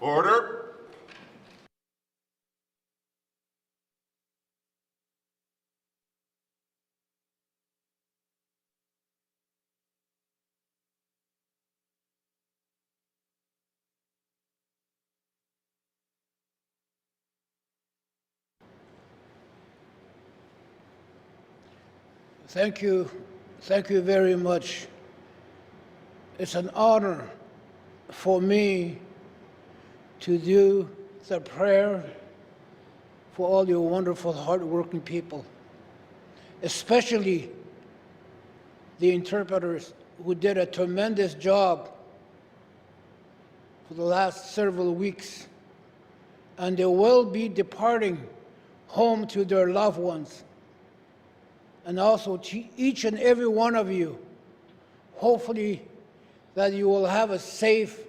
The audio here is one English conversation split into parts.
Order. Thank you very much. It's an honor for me to do the prayer for all your wonderful, hardworking people, especially the interpreters who did a tremendous job for the last several weeks, and they will be departing home to their loved ones. And also to each and every one of you, hopefully that you will have a safe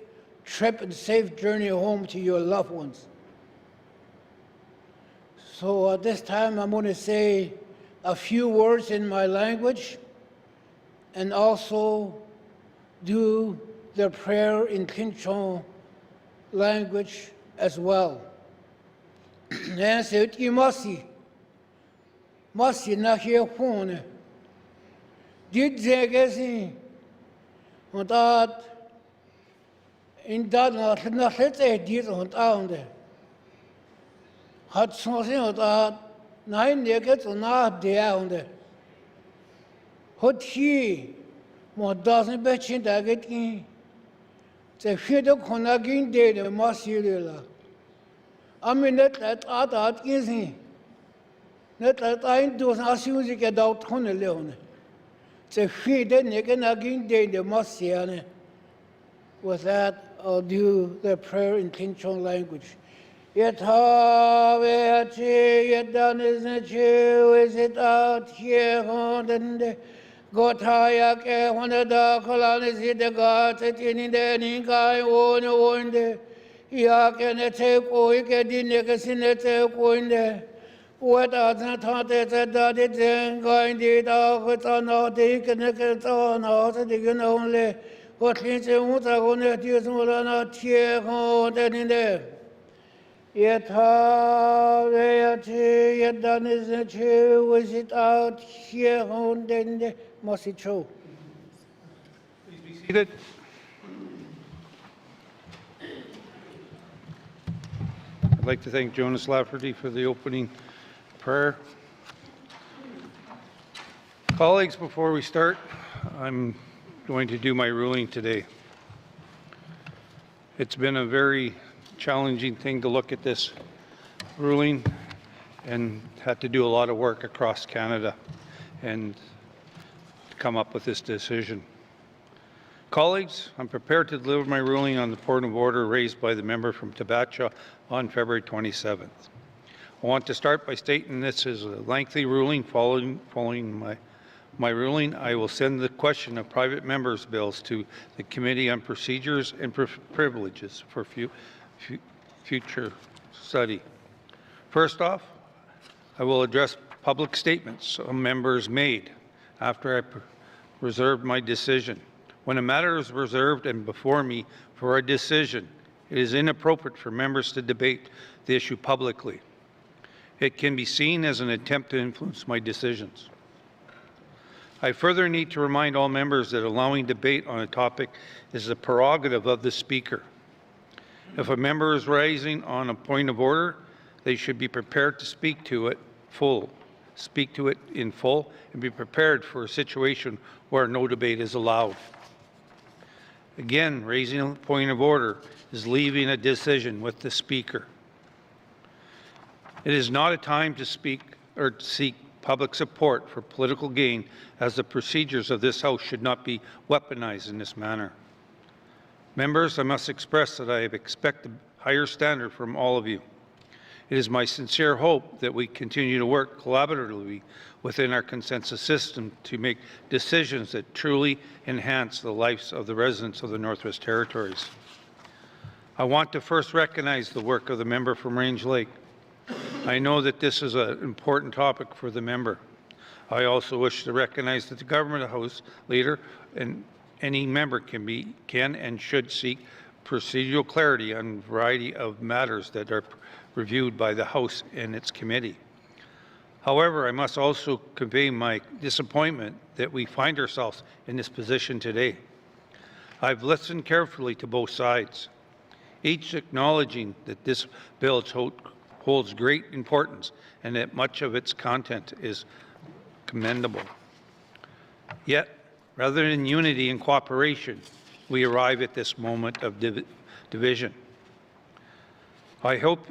trip and safe journey home to your loved ones. So at this time, I'm going to say a few words in my language and also do the prayer in Quechua language as well. Masi na here phone. Did Zagasi on that in that not let a deal on down. Had something on that 9 decades or not down there. What he more doesn't bet in that getting the Fido Conagin did a Masilla. I mean, that easy. Net dat eind dus as music dat honne leone. Ze fide negen agin de masiane. With that, I'll do the prayer in Quechua language. Yetave ati yedan is a chew is it out here on the Gotaya ke on the kolan is it the God in the Ninkai on the Yakan take or get in the Casinete on the what are the thoughts that it's going to do with an article on out of the only what is the one that is not here on in there. Yet how they yet done is a chew, was it out here on the must it show? Please be seated. I'd like to thank Jonas Lafferty for the opening prayer. Colleagues, before we start, I'm going to do my ruling today. It's been a very challenging thing to look at this ruling and had to do a lot of work across Canada and come up with this decision. Colleagues, I'm prepared to deliver my ruling on the point of order raised by the member from Tabacha on February 27th. I want to start by stating this is a lengthy ruling. Following my ruling, I will send the question of private members' bills to the Committee on Procedures and Privileges for future study. First off, I will address public statements some members made after I reserved my decision. When a matter is reserved and before me for a decision, it is inappropriate for members to debate the issue publicly. It can be seen as an attempt to influence my decisions. I further need to remind all members that allowing debate on a topic is the prerogative of the Speaker. If a member is raising on a point of order, they should be prepared to speak to it in full, and be prepared for a situation where no debate is allowed. Again, raising a point of order is leaving a decision with the Speaker. It is not a time to speak or to seek public support for political gain, as the procedures of this House should not be weaponized in this manner. Members, I must express that I expect a higher standard from all of you. It is my sincere hope that we continue to work collaboratively within our consensus system to make decisions that truly enhance the lives of the residents of the Northwest Territories. I want to first recognize the work of the member from Range Lake. I know that this is an important topic for the member. I also wish to recognize that the Government House Leader and any member can and should seek procedural clarity on a variety of matters that are reviewed by the House and its committee. However, I must also convey my disappointment that we find ourselves in this position today. I've listened carefully to both sides, each acknowledging that this bill holds great importance and that much of its content is commendable. Yet, rather than unity and cooperation, we arrive at this moment of division. I hope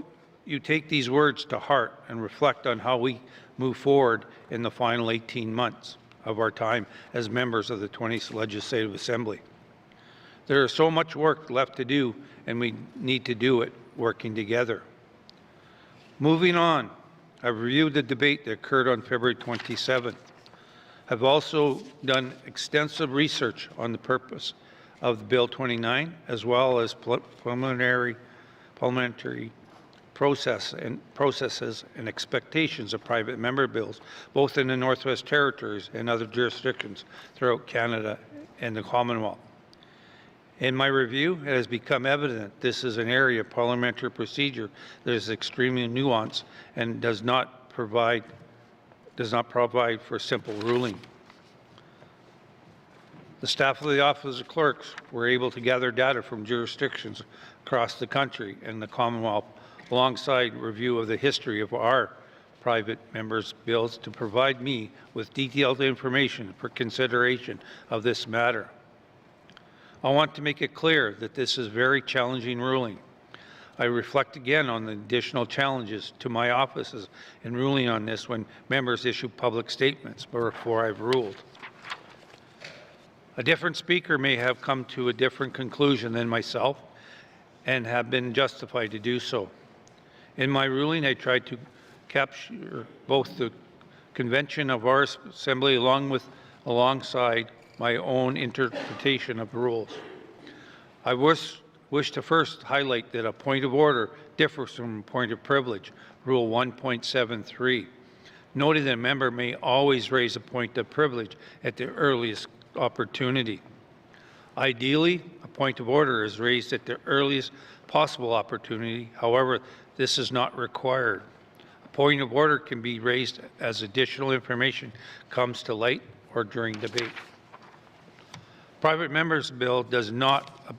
you take these words to heart and reflect on how we move forward in the final 18 months of our time as members of the 20th Legislative Assembly. There is so much work left to do, and we need to do it working together. Moving on, I've reviewed the debate that occurred on February 27th. I've also done extensive research on the purpose of Bill 29, as well as parliamentary processes and expectations of private member bills, both in the Northwest Territories and other jurisdictions throughout Canada and the Commonwealth. In my review, it has become evident this is an area of parliamentary procedure that is extremely nuanced and does not provide for simple ruling. The staff of the Office of Clerks were able to gather data from jurisdictions across the country and the Commonwealth, alongside review of the history of our private members' bills, to provide me with detailed information for consideration of this matter. I want to make it clear that this is a very challenging ruling. I reflect again on the additional challenges to my offices in ruling on this when members issue public statements before I've ruled. A different speaker may have come to a different conclusion than myself and have been justified to do so. In my ruling, I tried to capture both the convention of our Assembly alongside my own interpretation of rules. I wish to first highlight that a point of order differs from a point of privilege, Rule 1.73, noting that a member may always raise a point of privilege at the earliest opportunity. Ideally, a point of order is raised at the earliest possible opportunity. However, this is not required. A point of order can be raised as additional information comes to light or during debate. Private members' bill does not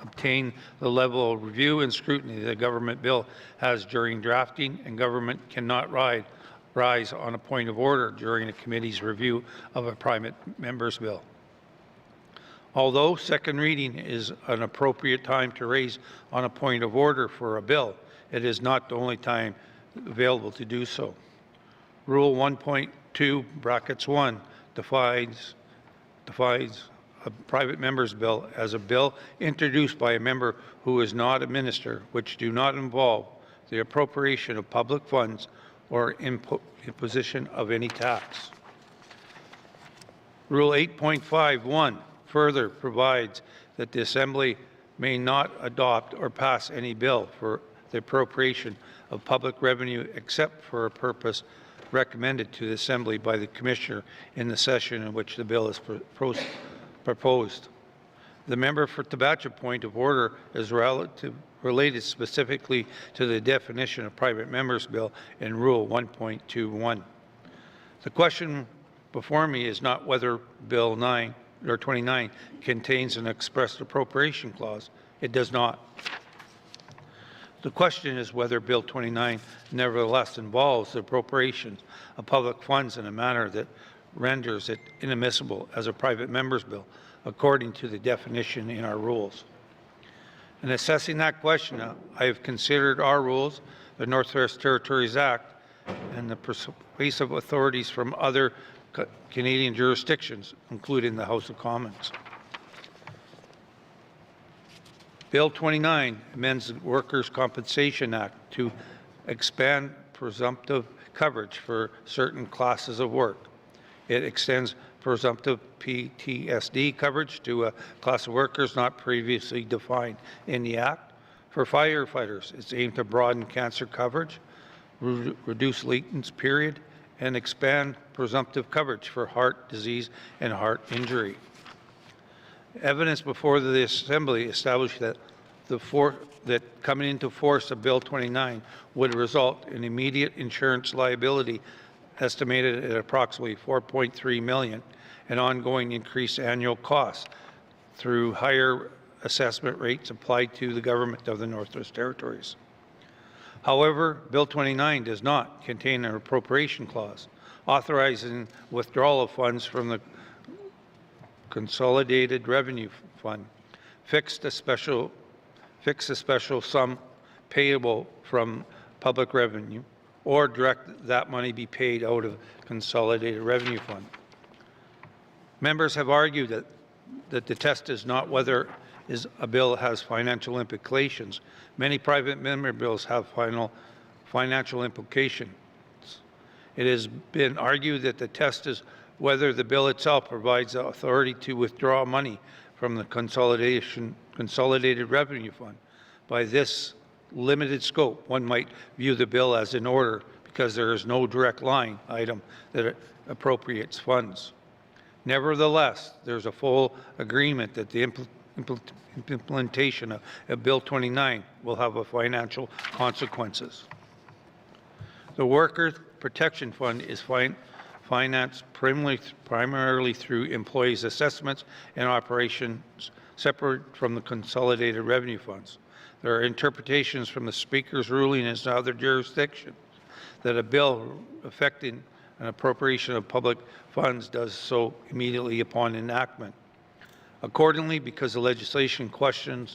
obtain the level of review and scrutiny that a government bill has during drafting, and government cannot rise on a point of order during a committee's review of a private member's bill. Although second reading is an appropriate time to raise on a point of order for a bill, it is not the only time available to do so. Rule 1.2 brackets 1 defines a private member's bill as a bill introduced by a member who is not a minister, which do not involve the appropriation of public funds or imposition of any tax. Rule 8.51 further provides that the Assembly may not adopt or pass any bill for the appropriation of public revenue except for a purpose recommended to the Assembly by the Commissioner in the session in which the bill is proposed. The member for Tabachip point of order is related specifically to the definition of private member's bill in Rule 1.21. The question before me is not whether Bill 29 contains an express appropriation clause. It does not. The question is whether Bill 29 nevertheless involves the appropriation of public funds in a manner that renders it inadmissible as a private member's bill, according to the definition in our rules. In assessing that question, I have considered our rules, the Northwest Territories Act, and the persuasive authorities from other Canadian jurisdictions, including the House of Commons. Bill 29 amends the Workers' Compensation Act to expand presumptive coverage for certain classes of work. It extends presumptive PTSD coverage to a class of workers not previously defined in the Act. For firefighters, it's aimed to broaden cancer coverage, reduce latency period, and expand presumptive coverage for heart disease and heart injury. Evidence before the Assembly established that that coming into force of Bill 29 would result in immediate insurance liability estimated at approximately $4.3 million and ongoing increased annual costs through higher assessment rates applied to the government of the Northwest Territories. However, Bill 29 does not contain an appropriation clause authorizing withdrawal of funds from the Consolidated Revenue Fund, fix a special sum payable from public revenue, or direct that money be paid out of Consolidated Revenue Fund. Members have argued that the test is not whether a bill has financial implications. Many private member bills have financial implications. It has been argued that the test is whether the bill itself provides the authority to withdraw money from the Consolidated Revenue Fund. By this limited scope, one might view the bill as in order because there is no direct line item that appropriates funds. Nevertheless, there's a full agreement that the implementation of Bill 29 will have financial consequences. The Workers' Protection Fund is financed primarily through employees' assessments and operations separate from the Consolidated Revenue Funds. There are interpretations from the Speaker's ruling in other jurisdictions that a bill affecting an appropriation of public funds does so immediately upon enactment. Accordingly, because the legislation question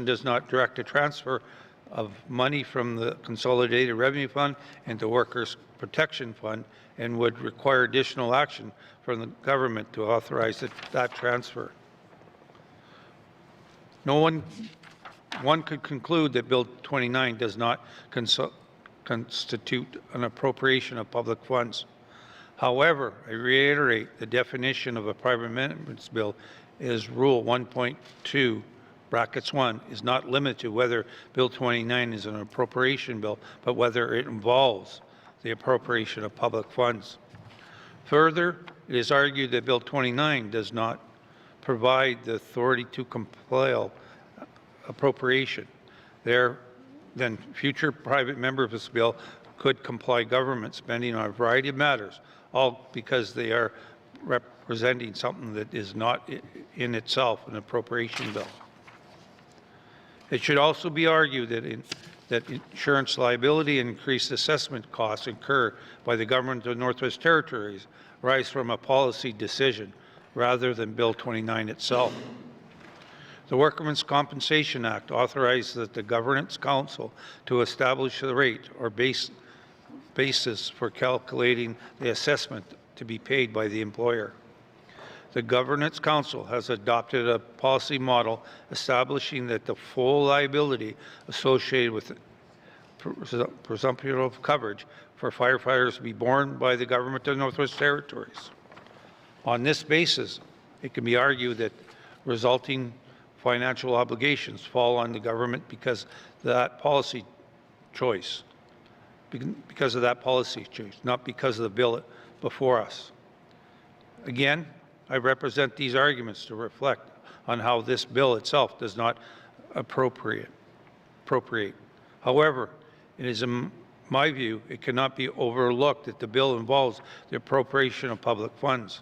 does not direct a transfer of money from the Consolidated Revenue Fund into Workers' Protection Fund and would require additional action from the government to authorize that transfer. One could conclude that Bill 29 does not constitute an appropriation of public funds. However, I reiterate the definition of a private amendments bill is Rule 1.2 brackets 1 is not limited to whether Bill 29 is an appropriation bill, but whether it involves the appropriation of public funds. Further, it is argued that Bill 29 does not provide the authority to compel appropriation. Then future private members of this bill could compel government spending on a variety of matters, all because they are representing something that is not in itself an appropriation bill. It should also be argued that insurance liability and increased assessment costs incurred by the government of Northwest Territories rise from a policy decision rather than Bill 29 itself. The Workmen's Compensation Act authorizes the Governance Council to establish the rate or basis for calculating the assessment to be paid by the employer. The Governance Council has adopted a policy model establishing that the full liability associated with presumption of coverage for firefighters be borne by the government of Northwest Territories. On this basis, it can be argued that resulting financial obligations fall on the government because of that policy choice, not because of the bill before us. Again, I represent these arguments to reflect on how this bill itself does not appropriate. However, it is in my view, it cannot be overlooked that the bill involves the appropriation of public funds.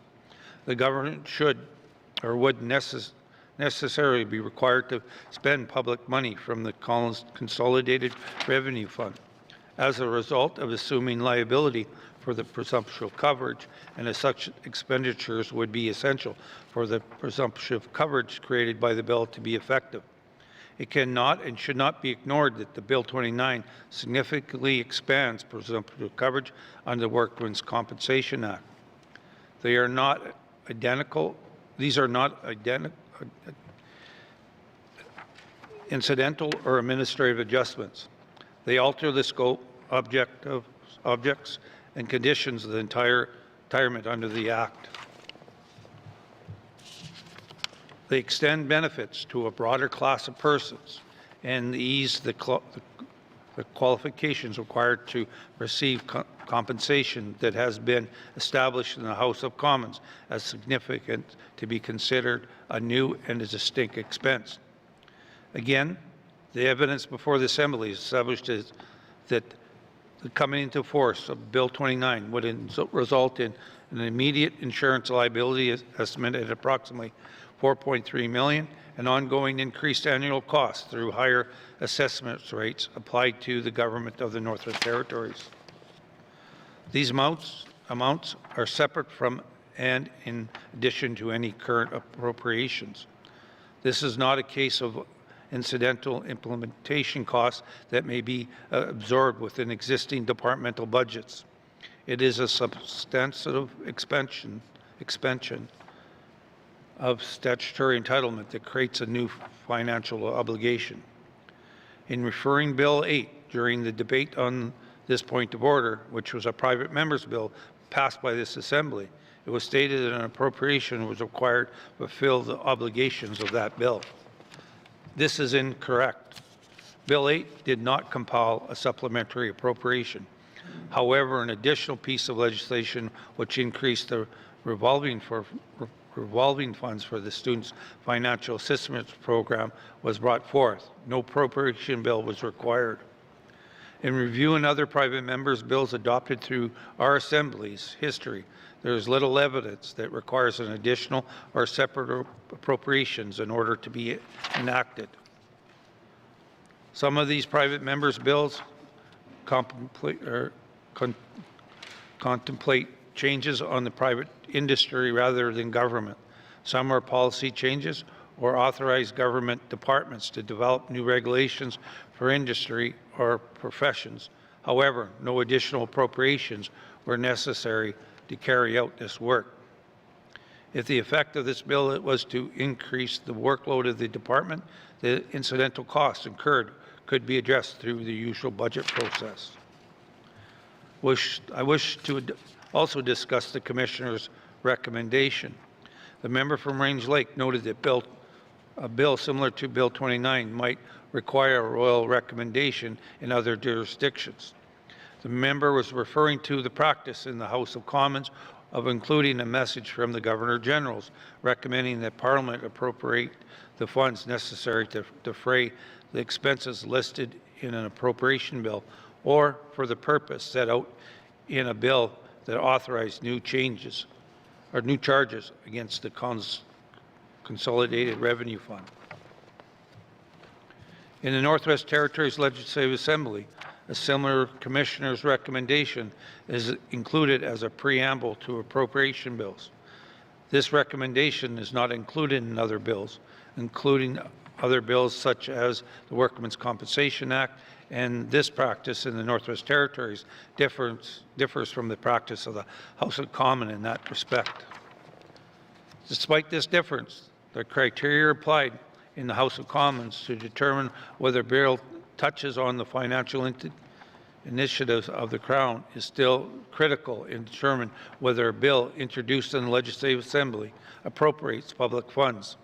The government should or would necessarily be required to spend public money from the Consolidated Revenue Fund as a result of assuming liability for the presumption of coverage, and as such expenditures would be essential for the presumption of coverage created by the bill to be effective. It cannot and should not be ignored that the Bill 29 significantly expands presumptive coverage under the Workmen's Compensation Act. These are not incidental or administrative adjustments. They alter the scope, objects, and conditions of the retirement under the Act. They extend benefits to a broader class of persons and ease the qualifications required to receive compensation that has been established in the House of Commons as significant to be considered a new and a distinct expense. Again, The evidence before the Assembly established that the coming into force of Bill 29 would result in an immediate insurance liability estimate at approximately $4.3 million and ongoing increased annual costs through higher assessment rates applied to the government of the Northwest Territories. These amounts are separate from and in addition to any current appropriations. This is not a case of incidental implementation costs that may be absorbed within existing departmental budgets. It is a substantive expansion of statutory entitlement that creates a new financial obligation. In referring Bill 8 during the debate on this point of order, which was a private member's bill passed by this Assembly, it was stated that an appropriation was required to fulfill the obligations of that bill. This is incorrect. Bill 8 did not compile a supplementary appropriation. However, an additional piece of legislation which increased the revolving funds for the Students' Financial Assistance Program was brought forth. No appropriation bill was required. In reviewing other private members' bills adopted through our Assembly's history, there is little evidence that requires an additional or separate appropriations in order to be enacted. Some of these private members' bills contemplate changes on the private industry rather than government. Some are policy changes or authorize government departments to develop new regulations for industry or professions. However, no additional appropriations were necessary to carry out this work. If the effect of this bill was to increase the workload of the department, the incidental costs incurred could be addressed through the usual budget process. I wish to also discuss the Commissioner's recommendation. The member from Range Lake noted that a bill similar to Bill 29 might require a royal recommendation in other jurisdictions. The member was referring to the practice in the House of Commons of including a message from the Governor Generals recommending that Parliament appropriate the funds necessary to defray the expenses listed in an appropriation bill or for the purpose set out in a bill that authorized new changes or new charges against the Consolidated Revenue Fund. In the Northwest Territories Legislative Assembly, a similar Commissioner's recommendation is included as a preamble to appropriation bills. This recommendation is not included in other bills, including other bills such as the Workmen's Compensation Act, and this practice in the Northwest Territories differs from the practice of the House of Commons in that respect. Despite this difference, the criteria applied in the House of Commons to determine whether a bill touches on the financial initiatives of the Crown is still critical in determining whether a bill introduced in the Legislative Assembly appropriates public funds,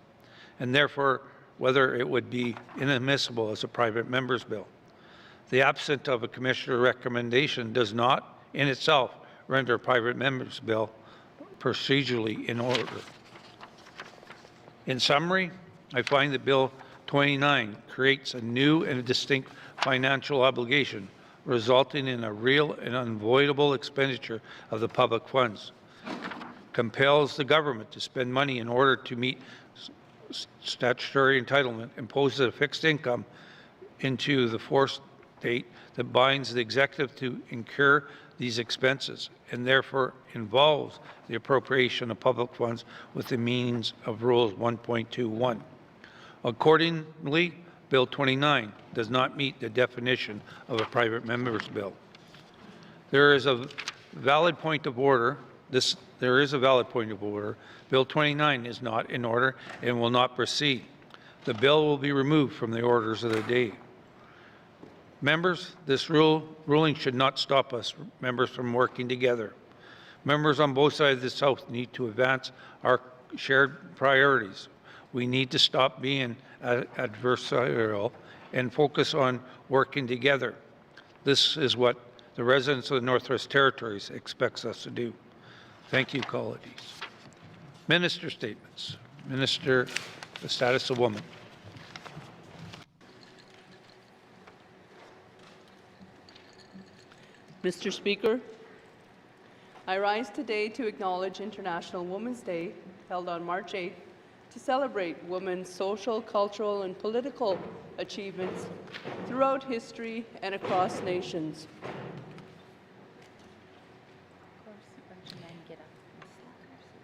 and therefore whether it would be inadmissible as a private member's bill. The absence of a Commissioner recommendation does not, in itself, render a private member's bill procedurally in order. In summary, I find that Bill 29 creates a new and a distinct financial obligation, resulting in a real and unavoidable expenditure of the public funds, compels the government to spend money in order to meet statutory entitlement, imposes a fixed income into the forced state that binds the executive to incur these expenses, and therefore involves the appropriation of public funds with the means of Rules 1.21. Accordingly, Bill 29 does not meet the definition of a private member's bill. There is a valid point of order. Bill 29 is not in order and will not proceed. The bill will be removed from the orders of the day. Members, this ruling should not stop us members from working together. Members on both sides of this House need to advance our shared priorities. We need to stop being adversarial and focus on working together. This is what the residents of the Northwest Territories expects us to do. Thank you, colleagues. Minister statements. Minister, the Status of Women. Mr. Speaker, I rise today to acknowledge International Women's Day, held on March 8th, to celebrate women's social, cultural, and political achievements throughout history and across nations.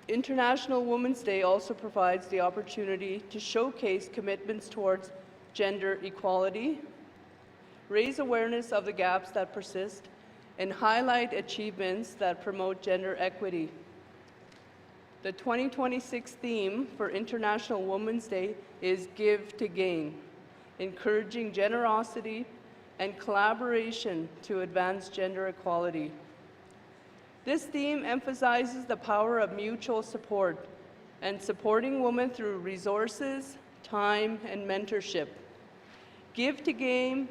International Women's Day also provides the opportunity to showcase commitments towards gender equality, raise awareness of the gaps that persist, and highlight achievements that promote gender equity. The 2026 theme for International Women's Day is Give to Gain, encouraging generosity and collaboration to advance gender equality. This theme emphasizes the power of mutual support and supporting women through resources, time, and mentorship. Give to Gain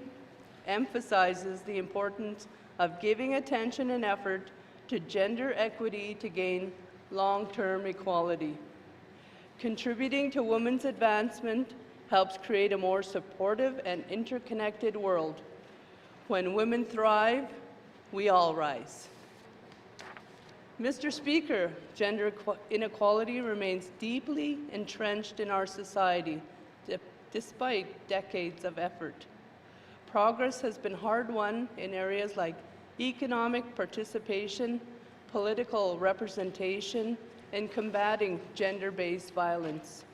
emphasizes the importance of giving attention and effort to gender equity to gain long-term equality. Contributing to women's advancement helps create a more supportive and interconnected world. When women thrive, we all rise. Mr. Speaker, gender inequality remains deeply entrenched in our society, despite decades of effort. Progress has been hard-won in areas like economic participation, political representation, and combating gender-based violence.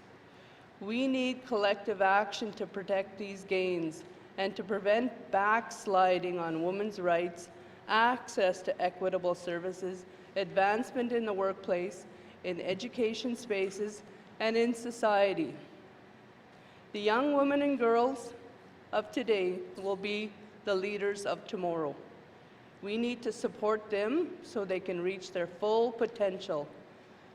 We need collective action to protect these gains and to prevent backsliding on women's rights, access to equitable services, advancement in the workplace, in education spaces, and in society. The young women and girls of today will be the leaders of tomorrow. We need to support them so they can reach their full potential,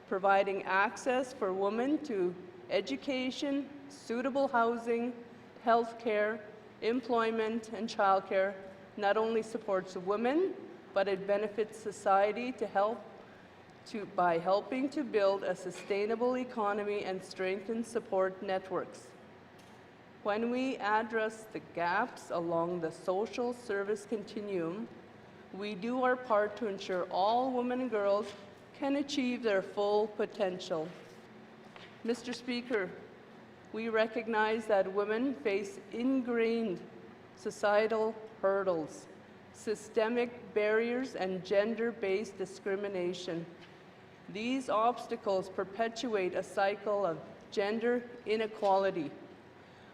providing access for women to education, suitable housing, health care, employment, and childcare not only supports women, but it benefits society by helping to build a sustainable economy and strengthen support networks. When we address the gaps along the social service continuum, we do our part to ensure all women and girls can achieve their full potential. Mr. Speaker, we recognize that women face ingrained societal hurdles, systemic barriers, and gender-based discrimination. These obstacles perpetuate a cycle of gender inequality.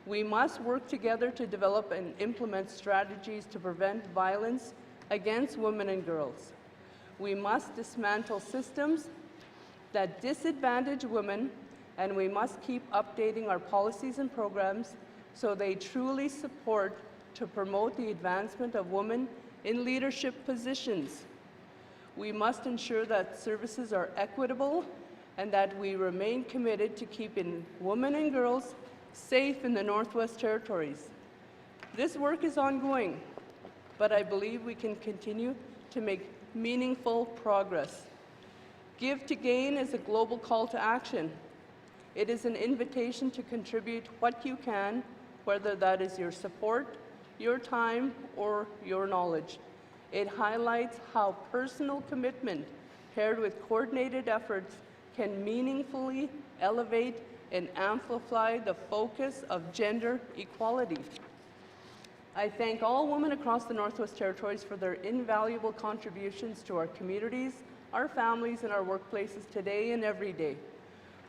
We must work together to develop and implement strategies to prevent violence against women and girls. We must dismantle systems that disadvantage women, and we must keep updating our policies and programs so they truly support to promote the advancement of women in leadership positions. We must ensure that services are equitable and that we remain committed to keeping women and girls safe in the Northwest Territories. This work is ongoing, but I believe we can continue to make meaningful progress. Give to Gain is a global call to action. It is an invitation to contribute what you can, whether that is your support, your time, or your knowledge. It highlights how personal commitment paired with coordinated efforts can meaningfully elevate and amplify the focus of gender equality. I thank all women across the Northwest Territories for their invaluable contributions to our communities, our families, and our workplaces today and every day.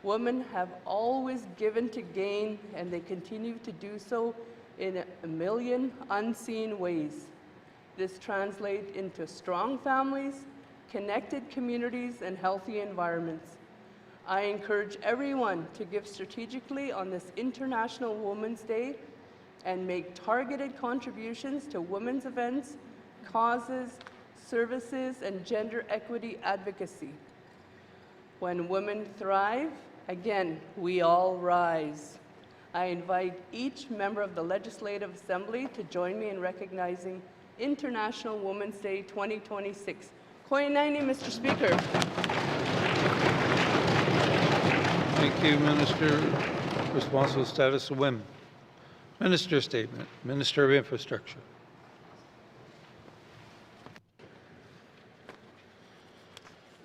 Women have always given to gain, and they continue to do so in a million unseen ways. This translates into strong families, connected communities, and healthy environments. I encourage everyone to give strategically on this International Women's Day and make targeted contributions to women's events, causes, services, and gender equity advocacy. When women thrive, again, we all rise. I invite each member of the Legislative Assembly to join me in recognizing International Women's Day 2026. Koinaini, Mr. Speaker. Thank you, Minister. Responsible status of women. Minister statement. Minister of Infrastructure.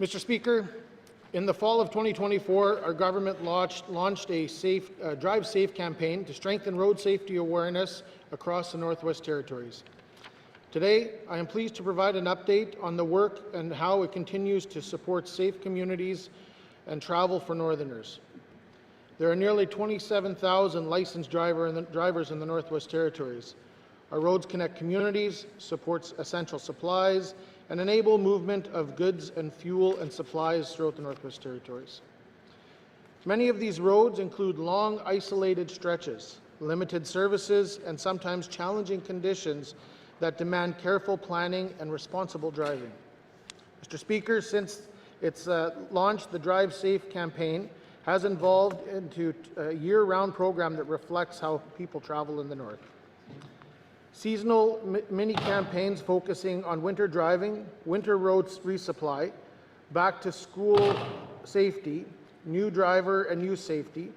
Mr. Speaker, in the fall of 2024, our government launched a Drive Safe campaign to strengthen road safety awareness across the Northwest Territories. Today, I am pleased to provide an update on the work and how it continues to support safe communities and travel for Northerners. There are nearly 27,000 licensed drivers in the Northwest Territories. Our roads connect communities, support essential supplies, and enable movement of goods and fuel and supplies throughout the Northwest Territories. Many of these roads include long, isolated stretches, limited services, and sometimes challenging conditions that demand careful planning and responsible driving. Mr. Speaker, since its launch, the Drive Safe campaign has evolved into a year-round program that reflects how people travel in the North. Seasonal mini-campaigns focusing on winter driving, winter roads resupply, back-to-school safety, new driver and youth safety,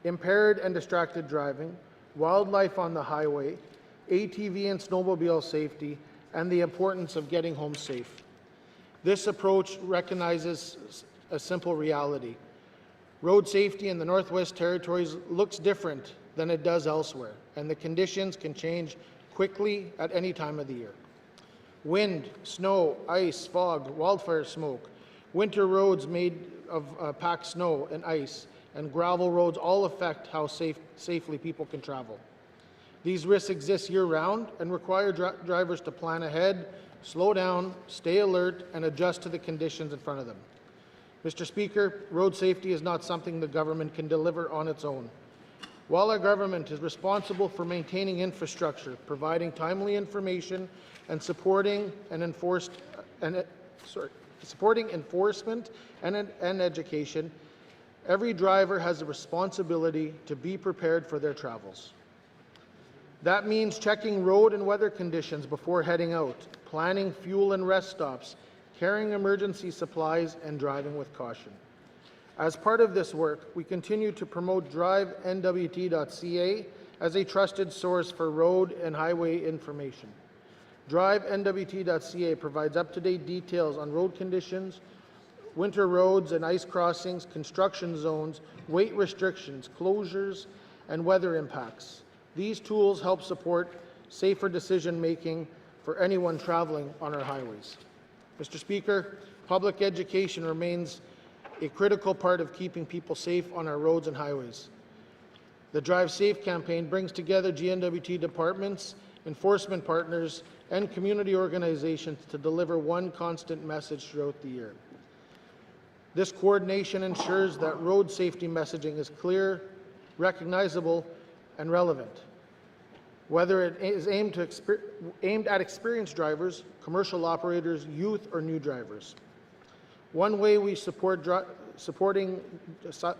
impaired and distracted driving, wildlife on the highway, ATV and snowmobile safety, and the importance of getting home safe. This approach recognizes a simple reality. Road safety in the Northwest Territories looks different than it does elsewhere, and the conditions can change quickly at any time of the year. Wind, snow, ice, fog, wildfire smoke, winter roads made of packed snow and ice, and gravel roads all affect how safely people can travel. These risks exist year-round and require drivers to plan ahead, slow down, stay alert, and adjust to the conditions in front of them. Mr. Speaker, road safety is not something the government can deliver on its own. While our government is responsible for maintaining infrastructure, providing timely information, and supporting enforcement and education, every driver has a responsibility to be prepared for their travels. That means checking road and weather conditions before heading out, planning fuel and rest stops, carrying emergency supplies, and driving with caution. As part of this work, we continue to promote drivenwt.ca as a trusted source for road and highway information. drivenwt.ca provides up-to-date details on road conditions, winter roads and ice crossings, construction zones, weight restrictions, closures, and weather impacts. These tools help support safer decision-making for anyone traveling on our highways. Mr. Speaker, public education remains a critical part of keeping people safe on our roads and highways. The Drive Safe campaign brings together GNWT departments, enforcement partners, and community organizations to deliver one constant message throughout the year. This coordination ensures that road safety messaging is clear, recognizable, and relevant. Whether it is aimed at experienced drivers, commercial operators, youth, or new drivers. One way we supporting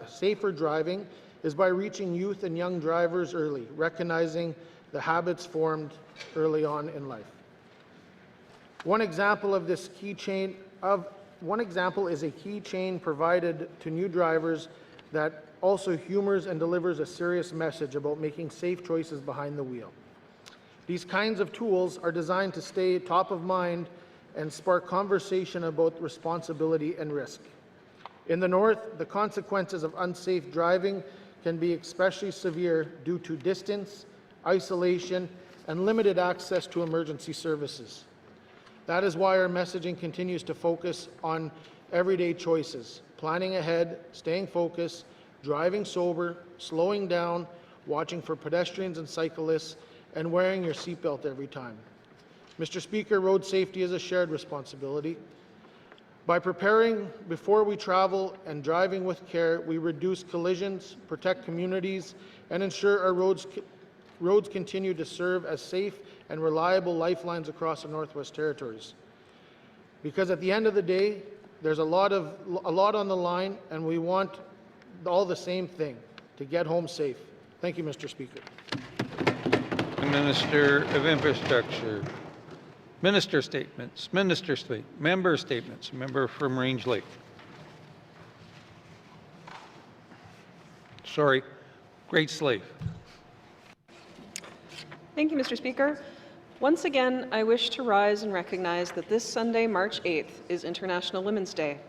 safer driving is by reaching youth and young drivers early, recognizing the habits formed early on in life. One example is a key chain provided to new drivers that also humors and delivers a serious message about making safe choices behind the wheel. These kinds of tools are designed to stay top of mind and spark conversation about responsibility and risk. In the North, the consequences of unsafe driving can be especially severe due to distance, isolation, and limited access to emergency services. That is why our messaging continues to focus on everyday choices, planning ahead, staying focused, driving sober, slowing down, watching for pedestrians and cyclists, and wearing your seatbelt every time. Mr. Speaker, road safety is a shared responsibility. By preparing before we travel and driving with care, we reduce collisions, protect communities, and ensure our roads continue to serve as safe and reliable lifelines across the Northwest Territories. Because at the end of the day, there's a lot on the line, and we want all the same thing, to get home safe. Thank you, Mr. Speaker. Minister of Infrastructure. Member statements. Member from Range Lake. Sorry, Great Slave. Thank you, Mr. Speaker. Once again, I wish to rise and recognize that this Sunday, March 8th, is International Women's Day.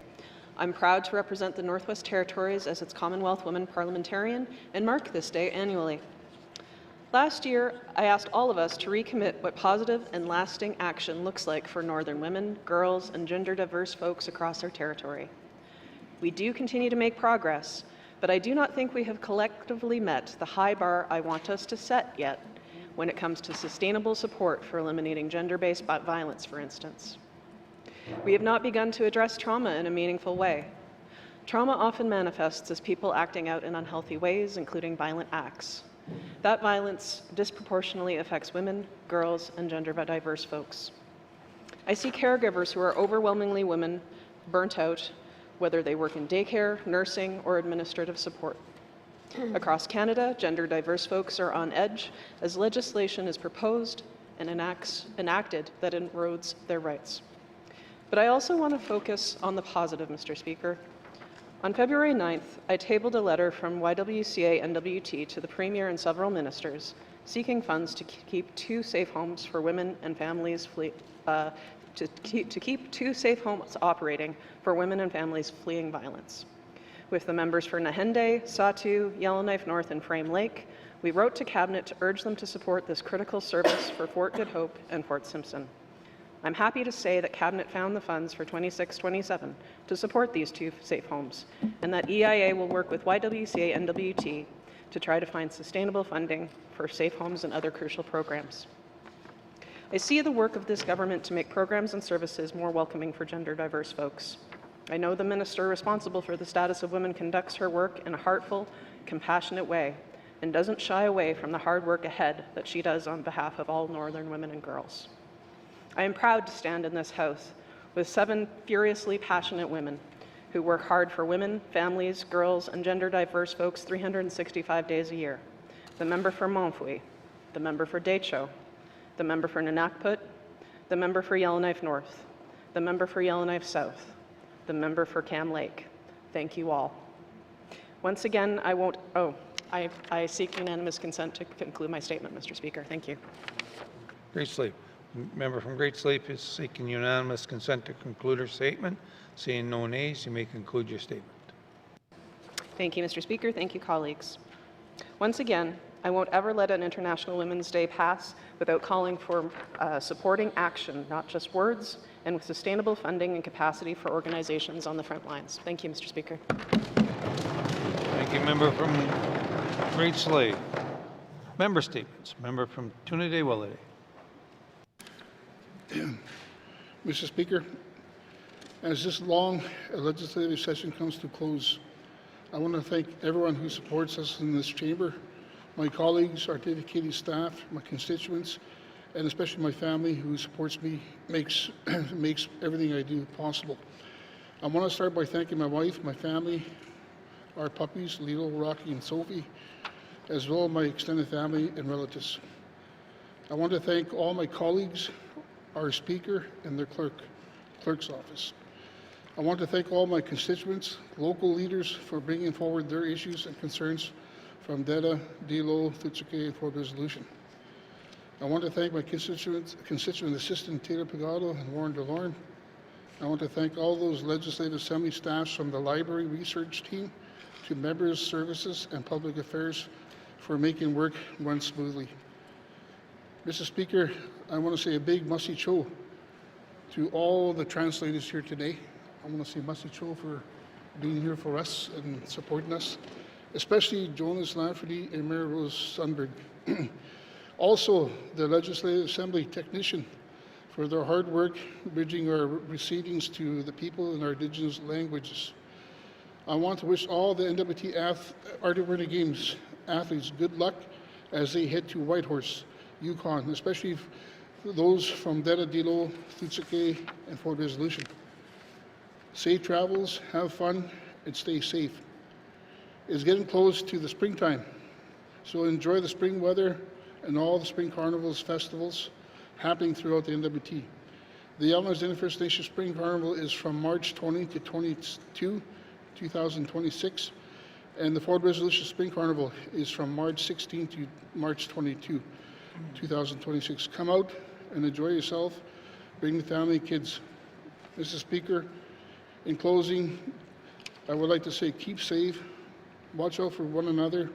I'm proud to represent the Northwest Territories as its Commonwealth Women Parliamentarian and mark this day annually. Last year, I asked all of us to recommit what positive and lasting action looks like for Northern women, girls, and gender-diverse folks across our territory. We do continue to make progress, but I do not think we have collectively met the high bar I want us to set yet when it comes to sustainable support for eliminating gender-based violence, for instance. We have not begun to address trauma in a meaningful way. Trauma often manifests as people acting out in unhealthy ways, including violent acts. That violence disproportionately affects women, girls, and gender-diverse folks. I see caregivers who are overwhelmingly women, burnt out, whether they work in daycare, nursing, or administrative support. Across Canada, gender-diverse folks are on edge as legislation is proposed and enacted that erodes their rights. But I also want to focus on the positive, Mr. Speaker. On February 9th, I tabled a letter from YWCA NWT to the Premier and several ministers seeking funds to keep 2 safe homes for women and families to keep 2 safe homes operating for women and families fleeing violence. With the members for Nahende, Satu, Yellowknife North, and Frame Lake, we wrote to Cabinet to urge them to support this critical service for Fort Good Hope and Fort Simpson. I'm happy to say that Cabinet found the funds for 26-27 to support these 2 safe homes, and that EIA will work with YWCA and NWT to try to find sustainable funding for safe homes and other crucial programs. I see the work of this government to make programs and services more welcoming for gender-diverse folks. I know the minister responsible for the status of women conducts her work in a heartful, compassionate way and doesn't shy away from the hard work ahead that she does on behalf of all Northern women and girls. I am proud to stand in this House with 7 furiously passionate women who work hard for women, families, girls, and gender-diverse folks 365 days a year. The member for Montfouille, the member for Decho, the member for Nanakput, the member for Yellowknife North, the member for Yellowknife South, the member for Cam Lake. Thank you all. Once again, I seek unanimous consent to conclude my statement, Mr. Speaker. Thank you. Great Sleep. Member from Great Sleep is seeking unanimous consent to conclude her statement. Seeing no nays, you may conclude your statement. Thank you, Mr. Speaker. Thank you, colleagues. Once again, I won't ever let an International Women's Day pass without calling for supporting action, not just words, and with sustainable funding and capacity for organizations on the front lines. Thank you, Mr. Speaker. Thank you, member from Great Slave. Member statements. Member from Trinidad-Willowday. Mr. Speaker, as this long legislative session comes to close, I want to thank everyone who supports us in this chamber, my colleagues, our dedicated staff, my constituents, and especially my family who supports me, makes everything I do possible. I want to start by thanking my wife, my family, our puppies, Lilo, Rocky, and Sophie, as well as my extended family and relatives. I want to thank all my colleagues, our speaker, and the clerk's office. I want to thank all my constituents, local leaders for bringing forward their issues and concerns from Deda, Dilo, Futsuke, and Fort Resolution. I want to thank my constituent assistant Taylor Pagado and Warren DeLorme. I want to thank all those Legislative Assembly staffs from the library research team to members, services, and public affairs for making work run smoothly. Mr. Speaker, I want to say a big Masi Cho to all the translators here today. I want to say Masi Cho for being here for us and supporting us, especially Jonas Lafferty and Mayor Rose Sundberg. Also, the Legislative Assembly technician for their hard work bridging our proceedings to the people in our Indigenous languages. I want to wish all the NWT Arctic Winter Games athletes good luck as they head to Whitehorse, Yukon, especially those from Deda, Dilo, Futsuke, and Fort Resolution. Safe travels, have fun, and stay safe. It's getting close to the springtime, so enjoy the spring weather and all the spring carnivals, festivals happening throughout the NWT. The Yellowknife Indian First Nation Spring Carnival is from March 20 to 22, 2026, and the Fort Resolution Spring Carnival is from March 16 to March 22, 2026. Come out and enjoy yourself. Bring the family and kids. Mr. Speaker, in closing, I would like to say keep safe, watch out for one another,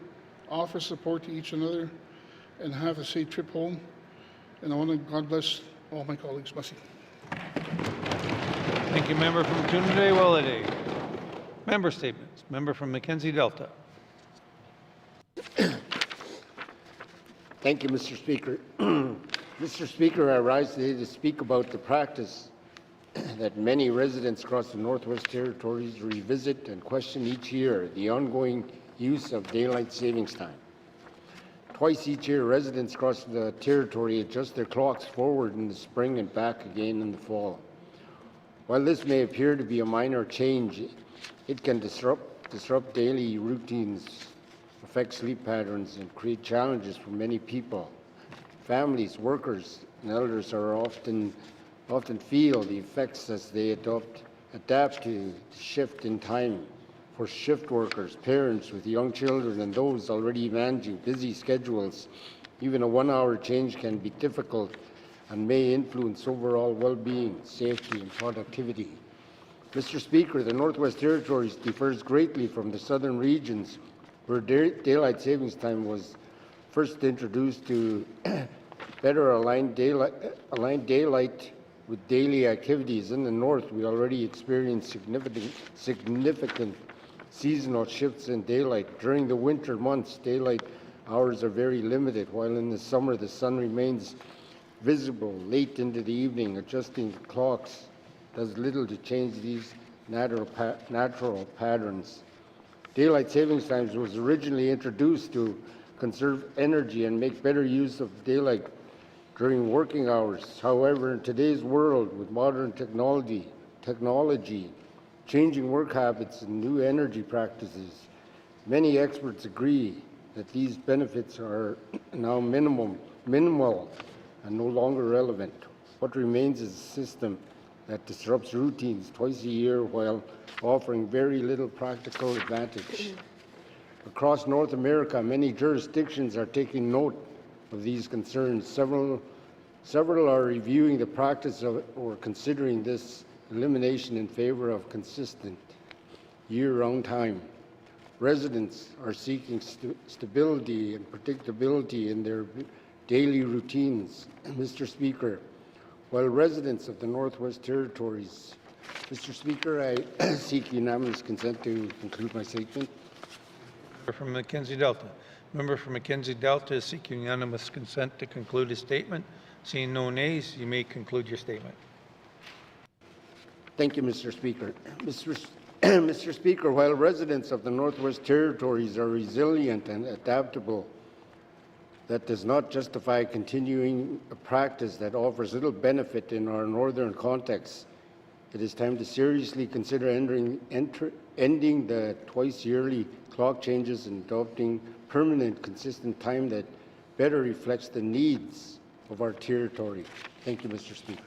offer support to each another, and have a safe trip home. And I want to God bless all my colleagues. Mercy. Thank you, member from Tunde-Wellade. Member statements. Member from Mackenzie Delta. Thank you, Mr. Speaker. Mr. Speaker, I rise today to speak about the practice that many residents across the Northwest Territories revisit and question each year, the ongoing use of daylight savings time. Twice each year, residents across the territory adjust their clocks forward in the spring and back again in the fall. While this may appear to be a minor change, it can disrupt daily routines, affect sleep patterns, and create challenges for many people. Families, workers, and elders are often feel the effects as they adapt to the shift in time. For shift workers, parents with young children, and those already managing busy schedules, even a 1-hour change can be difficult and may influence overall well-being, safety, and productivity. Mr. Speaker, the Northwest Territories differs greatly from the southern regions, where daylight savings time was first introduced to better align daylight with daily activities. In the north, we already experience significant seasonal shifts in daylight. During the winter months, daylight hours are very limited, while in the summer the sun remains visible late into the evening. Adjusting the clocks does little to change these natural patterns. Daylight savings times was originally introduced to conserve energy and make better use of daylight during working hours. However, in today's world with modern technology, changing work habits, and new energy practices, many experts agree that these benefits are now minimal and no longer relevant. What remains is a system that disrupts routines twice a year while offering very little practical advantage. Across North America, many jurisdictions are taking note of these concerns. Several are reviewing the practice of or considering this elimination in favor of consistent year-round time. Residents are seeking stability and predictability in their daily routines. Mr. Speaker, while residents of the Northwest Territories, Mr. Speaker, I seek unanimous consent to conclude my statement. From Mackenzie Delta. Member from Mackenzie Delta is seeking unanimous consent to conclude his statement. Seeing no nays, you may conclude your statement. Thank you, Mr. Speaker. Mr. Speaker, while residents of the Northwest Territories are resilient and adaptable, that does not justify continuing a practice that offers little benefit in our northern context. It is time to seriously consider ending the twice-yearly clock changes and adopting permanent, consistent time that better reflects the needs of our territory. Thank you, Mr. Speaker.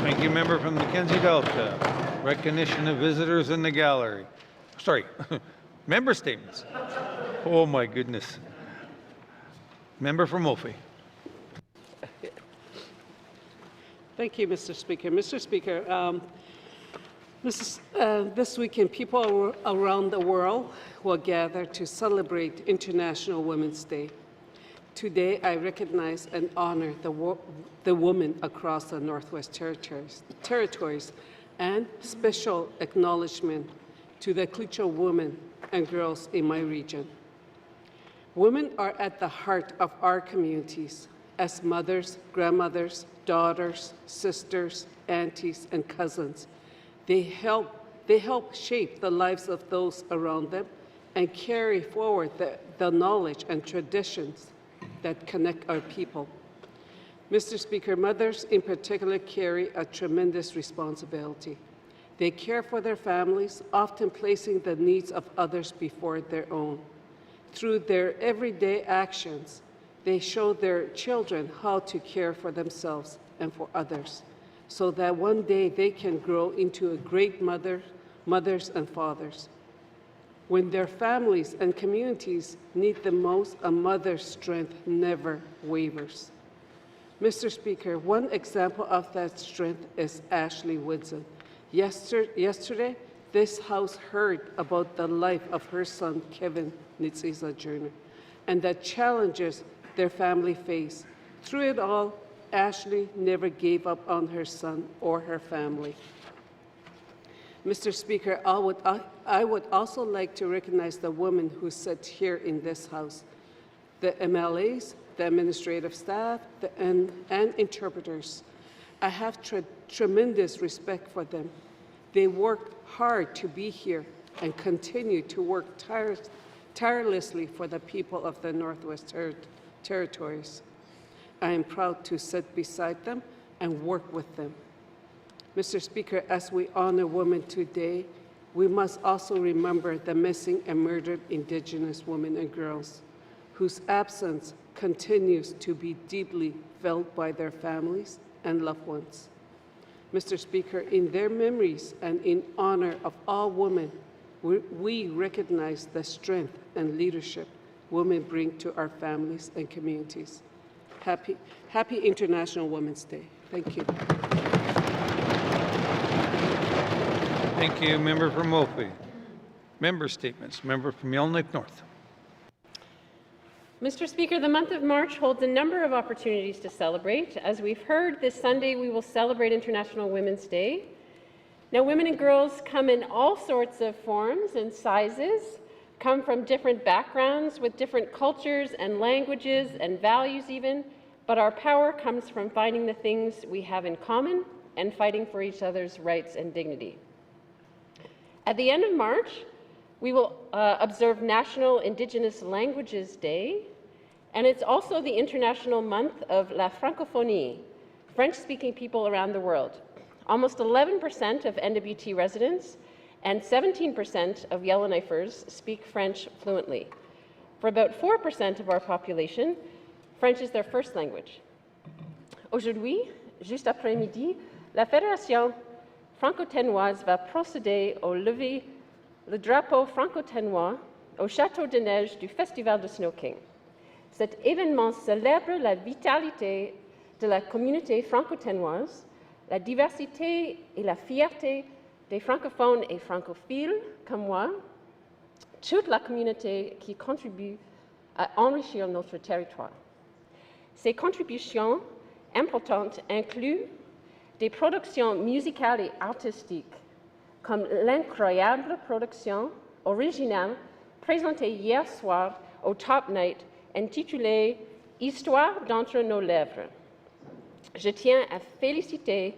Thank you, member from Mackenzie Delta. Recognition of visitors in the gallery. Sorry, member statements. Oh my goodness. Member from Mophie. Thank you, Mr. Speaker. Mr. Speaker, this weekend, people around the world will gather to celebrate International Women's Day. Today, I recognize and honor the women across the Northwest Territories and special acknowledgement to the Klutcha women and girls in my region. Women are at the heart of our communities as mothers, grandmothers, daughters, sisters, aunties, and cousins. They help shape the lives of those around them and carry forward the knowledge and traditions that connect our people. Mr. Speaker, mothers in particular carry a tremendous responsibility. They care for their families, often placing the needs of others before their own. Through their everyday actions, they show their children how to care for themselves and for others, so that one day they can grow into a great mothers and fathers. When their families and communities need the most, a mother's strength never wavers. Mr. Speaker, one example of that strength is Ashley Woodson. Yesterday, this House heard about the life of her son, Kevin Nitsiza Jr., and the challenges their family face. Through it all, Ashley never gave up on her son or her family. Mr. Speaker, I would also like to recognize the women who sit here in this House, the MLAs, the administrative staff, and interpreters. I have tremendous respect for them. They worked hard to be here and continue to work tirelessly for the people of the Northwest Territories. I am proud to sit beside them and work with them. Mr. Speaker, as we honor women today, we must also remember the missing and murdered Indigenous women and girls, whose absence continues to be deeply felt by their families and loved ones. Mr. Speaker, in their memories and in honor of all women, we recognize the strength and leadership women bring to our families and communities. Happy International Women's Day. Thank you. Thank you, member from Mophie. Member statements. Member from Yellowknife North. Mr. Speaker, the month of March holds a number of opportunities to celebrate. As we've heard, this Sunday we will celebrate International Women's Day. Now, women and girls come in all sorts of forms and sizes, come from different backgrounds with different cultures and languages and values even, but our power comes from finding the things we have in common and fighting for each other's rights and dignity. At the end of March, we will observe National Indigenous Languages Day, and it's also the International Month of La Francophonie, French-speaking people around the world. Almost 11% of NWT residents and 17% of Yellowknifers speak French fluently. For about 4% of our population, French is their first language. Aujourd'hui, juste après-midi, la Fédération franco-tennoise va procéder au lever le drapeau franco-tennois au château de neige du Festival de Snow King. Cet événement célèbre la vitalité de la communauté franco-tennoise, la diversité et la fierté des francophones et francophiles comme moi, toute la communauté qui contribue à enrichir notre territoire. Ces contributions importantes incluent des productions musicales et artistiques, comme l'incroyable production originale présentée hier soir au Top Night intitulée « Histoire d'entre nos lèvres ». Je tiens à féliciter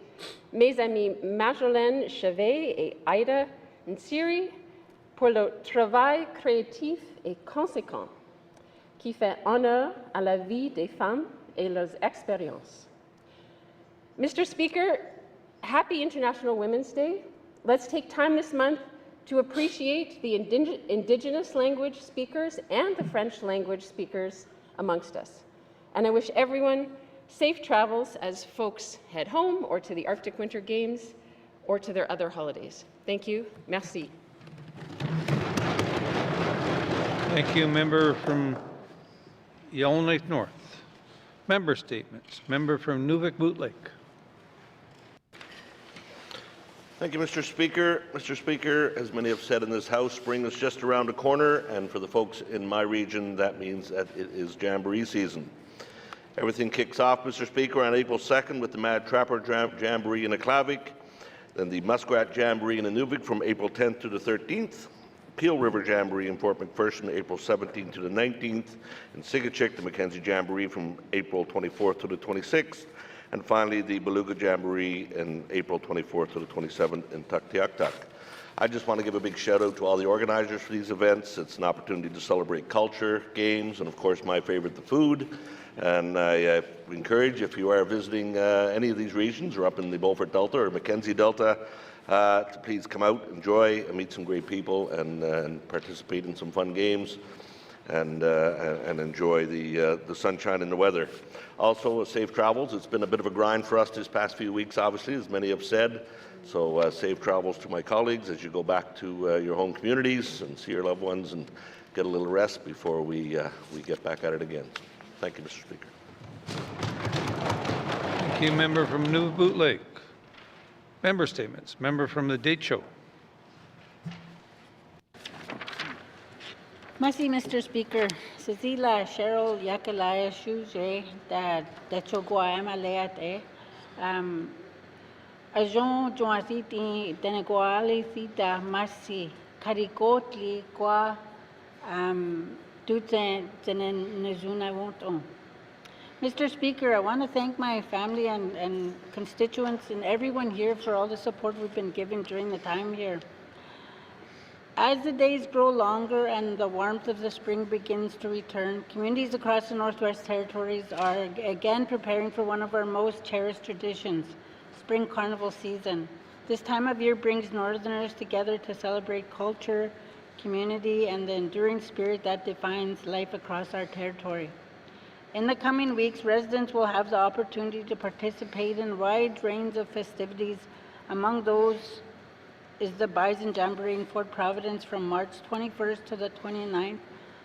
mes amies Marjolaine Chevet et Aida Nsiri pour le travail créatif et conséquent qui fait honneur à la vie des femmes et leurs expériences. Mr. Speaker, happy International Women's Day. Let's take time this month to appreciate the Indigenous language speakers and the French language speakers amongst us. And I wish everyone safe travels as folks head home or to the Arctic Winter Games or to their other holidays. Thank you. Merci. Thank you, member from Yellowknife North. Member statements. Member from Nuvik-Boot Lake. Thank you, Mr. Speaker. Mr. Speaker, as many have said in this House, spring is just around the corner, and for the folks in my region, that means that it is Jamboree season. Everything kicks off, Mr. Speaker, on April 2nd with the Mad Trapper Jamboree in Aklavik, then the Muskrat Jamboree in Inuvik from April 10th to the 13th, Peel River Jamboree in Fort McPherson, April 17th to the 19th, in Sigachik, the Mackenzie Jamboree from April 24th to the 26th, and finally the Beluga Jamboree in April 24th to the 27th in Tuktoyaktuk. I just want to give a big shout out to all the organizers for these events. It's an opportunity to celebrate culture, games, and of course my favorite, the food. And I encourage, if you are visiting any of these regions or up in the Beaufort Delta or Mackenzie Delta, to please come out, enjoy, and meet some great people, and participate in some fun games, and enjoy the sunshine and the weather. Also, safe travels. It's been a bit of a grind for us this past few weeks, obviously, as many have said. So safe travels to my colleagues as you go back to your home communities and see your loved ones and get a little rest before we get back at it again. Thank you, Mr. Speaker. Thank you. Member from Nunavut Lake. Member statements. Member from the Date Show. Merci, Mr. Speaker. Cecilia Cheryl Yakalaya Shuje da Choguayama Leate. Ajon Joasiti Deneguali Sita Masi Karikotli Qua Duten Nezuna Wonton. Mr. Speaker, I want to thank my family and constituents and everyone here for all the support we've been given during the time here. As the days grow longer and the warmth of the spring begins to return, communities across the Northwest Territories are again preparing for one of our most cherished traditions, Spring Carnival season. This time of year brings Northerners together to celebrate culture, community, and the enduring spirit that defines life across our territory. In the coming weeks, residents will have the opportunity to participate in a wide range of festivities. Among those is the Bison Jamboree in Fort Providence from March 21st to the 29th,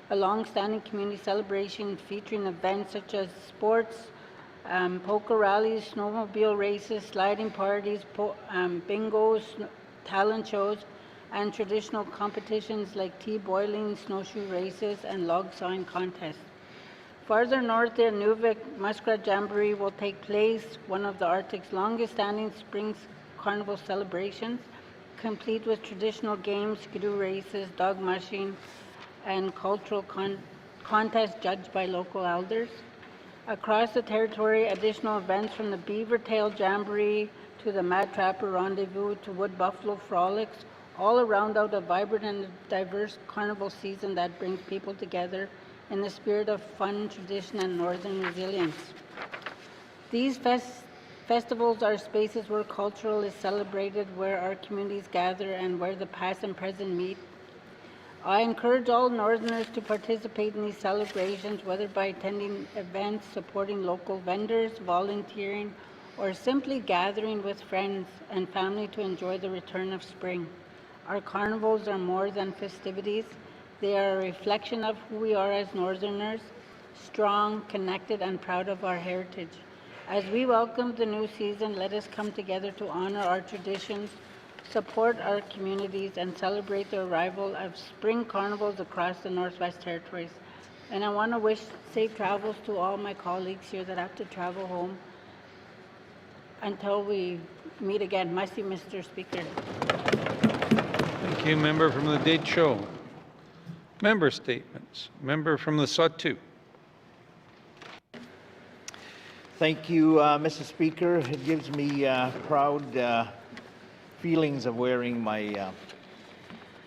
a long-standing community celebration featuring events such as sports, poker rallies, snowmobile races, sliding parties, bingos, talent shows, and traditional competitions like tea boiling, snowshoe races, and log sawing contests. Farther north, the Nuvik Muskrat Jamboree will take place, one of the Arctic's longest-standing spring carnival celebrations, complete with traditional games, skidoo races, dog mushing, and cultural contests judged by local elders. Across the territory, additional events from the Beaver Tail Jamboree to the Mad Trapper Rendezvous to Wood Buffalo Frolics all round out a vibrant and diverse carnival season that brings people together in the spirit of fun, tradition, and northern resilience. These festivals are spaces where cultural is celebrated, where our communities gather, and where the past and present meet. I encourage all Northerners to participate in these celebrations, whether by attending events, supporting local vendors, volunteering, or simply gathering with friends and family to enjoy the return of spring. Our carnivals are more than festivities. They are a reflection of who we are as Northerners, strong, connected, and proud of our heritage. As we welcome the new season, let us come together to honor our traditions, support our communities, and celebrate the arrival of spring carnivals across the Northwest Territories. And I want to wish safe travels to all my colleagues here that have to travel home. Until we meet again, merci, Mr. Speaker. Thank you. Member from the Date Show. Member statements. Member from the Sahtu. Thank you, Mr. Speaker. It gives me proud feelings of wearing my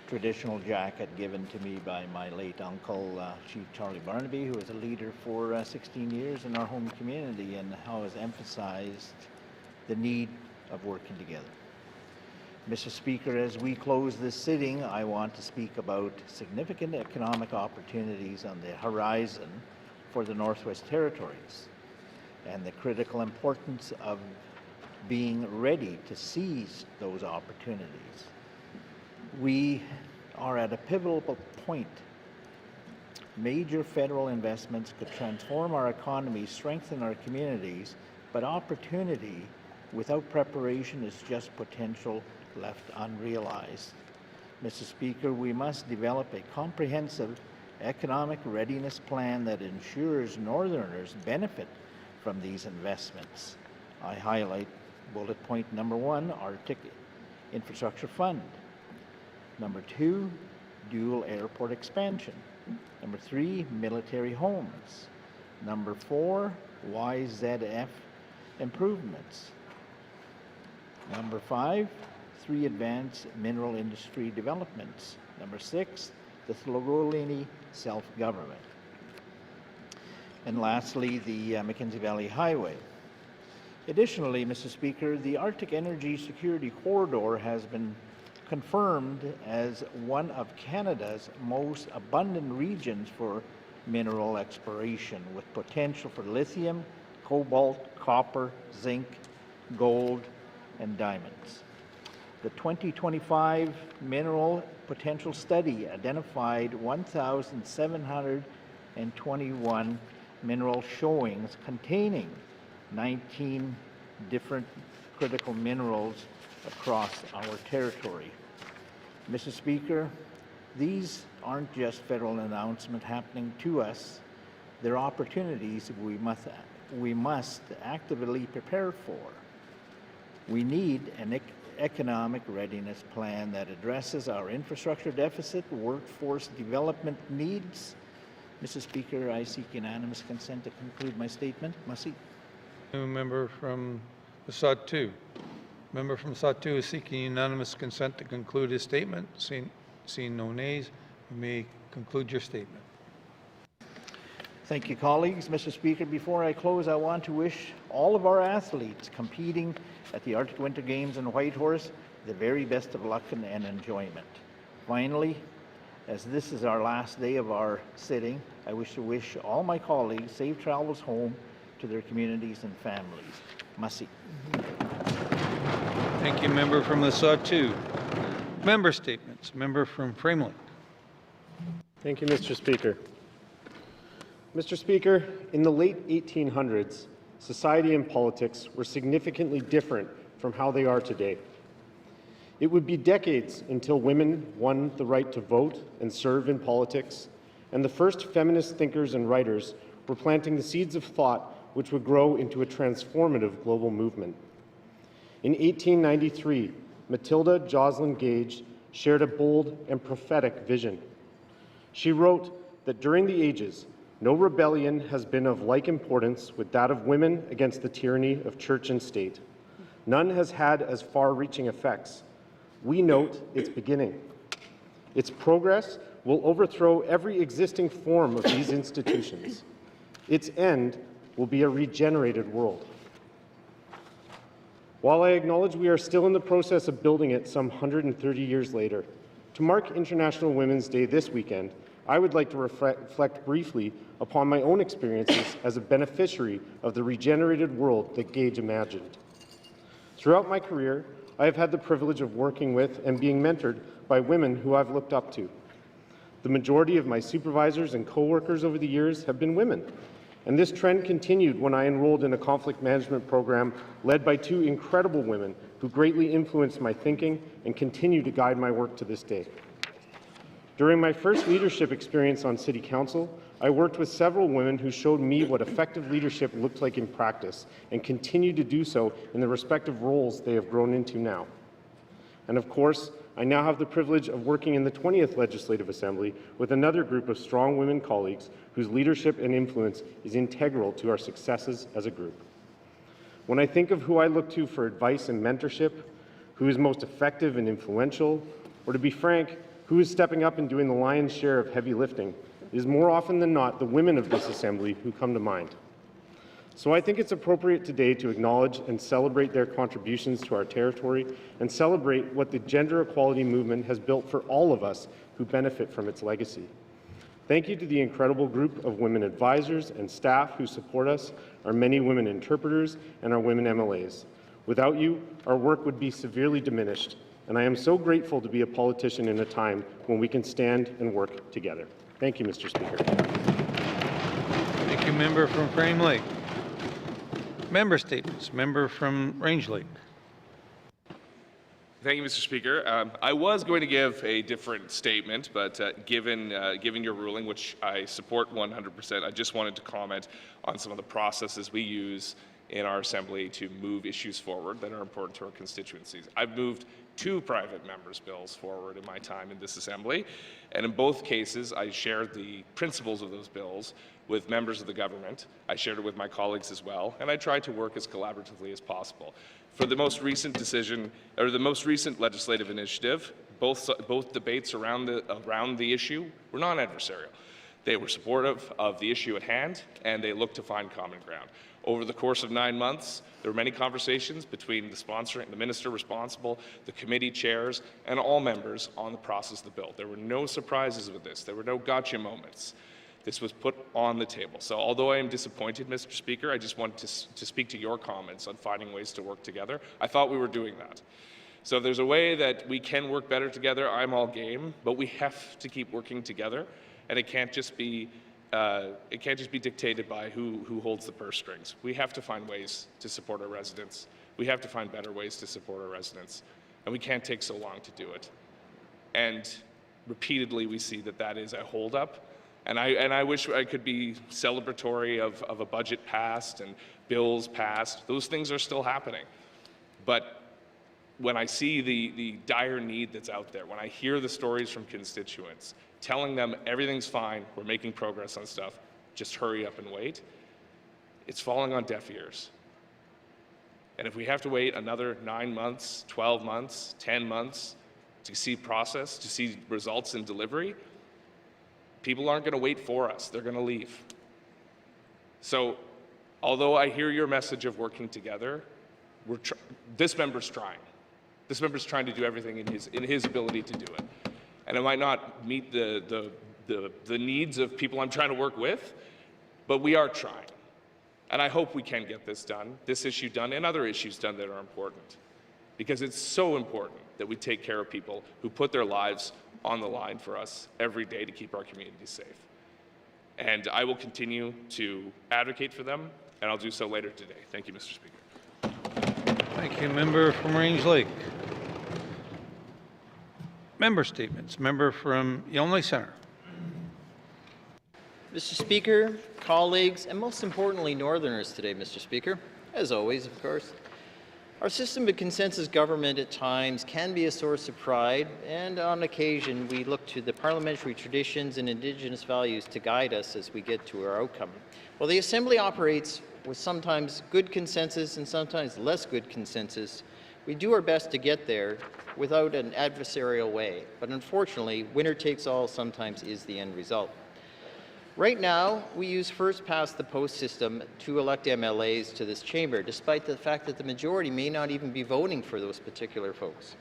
traditional jacket given to me by my late uncle, Chief Charlie Barnaby, who was a leader for 16 years in our home community and how has emphasized the need of working together. Mr. Speaker, as we close this sitting, I want to speak about significant economic opportunities on the horizon for the Northwest Territories and the critical importance of being ready to seize those opportunities. We are at a pivotal point. Major federal investments could transform our economy, strengthen our communities, but opportunity without preparation is just potential left unrealized. Mr. Speaker, we must develop a comprehensive economic readiness plan that ensures Northerners benefit from these investments. I highlight bullet point number 1, Arctic Infrastructure Fund. Number 2, dual airport expansion. Number 3, military homes. Number 4, YZF improvements. Number 5, 3 advanced mineral industry developments. Number 6, the Thlogolini self-government. And lastly, the Mackenzie Valley Highway. Additionally, Mr. Speaker, the Arctic Energy Security Corridor has been confirmed as one of Canada's most abundant regions for mineral exploration, with potential for lithium, cobalt, copper, zinc, gold, and diamonds. The 2025 Mineral Potential Study identified 1,721 mineral showings containing 19 different critical minerals across our territory. Mr. Speaker, these aren't just federal announcements happening to us. They're opportunities we must actively prepare for. We need an economic readiness plan that addresses our infrastructure deficit, workforce development needs. Mr. Speaker, I seek unanimous consent to conclude my statement. Masi. New member from the Sod-2. Member from Sod-2 is seeking unanimous consent to conclude his statement. Seeing no nays, you may conclude your statement. Thank you, colleagues. Mr. Speaker, before I close, I want to wish all of our athletes competing at the Arctic Winter Games in Whitehorse the very best of luck and enjoyment. Finally, as this is our last day of our sitting, I wish to wish all my colleagues safe travels home to their communities and families. Masi. Thank you, member from the Sod-2. Member statements. Member from Framelink. Thank you, Mr. Speaker. Mr. Speaker, in the late 1800s, society and politics were significantly different from how they are today. It would be decades until women won the right to vote and serve in politics, and the first feminist thinkers and writers were planting the seeds of thought which would grow into a transformative global movement. In 1893, Matilda Joslyn Gage shared a bold and prophetic vision. She wrote that during the ages, no rebellion has been of like importance with that of women against the tyranny of church and state. None has had as far-reaching effects. We note its beginning. Its progress will overthrow every existing form of these institutions. Its end will be a regenerated world. While I acknowledge we are still in the process of building it some 130 years later, to mark International Women's Day this weekend, I would like to reflect briefly upon my own experiences as a beneficiary of the regenerated world that Gage imagined. Throughout my career, I have had the privilege of working with and being mentored by women who I've looked up to. The majority of my supervisors and coworkers over the years have been women, and this trend continued when I enrolled in a conflict management program led by two incredible women who greatly influenced my thinking and continue to guide my work to this day. During my first leadership experience on City Council, I worked with several women who showed me what effective leadership looked like in practice and continue to do so in the respective roles they have grown into now. And of course, I now have the privilege of working in the 20th Legislative Assembly with another group of strong women colleagues whose leadership and influence is integral to our successes as a group. When I think of who I look to for advice and mentorship, who is most effective and influential, or to be frank, who is stepping up and doing the lion's share of heavy lifting, it is more often than not the women of this assembly who come to mind. So I think it's appropriate today to acknowledge and celebrate their contributions to our territory and celebrate what the gender equality movement has built for all of us who benefit from its legacy. Thank you to the incredible group of women advisors and staff who support us, our many women interpreters, and our women MLAs. Without you, our work would be severely diminished, and I am so grateful to be a politician in a time when we can stand and work together. Thank you, Mr. Speaker. Thank you, member from Frame Lake. Member statements. Member from Range Lake. Thank you, Mr. Speaker. I was going to give a different statement, but given your ruling, which I support 100%, I just wanted to comment on some of the processes we use in our assembly to move issues forward that are important to our constituencies. I've moved 2 private members' bills forward in my time in this assembly, and in both cases, I shared the principles of those bills with members of the government. I shared it with my colleagues as well, and I tried to work as collaboratively as possible. For the most recent decision, or the most recent legislative initiative, both debates around the issue were non-adversarial. They were supportive of the issue at hand, and they looked to find common ground. Over the course of 9 months, there were many conversations between the minister responsible, the committee chairs, and all members on the process of the bill. There were no surprises with this. There were no gotcha moments. This was put on the table. So although I am disappointed, Mr. Speaker, I just wanted to speak to your comments on finding ways to work together. I thought we were doing that. So if there's a way that we can work better together, I'm all game, but we have to keep working together, and it can't just be it can't just be dictated by who holds the purse strings. We have to find ways to support our residents. We have to find better ways to support our residents, and we can't take so long to do it. And repeatedly, we see that that is a holdup. And I wish I could be celebratory of a budget passed and bills passed. Those things are still happening. But when I see the dire need that's out there, when I hear the stories from constituents, telling them everything's fine, we're making progress on stuff, just hurry up and wait, it's falling on deaf ears. And if we have to wait another 9 months, 12 months, 10 months to see process, to see results in delivery, people aren't going to wait for us. They're going to leave. So although I hear your message of working together, this member's trying. This member's trying to do everything in his ability to do it. And it might not meet the needs of people I'm trying to work with, but we are trying. And I hope we can get this done, this issue done, and other issues done that are important. Because it's so important that we take care of people who put their lives on the line for us every day to keep our communities safe. And I will continue to advocate for them, and I'll do so later today. Thank you, Mr. Speaker. Thank you. Member from Range Lake. Member statements. Member from Yonge Centre. Mr. Speaker, colleagues, and most importantly, Northerners today, Mr. Speaker, as always, of course. Our system of consensus government at times can be a source of pride, and on occasion we look to the parliamentary traditions and Indigenous values to guide us as we get to our outcome. While the Assembly operates with sometimes good consensus and sometimes less good consensus, we do our best to get there without an adversarial way. But unfortunately, winner takes all sometimes is the end result. Right now, we use first-past-the-post system to elect MLAs to this chamber, despite the fact that the majority may not even be voting for those particular folks.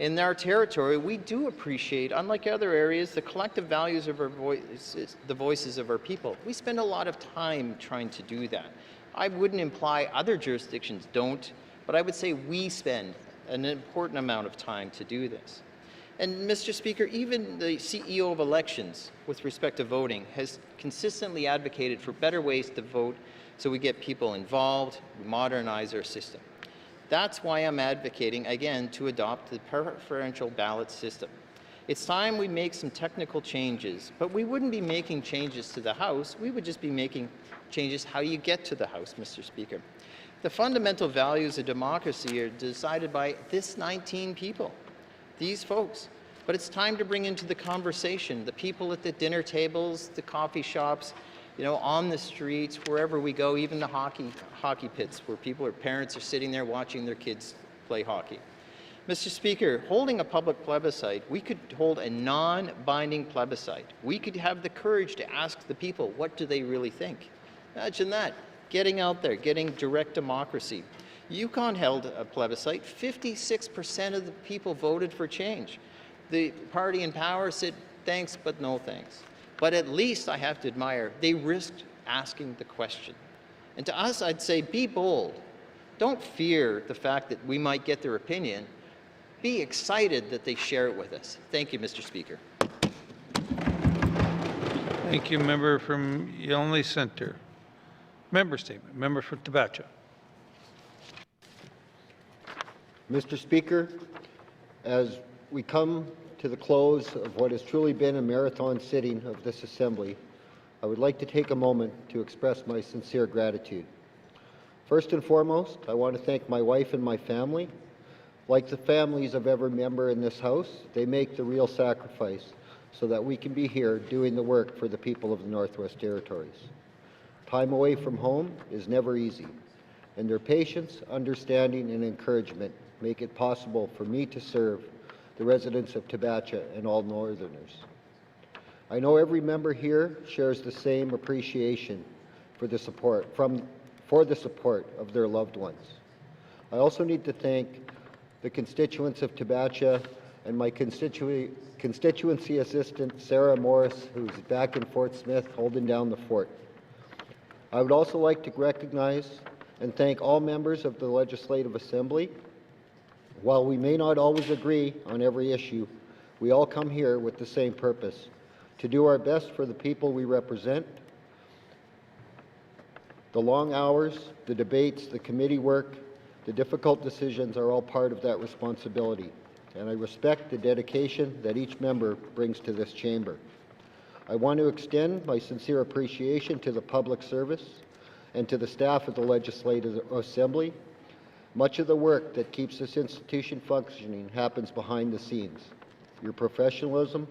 In our territory, we do appreciate, unlike other areas, the collective values of our voices, the voices of our people. We spend a lot of time trying to do that. I wouldn't imply other jurisdictions don't, but I would say we spend an important amount of time to do this. And Mr. Speaker, even the CEO of elections with respect to voting has consistently advocated for better ways to vote so we get people involved, we modernize our system. That's why I'm advocating, again, to adopt the preferential ballot system. It's time we make some technical changes, but we wouldn't be making changes to the House, we would just be making changes how you get to the House, Mr. Speaker. The fundamental values of democracy are decided by this 19 people. These folks. But it's time to bring into the conversation the people at the dinner tables, the coffee shops, on the streets, wherever we go, even the hockey pits where parents are sitting there watching their kids play hockey. Mr. Speaker, holding a public plebiscite, we could hold a non-binding plebiscite. We could have the courage to ask the people, what do they really think? Imagine that, getting out there, getting direct democracy. Yukon held a plebiscite. 56% of the people voted for change. The party in power said thanks, but no thanks. But at least I have to admire, they risked asking the question. And to us, I'd say be bold. Don't fear the fact that we might get their opinion. Be excited that they share it with us. Thank you, Mr. Speaker. Thank you. Member from Yonge Centre. Member statement. Member for Tabacha. Mr. Speaker, as we come to the close of what has truly been a marathon sitting of this Assembly, I would like to take a moment to express my sincere gratitude. First and foremost, I want to thank my wife and my family. Like the families of every member in this House, they make the real sacrifice so that we can be here doing the work for the people of the Northwest Territories. Time away from home is never easy, and their patience, understanding, and encouragement make it possible for me to serve the residents of Tabacha and all Northerners. I know every member here shares the same appreciation for the support of their loved ones. I also need to thank the constituents of Tabacha and my constituency assistant, Sarah Morris, who's back in Fort Smith holding down the fort. I would also like to recognize and thank all members of the Legislative Assembly. While we may not always agree on every issue, we all come here with the same purpose, to do our best for the people we represent The long hours, the debates, the committee work, the difficult decisions are all part of that responsibility, and I respect the dedication that each member brings to this chamber. I want to extend my sincere appreciation to the public service and to the staff of the Legislative Assembly. Much of the work that keeps this institution functioning happens behind the scenes. Your professionalism,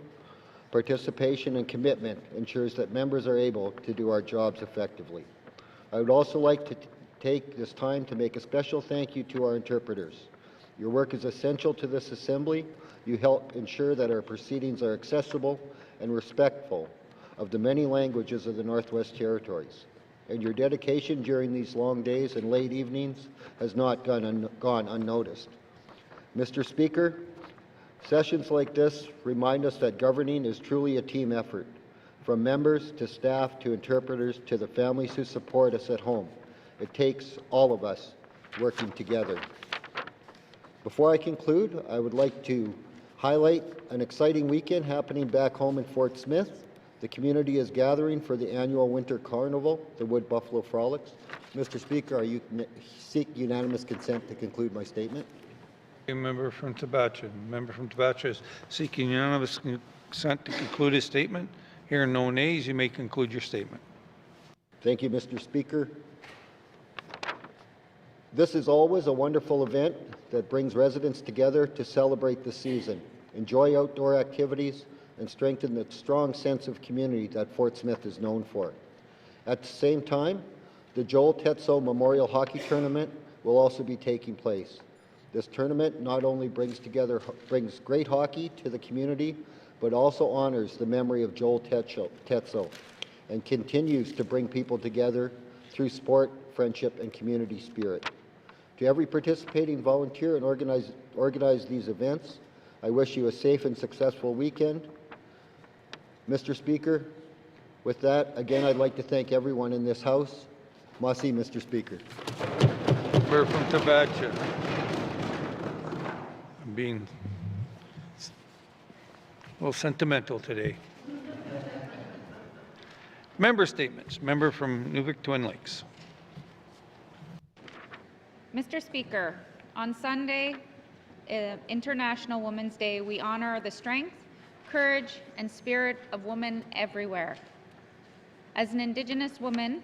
participation, and commitment ensures that members are able to do our jobs effectively. I would also like to take this time to make a special thank you to our interpreters. Your work is essential to this Assembly. You help ensure that our proceedings are accessible and respectful of the many languages of the Northwest Territories. And your dedication during these long days and late evenings has not gone unnoticed. Mr. Speaker, sessions like this remind us that governing is truly a team effort, from members to staff to interpreters to the families who support us at home. It takes all of us working together. Before I conclude, I would like to highlight an exciting weekend happening back home in Fort Smith. The community is gathering for the annual Winter Carnival, the Wood Buffalo Frolics. Mr. Speaker, seek unanimous consent to conclude my statement. Member from Tabacha. Member from Tabacha is seeking unanimous consent to conclude his statement. Hearing no nays, you may conclude your statement. Thank you, Mr. Speaker. This is always a wonderful event that brings residents together to celebrate the season, enjoy outdoor activities, and strengthen the strong sense of community that Fort Smith is known for. At the same time, the Joel Tetzel Memorial Hockey Tournament will also be taking place. This tournament not only brings great hockey to the community, but also honors the memory of Joel Tetzel and continues to bring people together through sport, friendship, and community spirit. To every participating volunteer and organize these events, I wish you a safe and successful weekend. Mr. Speaker, with that, again, I'd like to thank everyone in this House. Masi, Mr. Speaker. Member from Tabacha. I'm being a little sentimental today. Member statements. Member from Nuvik Twin Lakes. Mr. Speaker, on Sunday, International Women's Day, we honor the strength, courage, and spirit of women everywhere. As an Indigenous woman,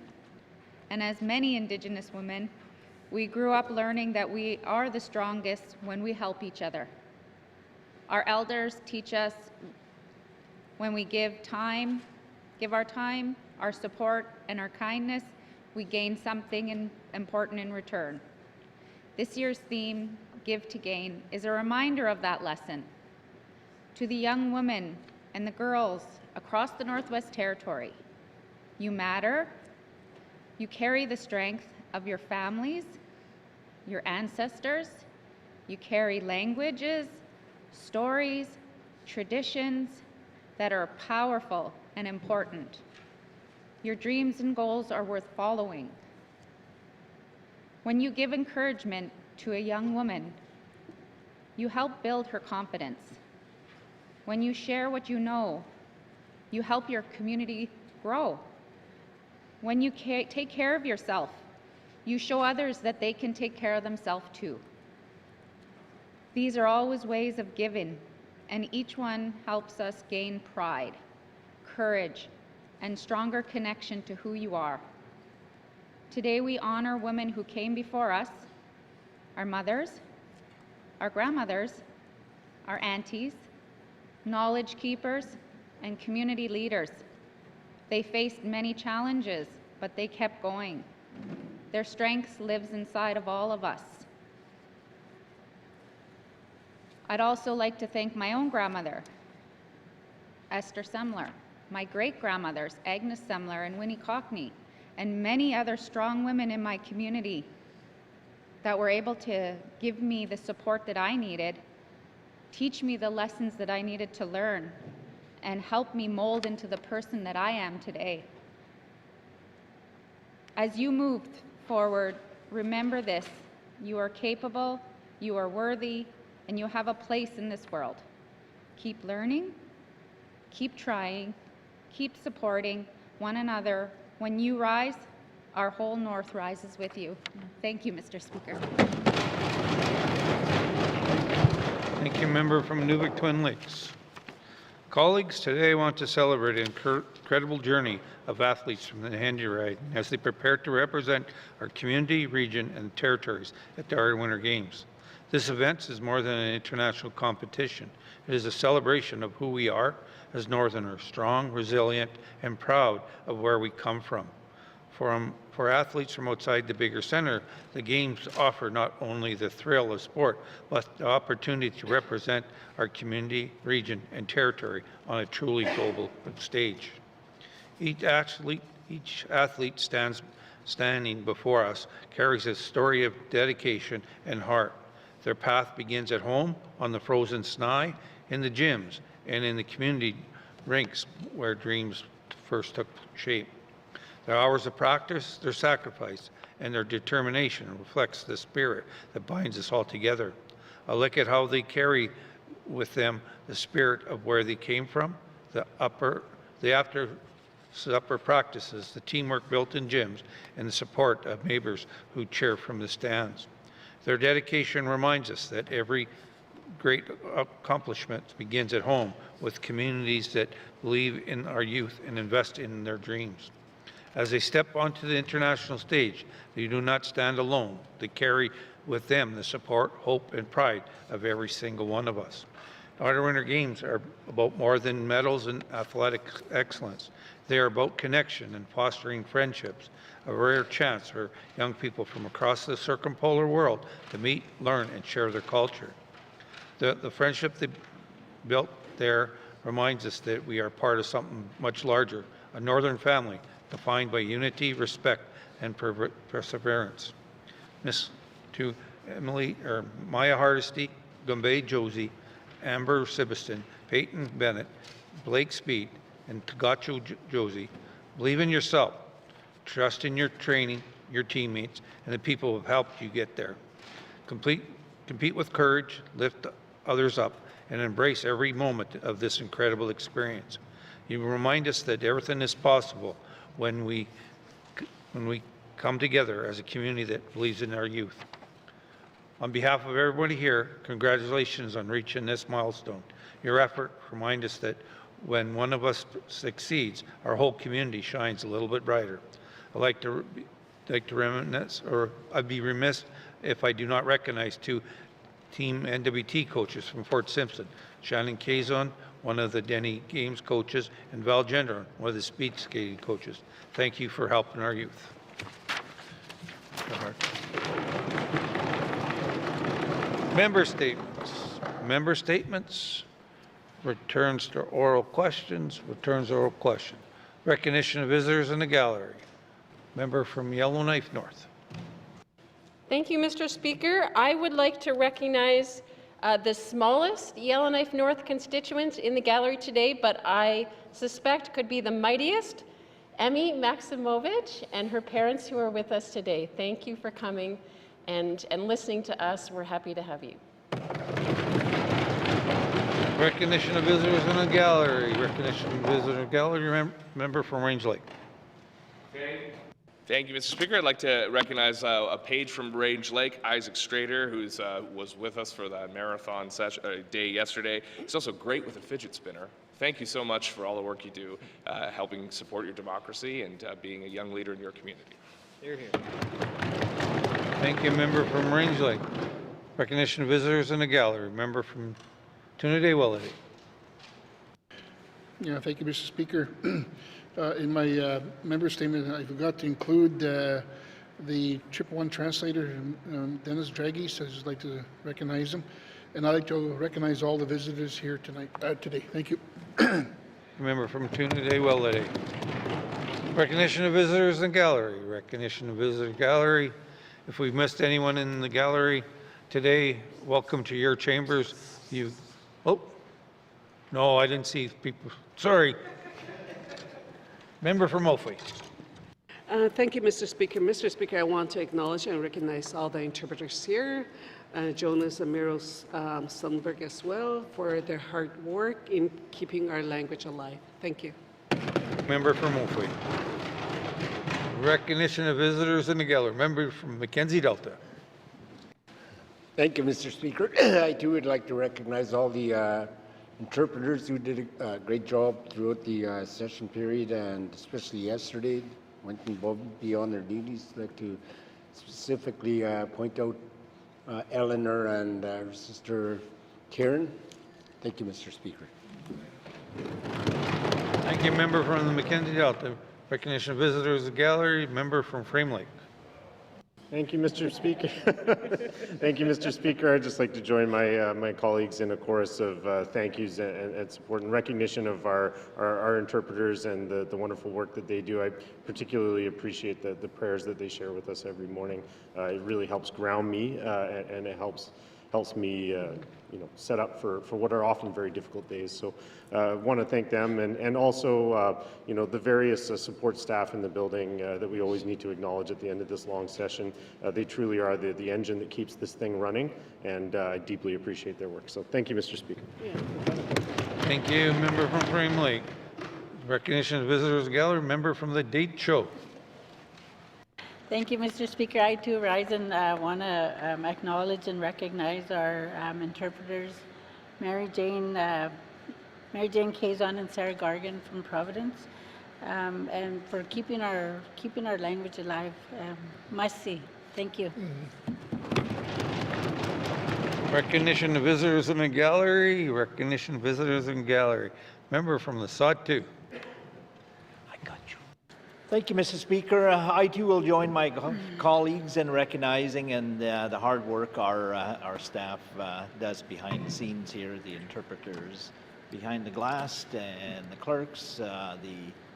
and as many Indigenous women, we grew up learning that we are the strongest when we help each other. Our elders teach us when we give our time, our support, and our kindness, we gain something important in return. This year's theme, Give to Gain, is a reminder of that lesson. To the young women and the girls across the Northwest Territory, you matter. You carry the strength of your families, your ancestors. You carry languages, stories, traditions that are powerful and important. Your dreams and goals are worth following. When you give encouragement to a young woman, you help build her confidence. When you share what you know, you help your community grow. When you take care of yourself, you show others that they can take care of themselves too. These are always ways of giving, and each one helps us gain pride, courage, and stronger connection to who you are. Today we honor women who came before us, our mothers, our grandmothers, our aunties, knowledge keepers, and community leaders. They faced many challenges, but they kept going. Their strength lives inside of all of us. I'd also like to thank my own grandmother, Esther Semler, my great-grandmothers, Agnes Semler and Winnie Cockney, and many other strong women in my community that were able to give me the support that I needed, teach me the lessons that I needed to learn, and help me mold into the person that I am today. As you move forward, remember this: you are capable, you are worthy, and you have a place in this world. Keep learning, keep trying, keep supporting one another. When you rise, Our whole North rises with you. Thank you, Mr. Speaker. Thank you, member from Newbick Twin Lakes. Colleagues, today I want to celebrate an incredible journey of athletes from the Handy Ride as they prepare to represent our community, region, and territories at the Art Winter Games. This event is more than an international competition. It is a celebration of who we are as Northerners, strong, resilient, and proud of where we come from. For athletes from outside the bigger center, the Games offer not only the thrill of sport, but the opportunity to represent our community, region, and territory on a truly global stage. Each athlete standing before us carries a story of dedication and heart. Their path begins at home, on the frozen snow, in the gyms, and in the community rinks where dreams first took shape. Their hours of practice, their sacrifice, and their determination reflects the spirit that binds us all together. A look at how they carry with them the spirit of where they came from, the after supper practices, the teamwork built in gyms, and the support of neighbors who cheer from the stands. Their dedication reminds us that every great accomplishment begins at home with communities that believe in our youth and invest in their dreams. As they step onto the international stage, they do not stand alone. They carry with them the support, hope, and pride of every single one of us. Our Winter Games are about more than medals and athletic excellence. They are about connection and fostering friendships, a rare chance for young people from across the circumpolar world to meet, learn, and share their culture. The friendship they built there reminds us that we are part of something much larger, a Northern family defined by unity, respect, and perseverance. To Emily, or Maya Hardesty, Gumbe Josie, Amber Sibiston, Peyton Bennett, Blake Speed, and Tagacho Josie, believe in yourself, trust in your training, your teammates, and the people who have helped you get there. Compete with courage, lift others up, and embrace every moment of this incredible experience. You remind us that everything is possible when we come together as a community that believes in our youth. On behalf of everybody here, congratulations on reaching this milestone. Your effort reminds us that when one of us succeeds, our whole community shines a little bit brighter. I'd like to reminisce, or I'd be remiss if I do not recognize two Team NWT coaches from Fort Simpson, Shannon Kazon, one of the Denny Games coaches, and Val Gendron, one of the speed skating coaches. Thank you for helping our youth. Member statements. Member statements. Returns to oral questions. Returns to oral question. Recognition of visitors in the gallery. Member from Yellowknife North. Thank you, Mr. Speaker. I would like to recognize the smallest Yellowknife North constituent in the gallery today, but I suspect could be the mightiest, Emmy Maximovich and her parents who are with us today. Thank you for coming and listening to us. We're happy to have you. Recognition of visitors in the gallery. Recognition of visitors in the gallery. Member from Range Lake. Okay. Thank you, Mr. Speaker. I'd like to recognize a page from Range Lake, Isaac Strader, who was with us for that marathon day yesterday. He's also great with a fidget spinner. Thank you so much for all the work you do, helping support your democracy and being a young leader in your community. Here, here. Thank you, member from Range Lake. Recognition of visitors in the gallery. Member from Trinidad-Willity. Yeah, thank you, Mr. Speaker. In my member statement, I forgot to include the Triple One translator, Dennis Draghi. I'd just like to recognize him. And I'd like to recognize all the visitors here today. Thank you. Member from Trinidad-Willity. Recognition of visitors in the gallery. Recognition of visitors gallery. If we've missed anyone in the gallery today, welcome to your chambers. No, I didn't see people. Sorry. Member from Mophie. Thank you, Mr. Speaker. Mr. Speaker, I want to acknowledge and recognize all the interpreters here, Jonas and Miro Sundberg as well, for their hard work in keeping our language alive. Thank you. Member from Mophie. Recognition of visitors in the gallery. Member from Mackenzie Delta. Thank you, Mr. Speaker. I too would like to recognize all the interpreters who did a great job throughout the session period, and especially yesterday, went above and beyond their duties. I'd like to specifically point out Eleanor and her sister Karen. Thank you, Mr. Speaker. Thank you, member from the Mackenzie Delta. Recognition of visitors in the gallery. Member from Frame Lake. Thank you, Mr. Speaker. Thank you, Mr. Speaker. I'd just like to join my colleagues in a chorus of thank yous and support and recognition of our interpreters and the wonderful work that they do. I particularly appreciate the prayers that they share with us every morning. It really helps ground me and it helps me set up for what are often very difficult days. So I want to thank them and also the various support staff in the building that we always need to acknowledge at the end of this long session. They truly are the engine that keeps this thing running, and I deeply appreciate their work. So thank you, Mr. Speaker. Thank you, member from Frame Lake. Recognition of visitors in the gallery. Member from the Date Show. Thank you, Mr. Speaker. I too rise and want to acknowledge and recognize our interpreters, Mary Jane Kazon and Sarah Gargan from Providence, and for keeping our language alive. Must see. Thank you. Recognition of visitors in the gallery. Recognition of visitors in the gallery. Member from the Sawtoo. Thank you, Mr. Speaker. I too will join my colleagues in recognizing and the hard work our staff does behind the scenes here, the interpreters behind the glass and the clerks, the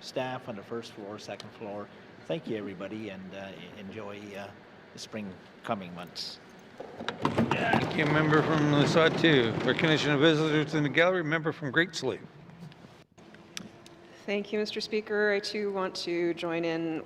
staff on the first floor, second floor. Thank you, everybody, and enjoy the spring coming months. Thank you, member from the Sawtoo. Recognition of visitors in the gallery. Member from Great Slave. Thank you, Mr. Speaker. I too want to join in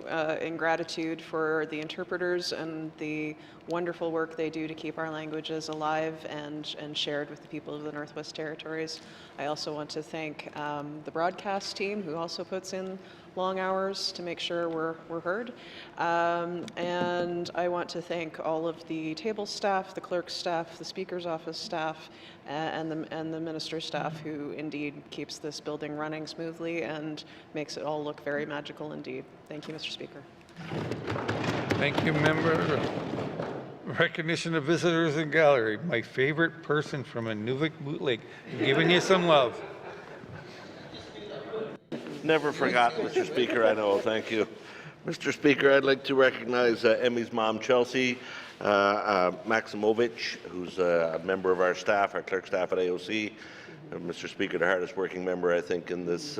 gratitude for the interpreters and the wonderful work they do to keep our languages alive and shared with the people of the Northwest Territories. I also want to thank the broadcast team, who also puts in long hours to make sure we're heard. And I want to thank all of the table staff, the clerk staff, the Speaker's office staff, and the minister staff, who indeed keeps this building running smoothly and makes it all look very magical indeed. Thank you, Mr. Speaker. Thank you, member. Recognition of visitors in gallery. My favorite person from Inuvik Boot Lake. Giving you some love. Never forgotten, Mr. Speaker, I know. Thank you. Mr. Speaker, I'd like to recognize Emmy's mom, Chelsea Maximovich, who's a member of our staff, our clerk staff at AOC. Mr. Speaker, the hardest working member, I think, in this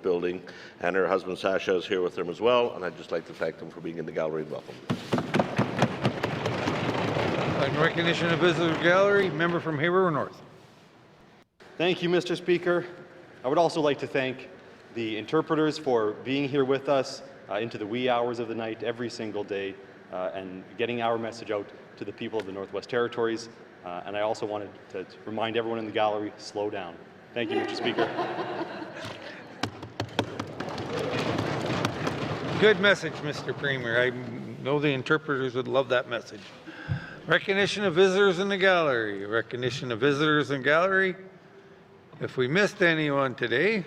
building. And her husband, Sasha, is here with them as well. And I'd just like to thank them for being in the gallery and welcome. In recognition of visitors gallery, member from Hayward North. Thank you, Mr. Speaker. I would also like to thank the interpreters for being here with us into the wee hours of the night every single day and getting our message out to the people of the Northwest Territories. And I also wanted to remind everyone in the gallery, slow down. Thank you, Mr. Speaker. Good message, Mr. Premier. I know the interpreters would love that message. Recognition of visitors in the gallery. Recognition of visitors in gallery. If we missed anyone today,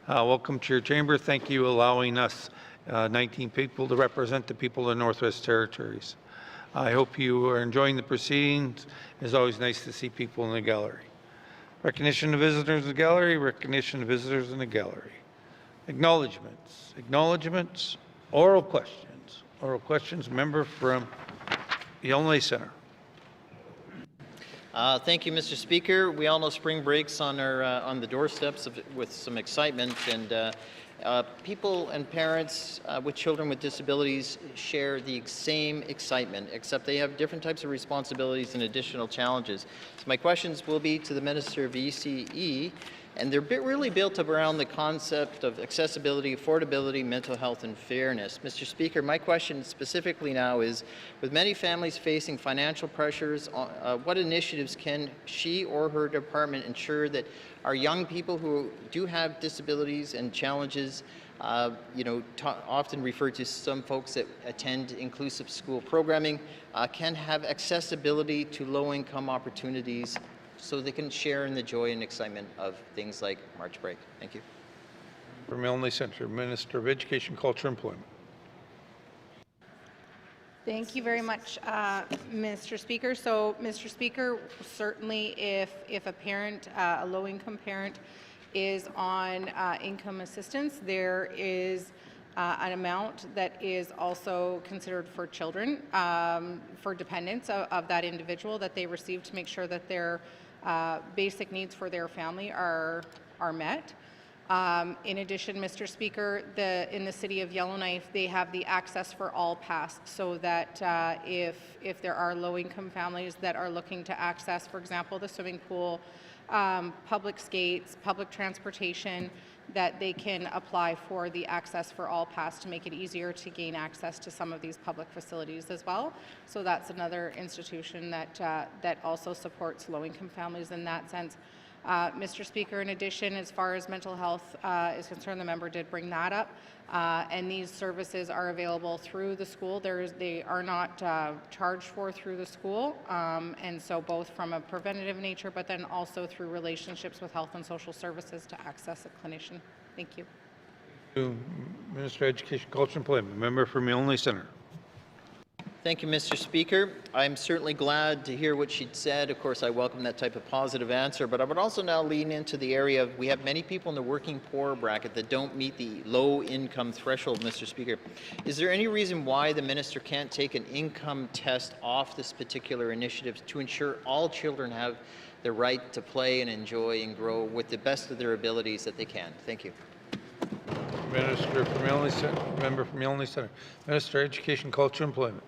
welcome to your chamber. Thank you allowing us 19 people to represent the people of the Northwest Territories. I hope you are enjoying the proceedings. It's always nice to see people in the gallery. Recognition of visitors in the gallery. Recognition of visitors in the gallery. Acknowledgements. Acknowledgements. Oral questions. Oral questions. Member from Yellowknife Centre. Thank you, Mr. Speaker. We all know spring breaks on the doorsteps with some excitement, and people and parents with children with disabilities share the same excitement, except they have different types of responsibilities and additional challenges. So my questions will be to the Minister of ECE, and they're really built up around the concept of accessibility, affordability, mental health, and fairness. Mr. Speaker, my question specifically now is, with many families facing financial pressures, what initiatives can she or her department ensure that our young people who do have disabilities and challenges often referred to some folks that attend inclusive school programming, can have accessibility to low-income opportunities so they can share in the joy and excitement of things like March break. Thank you. From Milne Centre, Minister of Education, Culture, Employment. Thank you very much, Mr. Speaker. So, Mr. Speaker, certainly if a parent, a low-income parent, is on income assistance, there is an amount that is also considered for children, for dependents of that individual that they receive to make sure that their basic needs for their family are met. In addition, Mr. Speaker, in the city of Yellowknife, they have the Access for All Pass, so that if there are low-income families that are looking to access, for example, the swimming pool, public skates, public transportation, that they can apply for the Access for All Pass to make it easier to gain access to some of these public facilities as well. So that's another institution that also supports low-income families in that sense. Mr. Speaker, in addition, as far as mental health is concerned, the member did bring that up, and these services are available through the school. They are not charged for through the school, and so both from a preventative nature, but then also through relationships with health and social services to access a clinician. Thank you. Thank you, Minister of Education, Culture, and Employment. Member for Milne Centre. Thank you, Mr. Speaker. I'm certainly glad to hear what she'd said. Of course, I welcome that type of positive answer, but I would also now lean into the area of we have many people in the working poor bracket that don't meet the low income threshold, Mr. Speaker. Is there any reason why the minister can't take an income test off this particular initiative to ensure all children have the right to play and enjoy and grow with the best of their abilities that they can? Thank you. Minister for Milne Centre. Member for Milne Centre. Minister of Education, Culture, and Employment.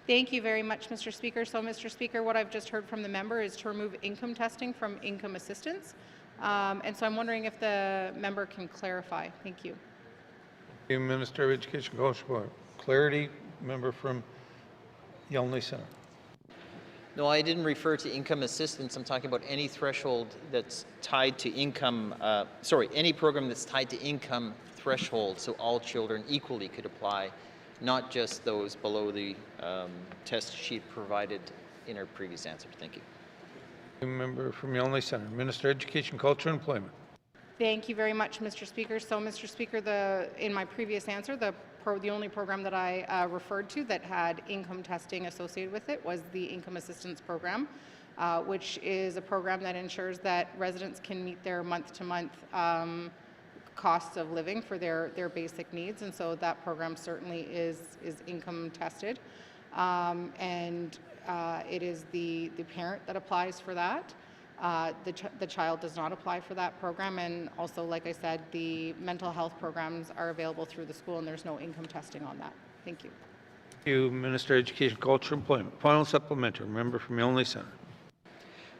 Thank you very much, Mr. Speaker. So, Mr. Speaker, what I've just heard from the member is to remove income testing from income assistance. And so I'm wondering if the member can clarify. Thank you. Thank you, Minister of Education, Culture, and Employment. Clarity, member from Yellowknife Centre. No, I didn't refer to income assistance. I'm talking about any threshold that's tied to income, any program that's tied to income threshold, so all children equally could apply, not just those below the test sheet provided in our previous answer. Thank you. Member from Yellowknife Centre. Minister of Education, Culture, and Employment. Thank you very much, Mr. Speaker. So, Mr. Speaker, in my previous answer, the only program that I referred to that had income testing associated with it was the Income Assistance Program, which is a program that ensures that residents can meet their month-to-month costs of living for their basic needs, and so that program certainly is income tested, and it is the parent that applies for that. The child does not apply for that program, and also, like I said, the mental health programs are available through the school, and there's no income testing on that. Thank you. Thank you, Minister of Education, Culture, and Employment. Final supplementary. Member from Yellowknife Centre.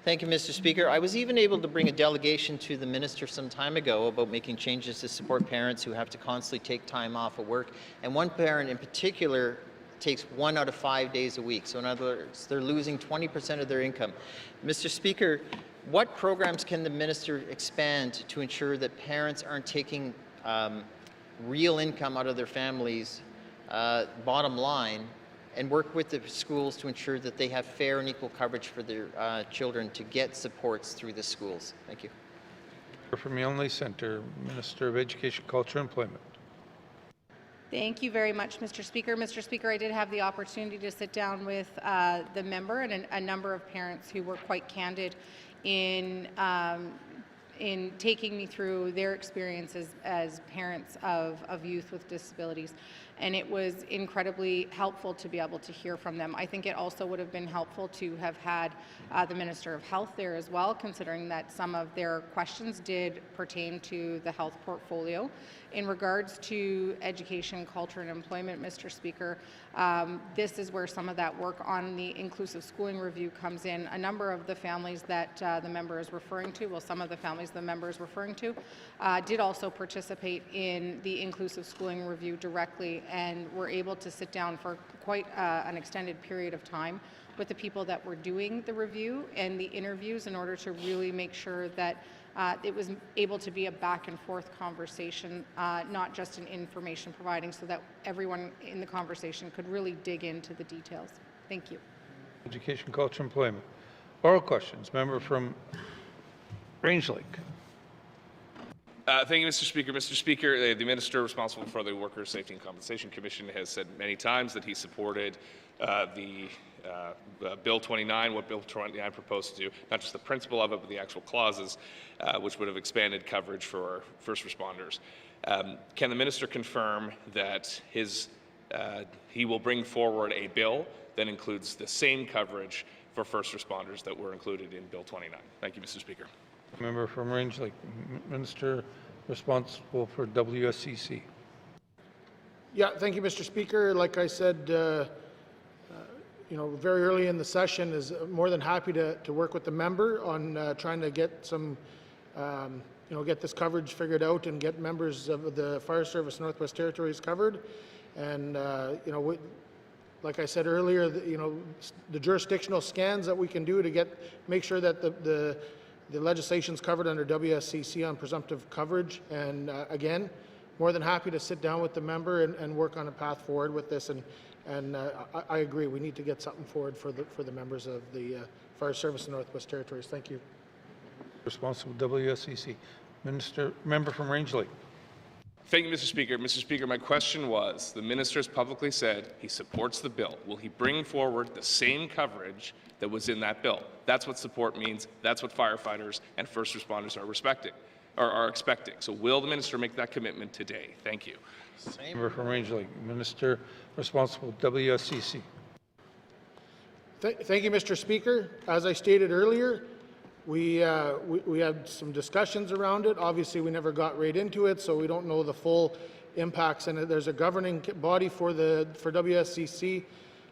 Thank you, Mr. Speaker. I was even able to bring a delegation to the minister some time ago about making changes to support parents who have to constantly take time off of work. And one parent in particular takes 1 out of 5 days a week. So in other words, they're losing 20% of their income. Mr. Speaker, what programs can the minister expand to ensure that parents aren't taking real income out of their families' bottom line, and work with the schools to ensure that they have fair and equal coverage for their children to get supports through the schools? Thank you. From Yellowknife Centre, Minister of Education, Culture, and Employment. Thank you very much, Mr. Speaker. Mr. Speaker, I did have the opportunity to sit down with the member and a number of parents who were quite candid in taking me through their experiences as parents of youth with disabilities. And it was incredibly helpful to be able to hear from them. I think it also would have been helpful to have had the Minister of Health there as well, considering that some of their questions did pertain to the health portfolio. In regards to education, culture, and employment, Mr. Speaker, this is where some of that work on the inclusive schooling review comes in. A number of the families that the member is referring to, well, some of the families the member is referring to, did also participate in the inclusive schooling review directly, and were able to sit down for quite an extended period of time with the people that were doing the review and the interviews in order to really make sure that it was able to be a back and forth conversation, not just an information providing, so that everyone in the conversation could really dig into the details. Thank you. Education, Culture, Employment. Oral questions. Member from Range Lake. Thank you, Mr. Speaker. Mr. Speaker, the minister responsible for the Workers' Safety and Compensation Commission has said many times that he supported Bill 29, what Bill 29 proposed to do, not just the principle of it, but the actual clauses, which would have expanded coverage for first responders. Can the minister confirm that he will bring forward a bill that includes the same coverage for first responders that were included in Bill 29? Thank you, Mr. Speaker. Member from Range Lake. Minister responsible for WSCC. Yeah, thank you, Mr. Speaker. Like I said, very early in the session, is more than happy to work with the member on trying to get some, get this coverage figured out and get members of the Fire Service Northwest Territories covered. And like I said earlier, the jurisdictional scans that we can do to make sure that the legislation's covered under WSCC on presumptive coverage. And again, more than happy to sit down with the member and work on a path forward with this. And I agree, we need to get something forward for the members of the Fire Service in Northwest Territories. Thank you. Responsible WSCC. Member from Range Lake. Thank you, Mr. Speaker. Mr. Speaker, my question was, the minister has publicly said he supports the bill. Will he bring forward the same coverage that was in that bill? That's what support means. That's what firefighters and first responders are expecting. So will the minister make that commitment today? Thank you. Member from Range Lake. Minister responsible WSCC. Thank you, Mr. Speaker. As I stated earlier, we had some discussions around it. Obviously, we never got right into it, so we don't know the full impacts. And there's a governing body for WSCC,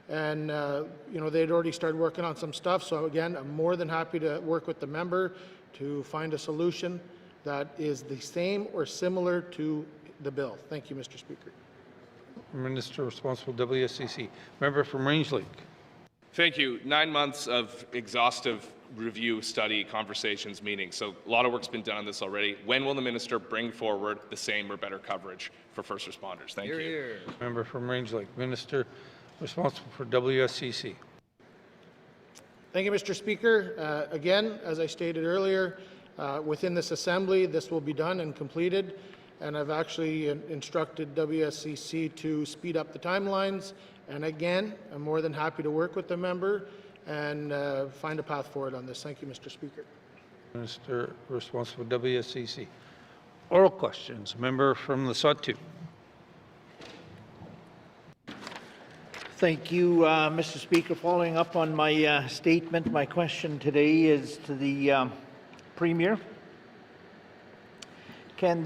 and they'd already started working on some stuff. So again, I'm more than happy to work with the member to find a solution that is the same or similar to the bill. Thank you, Mr. Speaker. Minister responsible WSCC. Member from Range Lake. Thank you. 9 months of exhaustive review, study, conversations, meetings. So a lot of work's been done on this already. When will the minister bring forward the same or better coverage for first responders? Thank you. Member from Range Lake. Minister responsible for WSCC. Thank you, Mr. Speaker. Again, as I stated earlier, within this assembly, this will be done and completed. And I've actually instructed WSCC to speed up the timelines. And again, I'm more than happy to work with the member and find a path forward on this. Thank you, Mr. Speaker. Minister responsible WSCC. Oral questions. Member from the Sawtooth. Thank you, Mr. Speaker. Following up on my statement, my question today is to the Premier. Can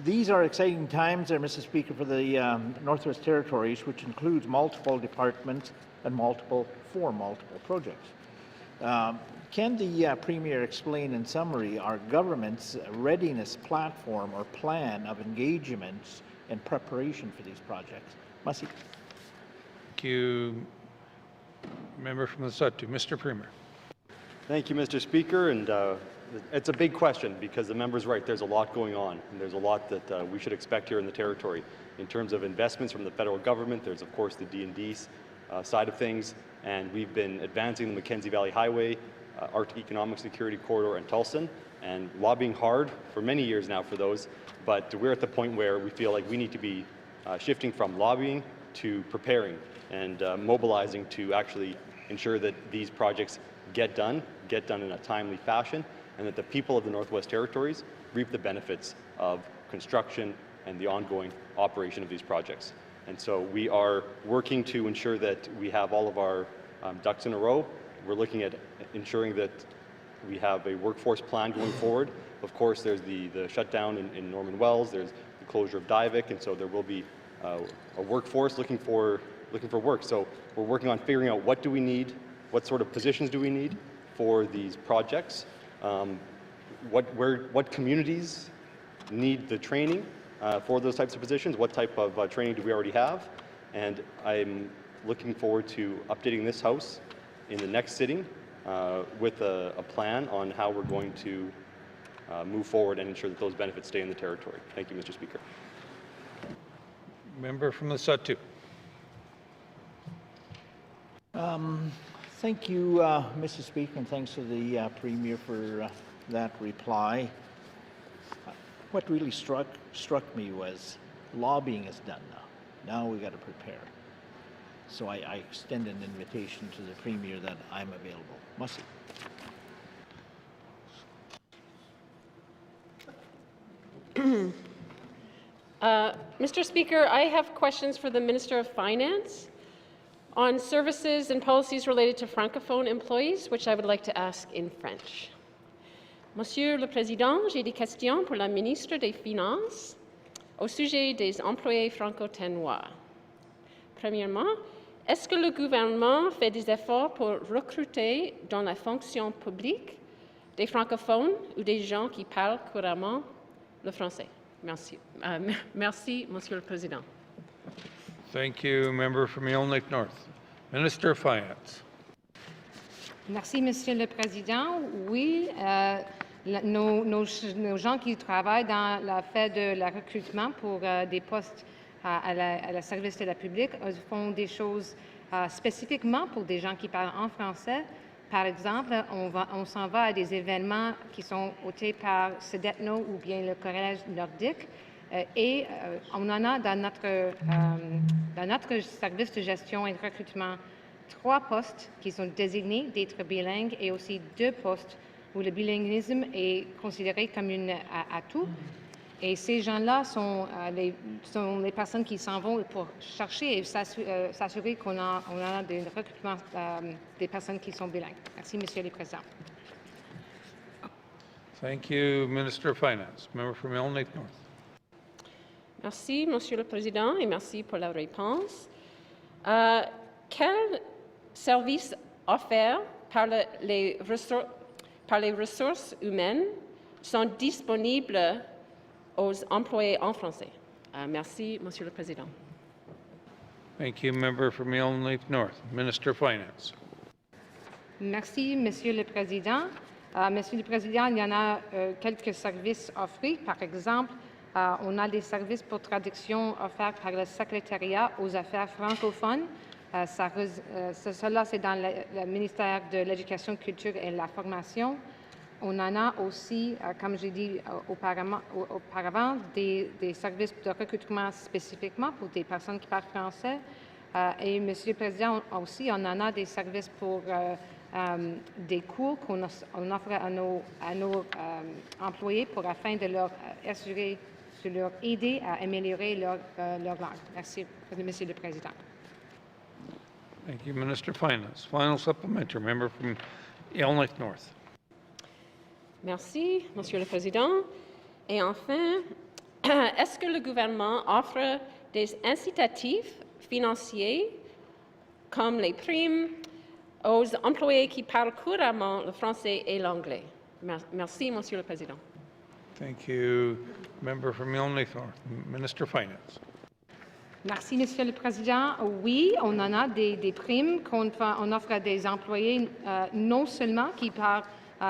these are exciting times there, Mr. Speaker, for the Northwest Territories, which includes multiple departments and multiple projects. Can the Premier explain in summary our government's readiness platform or plan of engagements in preparation for these projects? Mussy. Thank you. Member from the Sawtooth. Mr. Premier. Thank you, Mr. Speaker. And it's a big question because the member's right. There's a lot going on, and there's a lot that we should expect here in the territory. In terms of investments from the federal government, there's, of course, the D&D side of things, and we've been advancing the Mackenzie Valley Highway, Arctic Economic Security Corridor, and Tulsan, and lobbying hard for many years now for those. But we're at the point where we feel like we need to be shifting from lobbying to preparing and mobilizing to actually ensure that these projects get done in a timely fashion, and that the people of the Northwest Territories reap the benefits of construction and the ongoing operation of these projects. And so we are working to ensure that we have all of our ducks in a row. We're looking at ensuring that we have a workforce plan going forward. Of course, there's the shutdown in Norman Wells, there's the closure of Divik, and so there will be a workforce looking for work. So we're working on figuring out what do we need, what sort of positions do we need for these projects, what communities need the training for those types of positions, what type of training do we already have, and I'm looking forward to updating this House in the next sitting with a plan on how we're going to move forward and ensure that those benefits stay in the territory. Thank you, Mr. Speaker. Member from the Satu. Thank you, Mr. Speaker, and thanks to the Premier for that reply. What really struck me was lobbying is done now. Now we got to prepare. So I extend an invitation to the Premier that I'm available. Must Mr. Speaker, I have questions for the Minister of Finance on services and policies related to francophone employees, which I would like to ask in French. Monsieur le Président, j'ai des questions pour la ministre des Finances au sujet des employés franco-tennois. Premièrement, est-ce que le gouvernement fait des efforts pour recruter dans la fonction publique des francophones ou des gens qui parlent couramment le français? Merci. Merci, Monsieur le Président. Thank you, member from Yellowknife North. Minister of Finance. Merci, Monsieur le Président. Oui, nos gens qui travaillent dans la fait de la recrutement pour des postes à la service de la public font des choses spécifiquement pour des gens qui parlent en français. Par exemple, on s'en va à des événements qui sont hôtés par CEDETNO ou bien le Collège nordique. Et on en a dans notre service de gestion et de recrutement 3 postes qui sont désignés d'être bilingues et aussi 2 postes où le bilinguisme est considéré comme un atout. Et ces gens-là sont les personnes qui s'en vont pour chercher et s'assurer qu'on a des recrutements des personnes qui sont bilingues. Merci, Monsieur le Président. Thank you, Minister of Finance. Member from Yellowknife North. Merci, Monsieur le Président, et merci pour la réponse. Quels services offerts par les ressources humaines sont disponibles aux employés en français? Merci, Monsieur le Président. Thank you, member from Yellowknife North. Minister of Finance. Merci, Monsieur le Président. Monsieur le Président, il y en a quelques services offerts. Par exemple, on a des services pour traduction offerts par le secrétariat aux affaires francophones. Cela, c'est dans le ministère de l'Éducation, Culture et la Formation. On en a aussi, comme j'ai dit auparavant, des services de recrutement spécifiquement pour des personnes qui parlent français. Et, Monsieur le Président, aussi, on en a des services pour des cours qu'on offre à nos employés afin de leur assurer, de leur aider à améliorer leur langue. Merci, Monsieur le Président. Thank you, Minister of Finance. Final supplementary, member from Yellowknife North. Merci, Monsieur le Président. Et enfin, est-ce que le gouvernement offre des incitatifs financiers comme les primes aux employés qui parlent couramment le français et l'anglais? Merci, Monsieur le Président. Thank you. Member from Yellowknife North. Minister of Finance. Merci, Monsieur le Président. Oui, on en a des primes qu'on offre à des employés non seulement qui parlent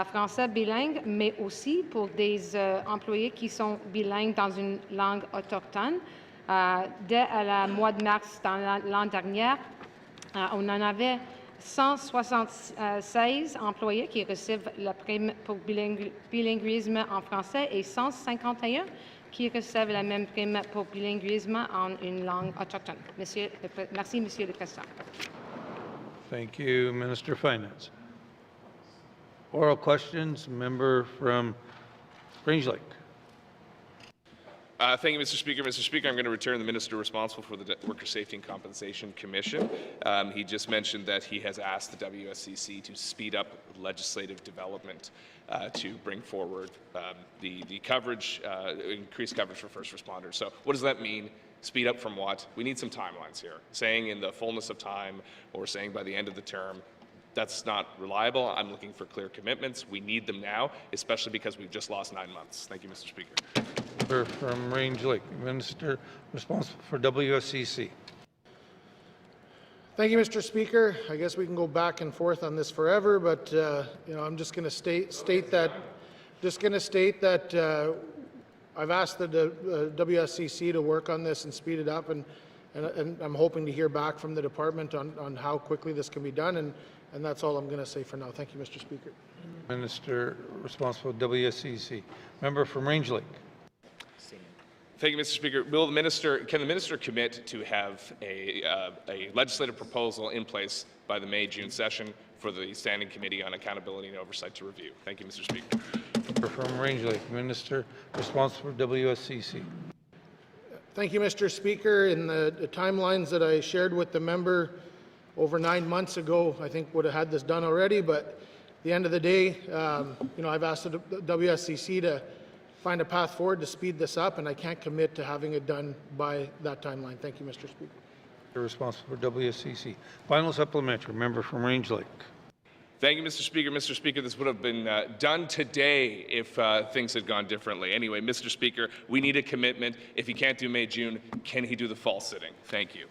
français bilingue, mais aussi pour des employés qui sont bilingues dans une langue autochtone. Dès le mois de mars l'an dernier, on en avait 176 employés qui reçoivent la prime pour bilinguisme en français et 151 qui reçoivent la même prime pour bilinguisme en une langue autochtone. Merci, Monsieur le Président. Thank you, Minister of Finance. Oral questions, member from Range Lake. Thank you, Mr. Speaker. Mr. Speaker, I'm going to return the minister responsible for the Worker Safety and Compensation Commission. He just mentioned that he has asked the WSCC to speed up legislative development to bring forward the coverage, increased coverage for first responders. So what does that mean? Speed up from what? We need some timelines here. Saying in the fullness of time or saying by the end of the term, that's not reliable. I'm looking for clear commitments. We need them now, especially because we've just lost 9 months. Thank you, Mr. Speaker. From Range Lake, Minister responsible for WSCC. Thank you, Mr. Speaker. I guess we can go back and forth on this forever, but I'm just going to state that I've asked the WSCC to work on this and speed it up, and I'm hoping to hear back from the department on how quickly this can be done, and that's all I'm going to say for now. Thank you, Mr. Speaker. Minister responsible for WSCC. Member from Range Lake. Thank you, Mr. Speaker. Can the minister commit to have a legislative proposal in place by the May-June session for the Standing Committee on Accountability and Oversight to review? Thank you, Mr. Speaker. Member from Range Lake. Minister responsible for WSCC. Thank you, Mr. Speaker. In the timelines that I shared with the member over 9 months ago, I think would have had this done already, but at the end of the day, I've asked the WSCC to find a path forward to speed this up, and I can't commit to having it done by that timeline. Thank you, Mr. Speaker. You're responsible for WSCC. Final supplementary. Member from Range Lake. Thank you, Mr. Speaker. Mr. Speaker, this would have been done today if things had gone differently. Anyway, Mr. Speaker, we need a commitment. If he can't do May, June, can he do the fall sitting? Thank you.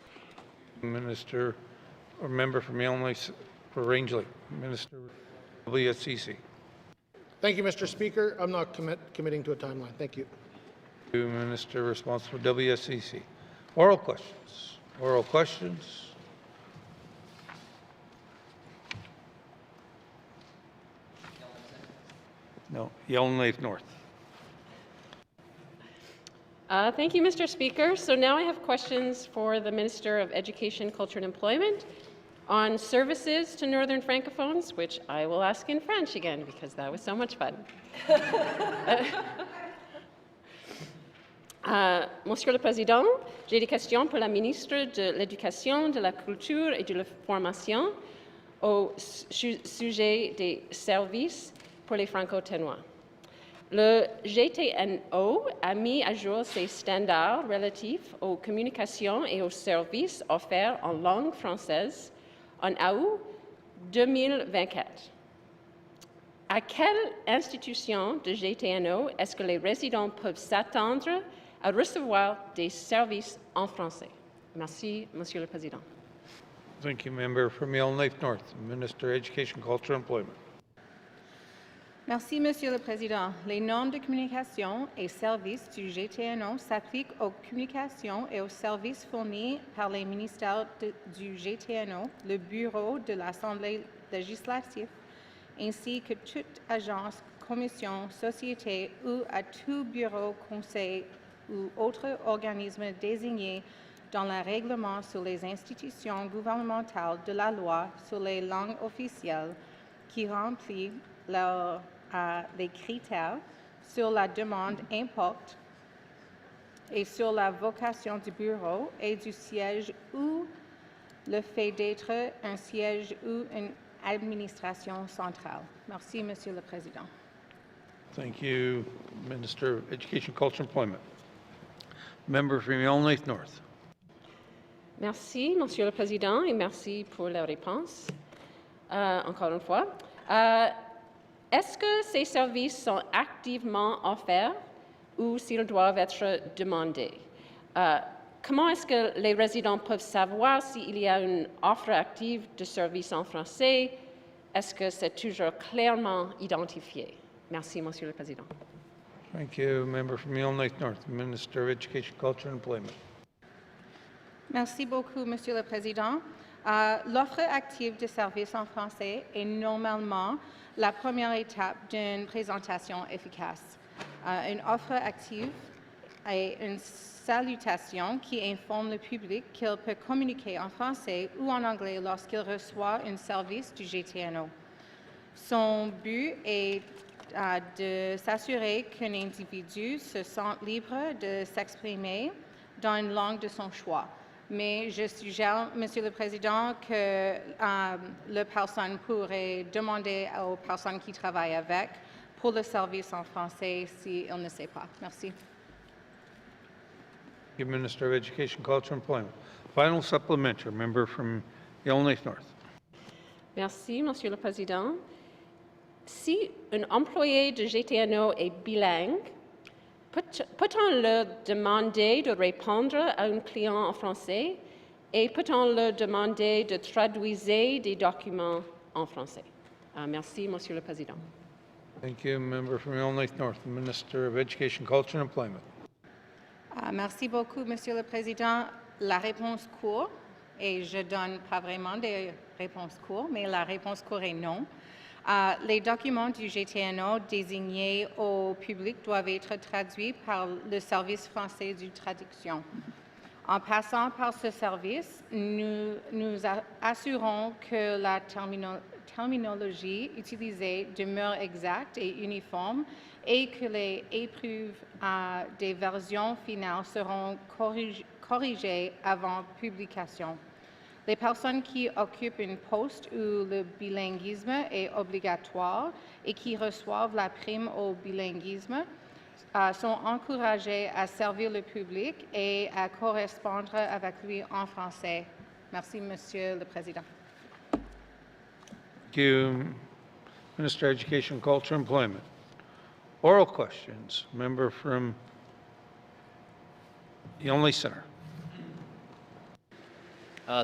Minister or member from Illinois for Range Lake. Minister WSCC. Thank you, Mr. Speaker. I'm not committing to a timeline. Thank you. Minister responsible for WSCC. Oral questions. Oral questions. No. Yellowknife North. Thank you, Mr. Speaker. So now I have questions for the Minister of Education, Culture and Employment on services to Northern Francophones, which I will ask in French again because that was so much fun. Monsieur le Président, j'ai des questions pour la ministre de l'Éducation, de la Culture et de la Formation au sujet des services pour les Franco-Ténois. Le GTNO a mis à jour ses standards relatifs aux communications et aux services offerts en langue française en août 2024. À quelle institution de GTNO est-ce que les résidents peuvent s'attendre à recevoir des services en français? Merci, Monsieur le Président. Thank you, member from Yellowknife North. Minister of Education, Culture and Employment. Merci, Monsieur le Président. Les normes de communication et services du GTNO s'appliquent aux communications et aux services fournis par les ministères du GTNO, le Bureau de l'Assemblée législative, ainsi que toute agence, commission, société ou à tout bureau, conseil ou autre organisme désigné dans le règlement sur les institutions gouvernementales de la loi sur les langues officielles qui remplit les critères sur la demande importe et sur la vocation du bureau et du siège ou le fait d'être un siège ou une administration centrale. Merci, Monsieur le Président. Thank you, Minister of Education, Culture and Employment. Member from Yellowknife North. Merci, Monsieur le Président, et merci pour la réponse. Encore une fois. Est-ce que ces services sont activement offerts ou s'ils doivent être demandés? Comment est-ce que les résidents peuvent savoir s'il y a une offre active de services en français? Est-ce que c'est toujours clairement identifié? Merci, Monsieur le Président. Thank you, member from Yellowknife North. Minister of Education, Culture and Employment. Merci beaucoup, Monsieur le Président. L'offre active de services en français est normalement la première étape d'une présentation efficace. Une offre active est une salutation qui informe le public qu'il peut communiquer en français ou en anglais lorsqu'il reçoit un service du GTNO. Son but est de s'assurer qu'un individu se sente libre de s'exprimer dans une langue de son choix. Mais je suggère, Monsieur le Président, que la personne pourrait demander aux personnes qui travaillent avec pour le service en français s'il ne sait pas. Merci. Thank you, Minister of Education, Culture and Employment. Final supplementary, member from Yellowknife North. Merci, Monsieur le Président. Si un employé de GTNO est bilingue, peut-on leur demander de répondre à un client en français et peut-on leur demander de traduire des documents en français? Merci, Monsieur le Président. Thank you. Member from Yellowknife North, Minister of Education, Culture and Employment. Merci beaucoup, Monsieur le Président. La réponse courte, et je donne pas vraiment des réponses courtes, mais la réponse courte est non. Les documents du GTNO désignés au public doivent être traduits par le service français de traduction. En passant par ce service, nous nous assurons que la terminologie utilisée demeure exacte et uniforme et que les épreuves des versions finales seront corrigées avant publication. Les personnes qui occupent un poste où le bilinguisme est obligatoire et qui reçoivent la prime au bilinguisme sont encouragées à servir le public et à correspondre avec lui en français. Merci, Monsieur le Président. Thank you. Minister of Education, Culture and Employment. Oral questions. Member from Yonley Center.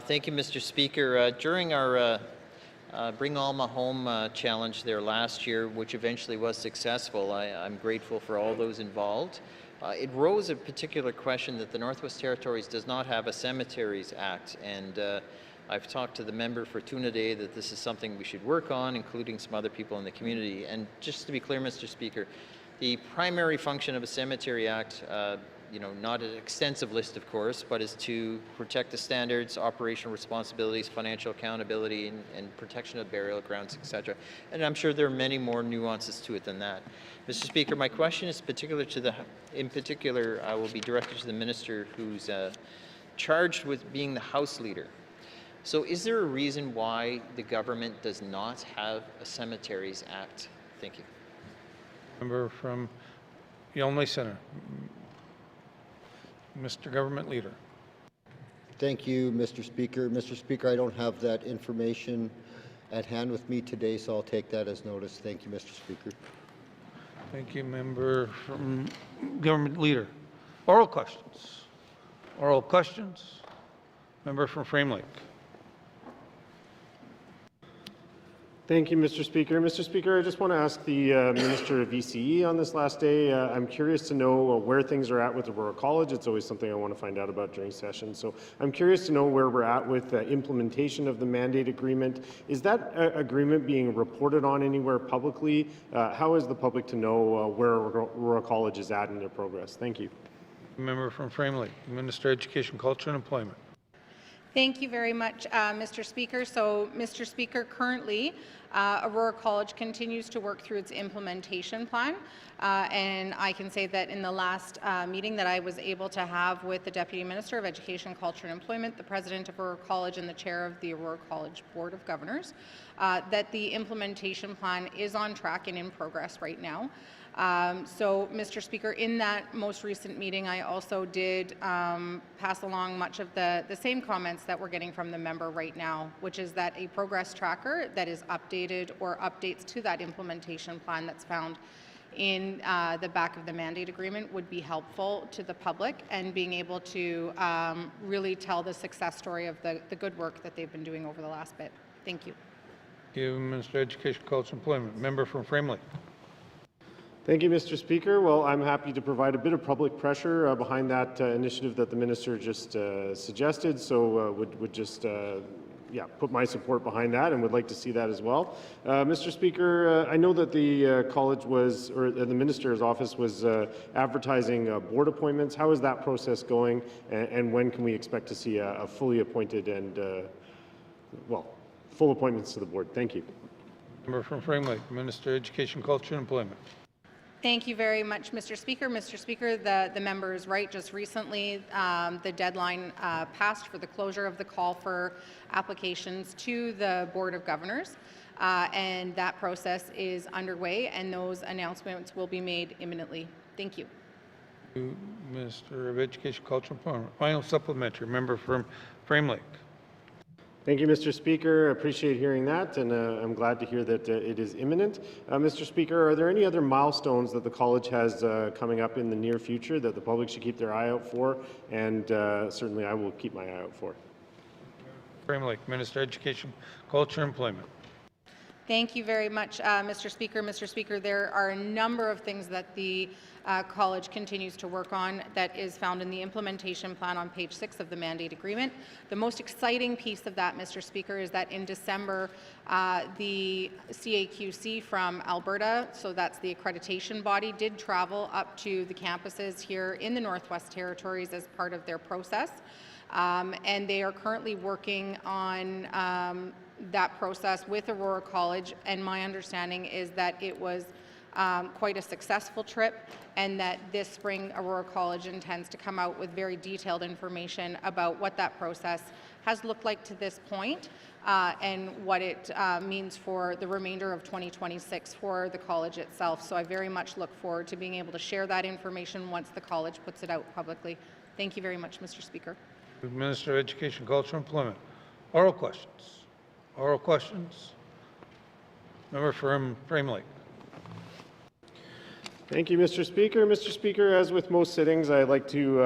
Thank you, Mr. Speaker. During our Bring Alma Home challenge there last year, which eventually was successful, I'm grateful for all those involved. It rose a particular question that the Northwest Territories does not have a Cemeteries Act, and I've talked to the member for Tuna Day that this is something we should work on, including some other people in the community. And just to be clear, Mr. Speaker, the primary function of a Cemetery Act, not an extensive list, of course, but is to protect the standards, operational responsibilities, financial accountability, and protection of burial grounds, etc. And I'm sure there are many more nuances to it than that. Mr. Speaker, my question is in particular, I will be directed to the minister who's charged with being the House Leader. So is there a reason why the government does not have a Cemeteries Act? Thank you. Member from Yonley Center. Mr. Government Leader. Thank you, Mr. Speaker. Mr. Speaker, I don't have that information at hand with me today, so I'll take that as notice. Thank you, Mr. Speaker. Thank you, Member from Government Leader. Oral questions. Oral questions. Member from Frame Lake. Thank you, Mr. Speaker. Mr. Speaker, I just want to ask the Minister of ECE on this last day. I'm curious to know where things are at with Aurora College. It's always something I want to find out about during session. So I'm curious to know where we're at with the implementation of the mandate agreement. Is that agreement being reported on anywhere publicly? How is the public to know where Aurora College is at in their progress? Thank you. Member from Frame Lake, Minister of Education, Culture and Employment. Thank you very much, Mr. Speaker. So, Mr. Speaker, currently, Aurora College continues to work through its implementation plan, and I can say that in the last meeting that I was able to have with the Deputy Minister of Education, Culture and Employment, the President of Aurora College and the Chair of the Aurora College Board of Governors, that the implementation plan is on track and in progress right now. So, Mr. Speaker, in that most recent meeting, I also did pass along much of the same comments that we're getting from the member right now, which is that a progress tracker that is updated or updates to that implementation plan that's found in the back of the mandate agreement would be helpful to the public and being able to really tell the success story of the good work that they've been doing over the last bit. Thank you. Thank you, Minister of Education, Culture and Employment. Member from Frame Lake. Thank you, Mr. Speaker. Well, I'm happy to provide a bit of public pressure behind that initiative that the minister just suggested. So would just put my support behind that and would like to see that as well. Mr. Speaker, I know that the college was, or the minister's office was advertising board appointments. How is that process going, and when can we expect to see a fully appointed and, full appointments to the board? Thank you. Member from Frame Lake, Minister of Education, Culture and Employment. Thank you very much, Mr. Speaker. Mr. Speaker, the member is right. Just recently, the deadline passed for the closure of the call for applications to the Board of Governors, and that process is underway, and those announcements will be made imminently. Thank you. Thank you, Minister of Education, Culture and Employment. Final supplementary, member from Frame Lake. Thank you, Mr. Speaker. I appreciate hearing that, and I'm glad to hear that it is imminent. Mr. Speaker, are there any other milestones that the college has coming up in the near future that the public should keep their eye out for? And certainly I will keep my eye out for. Frame Lake, Minister, Education, Culture, Employment. Thank you very much, Mr. Speaker. Mr. Speaker, there are a number of things that the college continues to work on that is found in the implementation plan on page 6 of the mandate agreement. The most exciting piece of that, Mr. Speaker, is that in December, the CAQC from Alberta, so that's the accreditation body, did travel up to the campuses here in the Northwest Territories as part of their process. And they are currently working on that process with Aurora College, and my understanding is that it was quite a successful trip, and that this spring Aurora College intends to come out with very detailed information about what that process has looked like to this point, and what it means for the remainder of 2026 for the college itself. So I very much look forward to being able to share that information once the college puts it out publicly. Thank you very much, Mr. Speaker. Minister of Education, Culture, Employment. Oral questions. Oral questions. Member from Frame Lake. Thank you, Mr. Speaker. Mr. Speaker, as with most sittings, I'd like to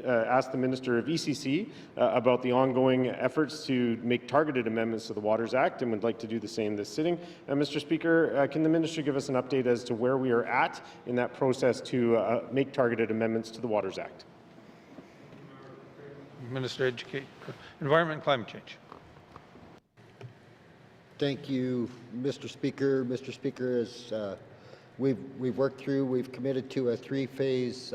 ask the Minister of ECC about the ongoing efforts to make targeted amendments to the Waters Act, and would like to do the same this sitting. Mr. Speaker, can the Minister give us an update as to where we are at in that process to make targeted amendments to the Waters Act? Minister of Education, Environment and Climate Change. Thank you, Mr. Speaker. Mr. Speaker, as we've worked through, we've committed to a 3-phase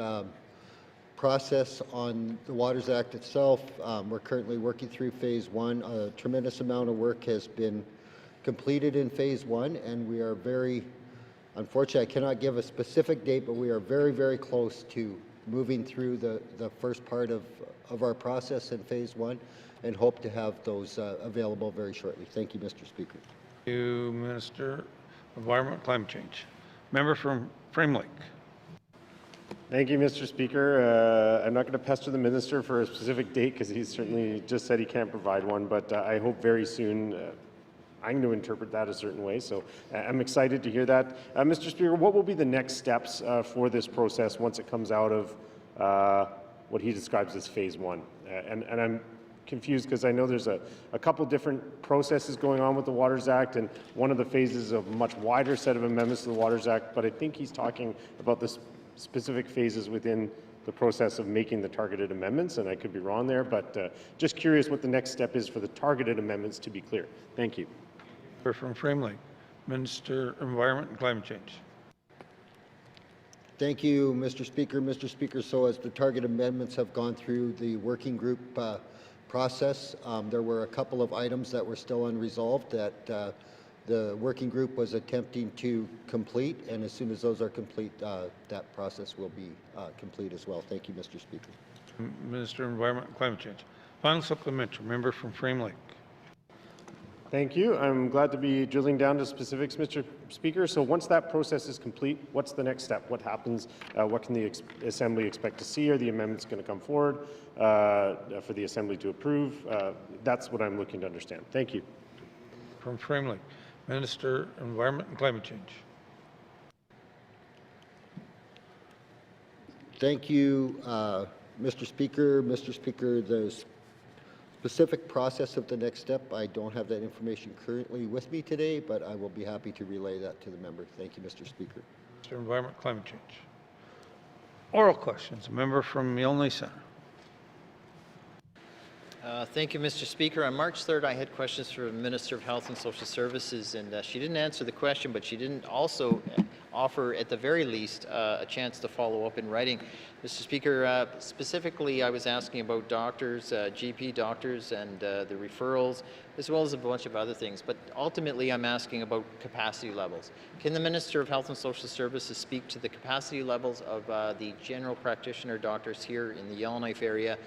process on the Waters Act itself. We're currently working through phase 1. A tremendous amount of work has been completed in phase 1, and we are very, unfortunately, I cannot give a specific date, but we are very, very close to moving through the first part of our process in phase 1, and hope to have those available very shortly. Thank you, Mr. Speaker. Thank you, Minister of Environment and Climate Change. Member from Frame Lake. Thank you, Mr. Speaker. I'm not going to pester the Minister for a specific date because he's certainly just said he can't provide one, but I hope very soon. I'm going to interpret that a certain way, so I'm excited to hear that. Mr. Speaker, what will be the next steps for this process once it comes out of what he describes as phase 1? And I'm confused because I know there's a couple different processes going on with the Waters Act, and one of the phases is a much wider set of amendments to the Waters Act, but I think he's talking about the specific phases within the process of making the targeted amendments, and I could be wrong there, but just curious what the next step is for the targeted amendments to be clear. Thank you. Member from Frame Lake, Minister of Environment and Climate Change. Thank you, Mr. Speaker. Mr. Speaker, so as the target amendments have gone through the working group process, there were a couple of items that were still unresolved that the working group was attempting to complete, and as soon as those are complete, that process will be complete as well. Thank you, Mr. Speaker. Minister of Environment and Climate Change. Final supplementary, member from Frame Lake. Thank you. I'm glad to be drilling down to specifics, Mr. Speaker. So once that process is complete, what's the next step? What happens? What can the Assembly expect to see? Are the amendments going to come forward for the Assembly to approve? That's what I'm looking to understand. Thank you. From Frame Lake, Minister of Environment and Climate Change. Thank you, Mr. Speaker. Mr. Speaker, the specific process of the next step, I don't have that information currently with me today, but I will be happy to relay that to the member. Thank you, Mr. Speaker. Minister of Environment and Climate Change. Oral questions. A member from Yellowknife Centre. Thank you, Mr. Speaker. On March 3rd, I had questions for the Minister of Health and Social Services, and she didn't answer the question, but she didn't also offer, at the very least, a chance to follow up in writing. Mr. Speaker, specifically, I was asking about doctors, GP doctors, and the referrals, as well as a bunch of other things. But ultimately, I'm asking about capacity levels. Can the Minister of Health and Social Services speak to the capacity levels of the general practitioner doctors here in the Yellowknife area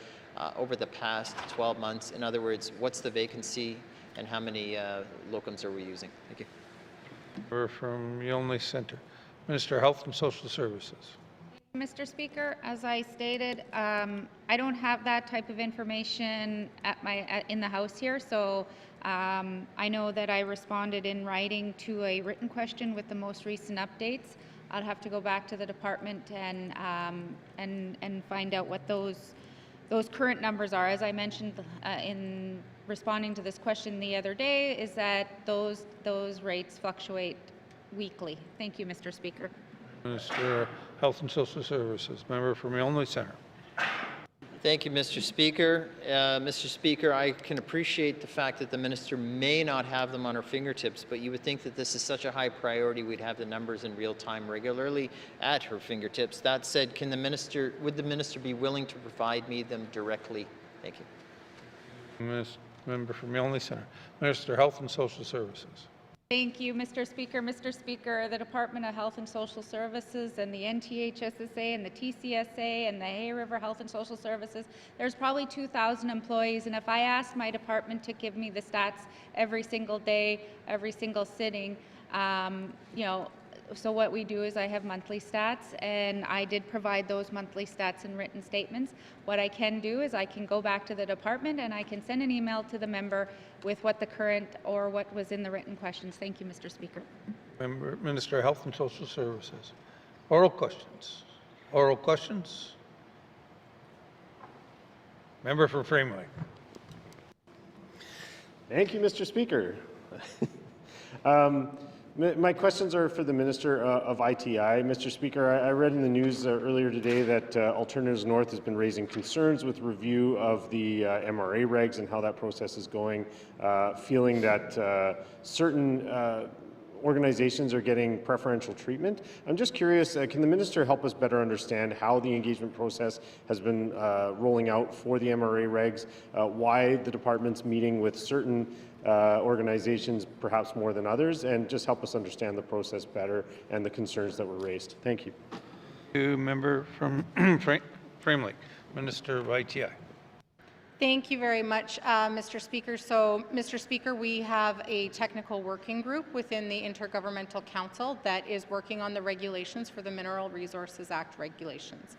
over the past 12 months? In other words, what's the vacancy and how many locums are we using? Thank you. Member from Yellowknife Centre. Minister of Health and Social Services. Mr. Speaker, as I stated, I don't have that type of information in the House here, so I know that I responded in writing to a written question with the most recent updates. I'll have to go back to the department and find out what those current numbers are. As I mentioned responding to this question the other day is that those rates fluctuate weekly. Thank you, Mr. Speaker. Minister of Health and Social Services, member from Milne Centre. Thank you, Mr. Speaker. Mr. Speaker, I can appreciate the fact that the minister may not have them on her fingertips, but you would think that this is such a high priority we'd have the numbers in real time regularly at her fingertips. That said, would the minister be willing to provide me them directly? Thank you. Member from Milne Centre. Minister of Health and Social Services. Thank you, Mr. Speaker. Mr. Speaker, the Department of Health and Social Services and the NTHSSA and the TCSA and the Hay River Health and Social Services, there's probably 2,000 employees, and if I asked my department to give me the stats every single day, every single sitting, so what we do is I have monthly stats, and I did provide those monthly stats in written statements. What I can do is I can go back to the department and I can send an email to the member with what the current or what was in the written questions. Thank you, Mr. Speaker. Minister of Health and Social Services. Oral questions. Oral questions. Member for Framley. Thank you, Mr. Speaker. My questions are for the Minister of ITI. Mr. Speaker, I read in the news earlier today that Alternatives North has been raising concerns with review of the MRA regs and how that process is going, feeling that certain organizations are getting preferential treatment. I'm just curious, can the minister help us better understand how the engagement process has been rolling out for the MRA regs, why the department's meeting with certain organizations perhaps more than others, and just help us understand the process better and the concerns that were raised. Thank you. Member from Framley, Minister of ITI. Thank you very much, Mr. Speaker. So, Mr. Speaker, we have a technical working group within the Intergovernmental Council that is working on the regulations for the Mineral Resources Act regulations.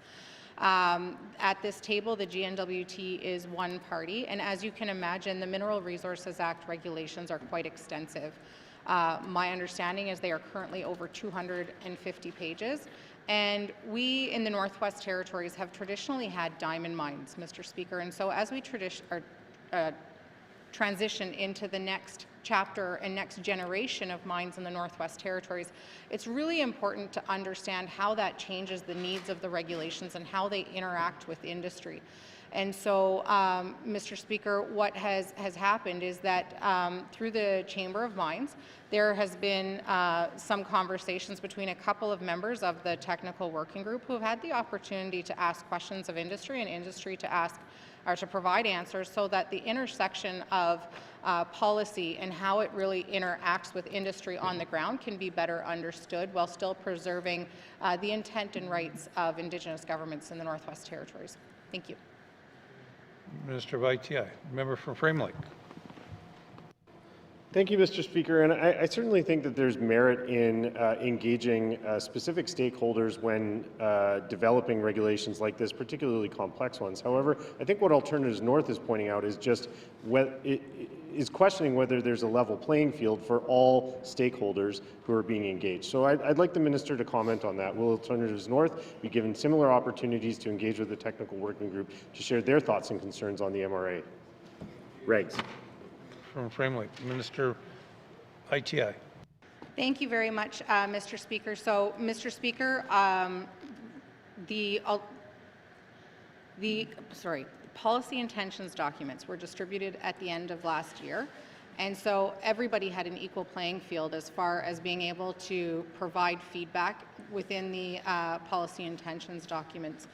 At this table, the GNWT is one party, and as you can imagine, the Mineral Resources Act regulations are quite extensive. My understanding is they are currently over 250 pages, and we in the Northwest Territories have traditionally had diamond mines, Mr. Speaker, and so as we transition into the next chapter and next generation of mines in the Northwest Territories, it's really important to understand how that changes the needs of the regulations and how they interact with industry. And so, Mr. Speaker, what has happened is that through the Chamber of Mines, there has been some conversations between a couple of members of the technical working group who have had the opportunity to ask questions of industry and industry to ask or to provide answers, so that the intersection of policy and how it really interacts with industry on the ground can be better understood while still preserving the intent and rights of Indigenous governments in the Northwest Territories. Thank you. Minister of ITI. Member from Framley. Thank you, Mr. Speaker. And I certainly think that there's merit in engaging specific stakeholders when developing regulations like this, particularly complex ones. However, I think what Alternatives North is pointing out is just is questioning whether there's a level playing field for all stakeholders who are being engaged. So I'd like the minister to comment on that. Will Alternatives North be given similar opportunities to engage with the technical working group to share their thoughts and concerns on the MRA regs? From Framley, Minister ITI. Thank you very much, Mr. Speaker. So, Mr. Speaker, the policy intentions documents were distributed at the end of last year, and so everybody had an equal playing field as far as being able to provide feedback within the policy intentions documents.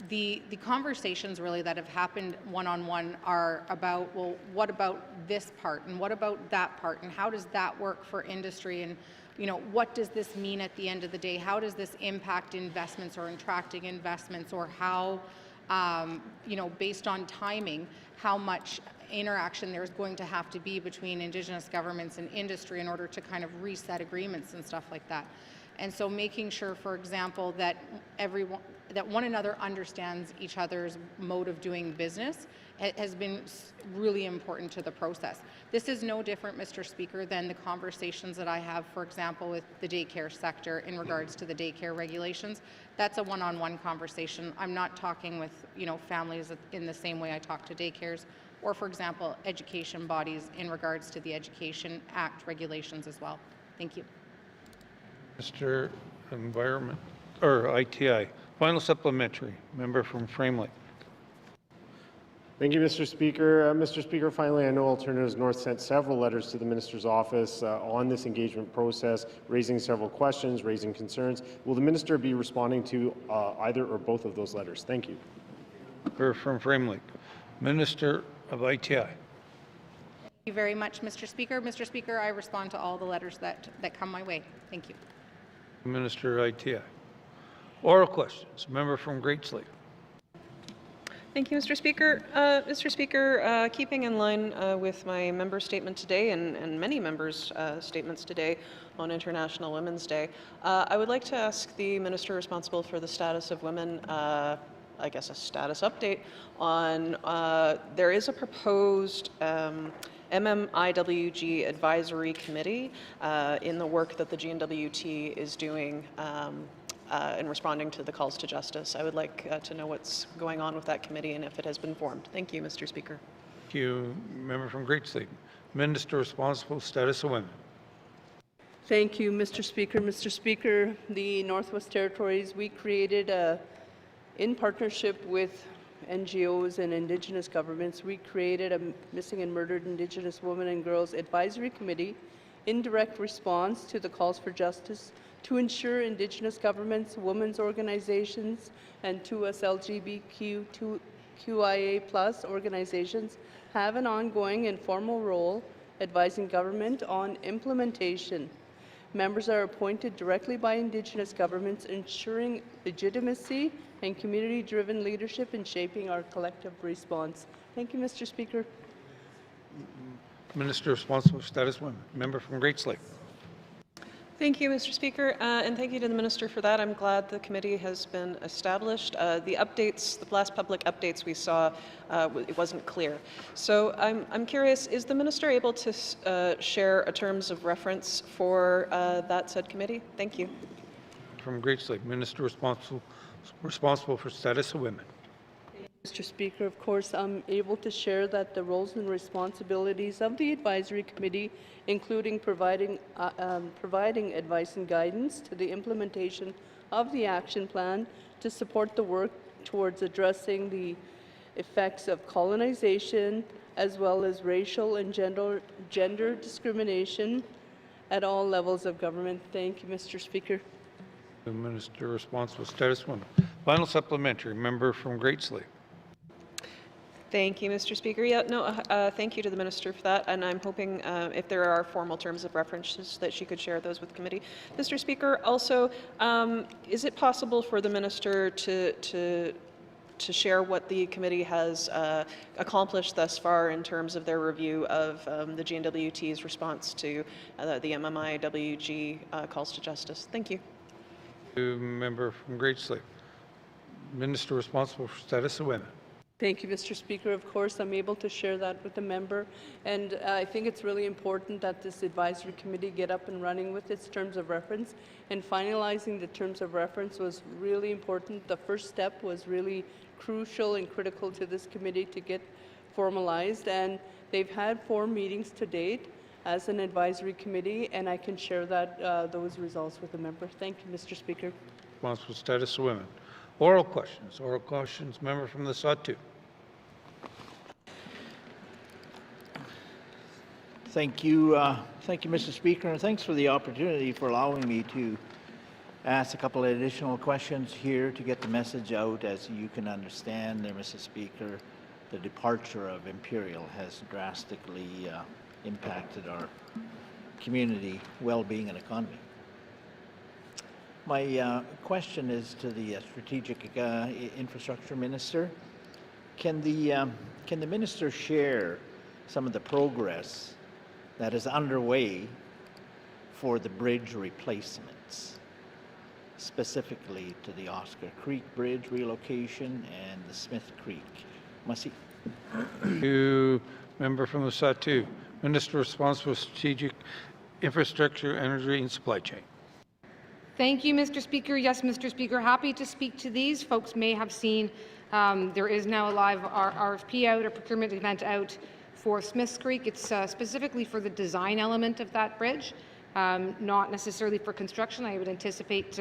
The conversations really that have happened one-on-one are about, well, what about this part and what about that part and how does that work for industry, and what does this mean at the end of the day? How does this impact investments or attracting investments, or how, based on timing, how much interaction there's going to have to be between Indigenous governments and industry in order to kind of reset agreements and stuff like that. And so making sure, for example, that one another understands each other's mode of doing business has been really important to the process. This is no different, Mr. Speaker, than the conversations that I have, for example, with the daycare sector in regards to the daycare regulations. That's a one-on-one conversation. I'm not talking with, families in the same way I talk to daycares or, for example, education bodies in regards to the Education Act regulations as well. Thank you. Mr. Environment, or ITI. Final supplementary, member from Framley. Thank you, Mr. Speaker. Mr. Speaker, finally, I know Alternatives North sent several letters to the Minister's office on this engagement process, raising several questions, raising concerns. Will the Minister be responding to either or both of those letters? Thank you. Member from Framley. Minister of ITI. Thank you very much, Mr. Speaker. Mr. Speaker, I respond to all the letters that come my way. Thank you. Minister ITI. Oral questions. Member from Great Slave. Thank you, Mr. Speaker. Mr. Speaker, keeping in line with my member statement today and many members' statements today on International Women's Day, I would like to ask the Minister responsible for the status of women, I guess a status update on, there is a proposed MMIWG advisory committee in the work that the GNWT is doing in responding to the calls to justice. I would like to know what's going on with that committee and if it has been formed. Thank you, Mr. Speaker. Thank you. Member from Great Slave. Minister responsible, status of women. Thank you, Mr. Speaker. Mr. Speaker, the Northwest Territories, we created in partnership with NGOs and Indigenous governments, we created a Missing and Murdered Indigenous Women and Girls Advisory Committee in direct response to the calls for justice to ensure Indigenous governments, women's organizations, and 2us LGBTQIA+ organizations have an ongoing and formal role advising government on implementation. Members are appointed directly by Indigenous governments, ensuring legitimacy and community-driven leadership in shaping our collective response. Thank you, Mr. Speaker. Minister responsible for status of women. Member from Great Slave. Thank you, Mr. Speaker, and thank you to the Minister for that. I'm glad the committee has been established. The updates, the last public updates we saw, it wasn't clear. So I'm curious, is the Minister able to share a terms of reference for that said committee? Thank you. From Great Slave. Minister responsible for status of women. Mr. Speaker, of course, I'm able to share that the roles and responsibilities of the advisory committee, including providing advice and guidance to the implementation of the action plan to support the work towards addressing the effects of colonization, as well as racial and gender discrimination at all levels of government. Thank you, Mr. Speaker. The Minister responsible for status of women. Final supplementary. Member from Great Slave. Thank you, Mr. Speaker. Yeah, no, thank you to the Minister for that, and I'm hoping if there are formal terms of references that she could share those with the committee. Mr. Speaker, also, is it possible for the Minister to share what the committee has accomplished thus far in terms of their review of the GNWT's response to the MMIWG calls to justice? Thank you. Member from Great Slave. Minister responsible for status of women. Thank you, Mr. Speaker. Of course, I'm able to share that with the member, and I think it's really important that this advisory committee get up and running with its terms of reference, and finalizing the terms of reference was really important. The first step was really crucial and critical to this committee to get formalized, and they've had 4 meetings to date as an advisory committee, and I can share that those results with the member. Thank you, Mr. Speaker. Responsible for status of women. Oral questions. Oral questions. Member from the Sawtooth. Thank you, Mr. Speaker, and thanks for the opportunity for allowing me to ask a couple of additional questions here to get the message out. As you can understand, Mr. Speaker, the departure of Imperial has drastically impacted our community well-being and economy. My question is to the Strategic Infrastructure Minister. Can the Minister share some of the progress that is underway for the bridge replacements, specifically to the Oscar Creek Bridge relocation and the Smith Creek? Merci. To member from the Sawtooth. Minister responsible for strategic infrastructure, energy, and supply chain. Thank you, Mr. Speaker. Yes, Mr. Speaker, happy to speak to these. Folks may have seen there is now a live RFP out, a procurement event out for Smiths Creek. It's specifically for the design element of that bridge, not necessarily for construction. I would anticipate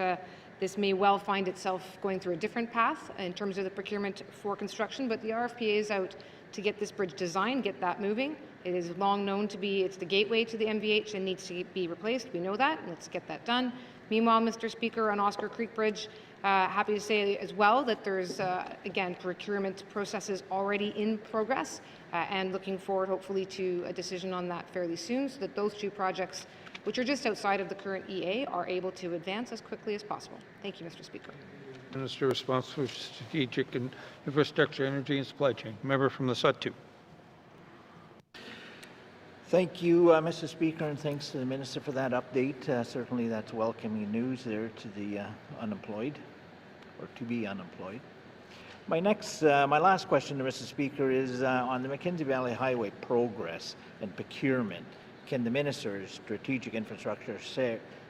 this may well find itself going through a different path in terms of the procurement for construction, but the RFP is out to get this bridge designed, get that moving. It is long known to be, it's the gateway to the MVH and needs to be replaced. We know that. Let's get that done. Meanwhile, Mr. Speaker, on Oscar Creek Bridge, happy to say as well that there's, again, procurement processes already in progress and looking forward, hopefully, to a decision on that fairly soon so that those two projects, which are just outside of the current EA, are able to advance as quickly as possible. Thank you, Mr. Speaker. Minister responsible for Strategic and Infrastructure, Energy and Supply Chain. Member from the Sud-2. Thank you, Mr. Speaker, and thanks to the Minister for that update. Certainly that's welcoming news there to the unemployed, or to be unemployed. My last question to Mr. Speaker is on the Mackenzie Valley Highway progress and procurement. Can the Minister's Strategic Infrastructure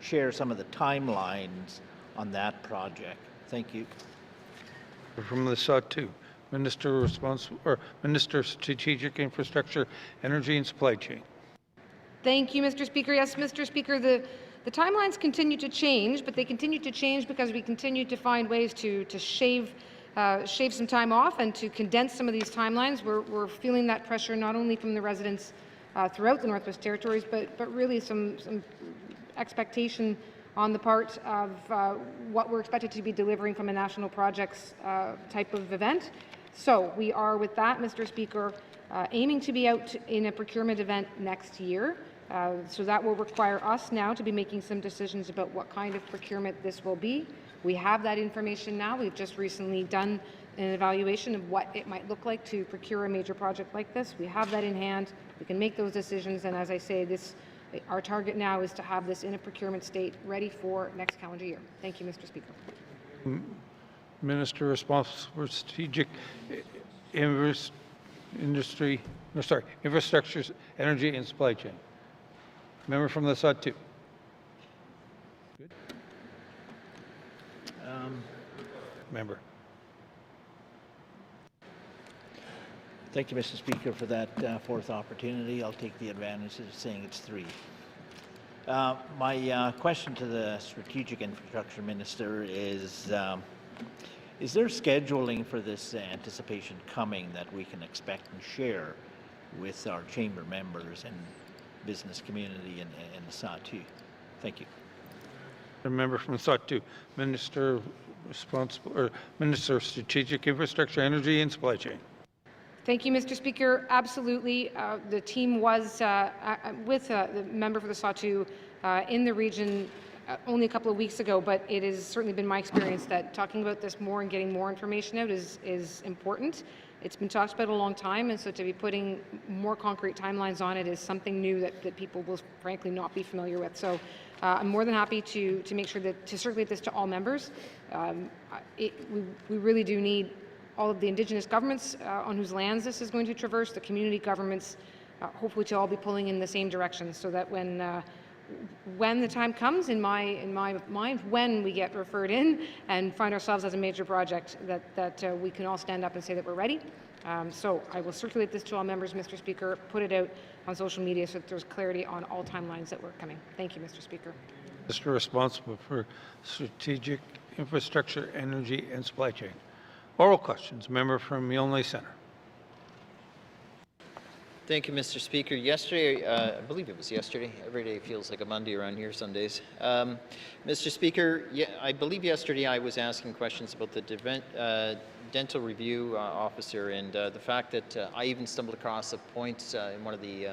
share some of the timelines on that project? Thank you. From the Sud-2. Minister responsible, or Minister Strategic Infrastructure, Energy and Supply Chain. Thank you, Mr. Speaker. Yes, Mr. Speaker, the timelines continue to change, but they continue to change because we continue to find ways to shave some time off and to condense some of these timelines. We're feeling that pressure not only from the residents throughout the Northwest Territories, but really some expectation on the part of what we're expected to be delivering from a national projects type of event. So we are, with that, Mr. Speaker, aiming to be out in a procurement event next year. So that will require us now to be making some decisions about what kind of procurement this will be. We have that information now. We've just recently done an evaluation of what it might look like to procure a major project like this. We have that in hand. We can make those decisions. And as I say, our target now is to have this in a procurement state ready for next calendar year. Thank you, Mr. Speaker. Minister responsible for Strategic Infrastructure, Energy and Supply Chain. Member from the Sud-2. Good. Member. Thank you, Mr. Speaker, for that fourth opportunity. I'll take the advantage of saying it's three. My question to the Strategic Infrastructure Minister is there scheduling for this anticipation coming that we can expect and share with our chamber members and business community in the Sud-2? Thank you. A member from the Sud-2. Minister responsible, or Minister of Strategic Infrastructure, Energy and Supply Chain. Thank you, Mr. Speaker. Absolutely. The team was with the member for the Sud-2 in the region only a couple of weeks ago, but it has certainly been my experience that talking about this more and getting more information out is important. It's been talked about a long time, and so to be putting more concrete timelines on it is something new that people will frankly not be familiar with. So I'm more than happy to make sure that to circulate this to all members. We really do need all of the Indigenous governments on whose lands this is going to traverse, the community governments, hopefully to all be pulling in the same direction, so that when the time comes, in my mind, when we get referred in and find ourselves as a major project, that we can all stand up and say that we're ready. So I will circulate this to all members, Mr. Speaker, put it out on social media so that there's clarity on all timelines that we're coming. Thank you, Mr. Speaker. Minister responsible for Strategic Infrastructure, Energy and Supply Chain. Oral questions. Member from Milne Centre. Thank you, Mr. Speaker. Yesterday, I believe it was yesterday, every day feels like a Monday around here some days. Mr. Speaker, I believe yesterday I was asking questions about the dental review officer and the fact that I even stumbled across a point in one of the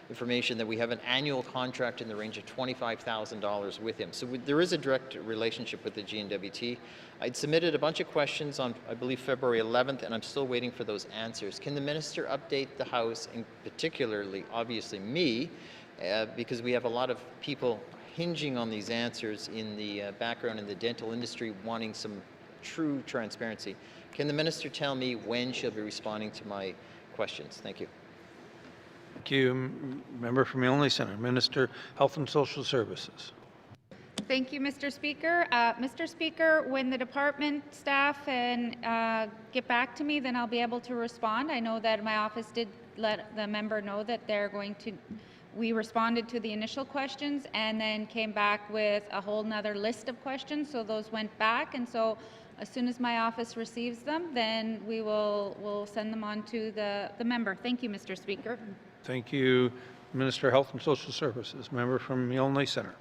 information that we have an annual contract in the range of $25,000 with him. So there is a direct relationship with the GNWT. I'd submitted a bunch of questions on, I believe, February 11th, and I'm still waiting for those answers. Can the minister update the House, and particularly, obviously, me, because we have a lot of people hinging on these answers in the background in the dental industry wanting some true transparency. Can the minister tell me when she'll be responding to my questions? Thank you. Thank you. Member from Milne Centre. Minister, Health and Social Services. Thank you, Mr. Speaker. Mr. Speaker, when the department staff get back to me, then I'll be able to respond. I know that my office did let the member know that they're going to, we responded to the initial questions and then came back with a whole nother list of questions, so those went back, and so as soon as my office receives them, then we'll send them on to the member. Thank you, Mr. Speaker. Thank you, Minister of Health and Social Services. Member from Yellowknife Centre.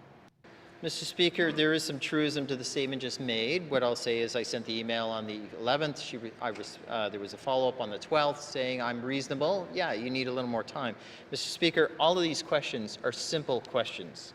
Mr. Speaker, there is some truism to the statement just made. What I'll say is I sent the email on the 11th. There was a follow-up on the 12th saying I'm reasonable. Yeah, you need a little more time. Mr. Speaker, all of these questions are simple questions.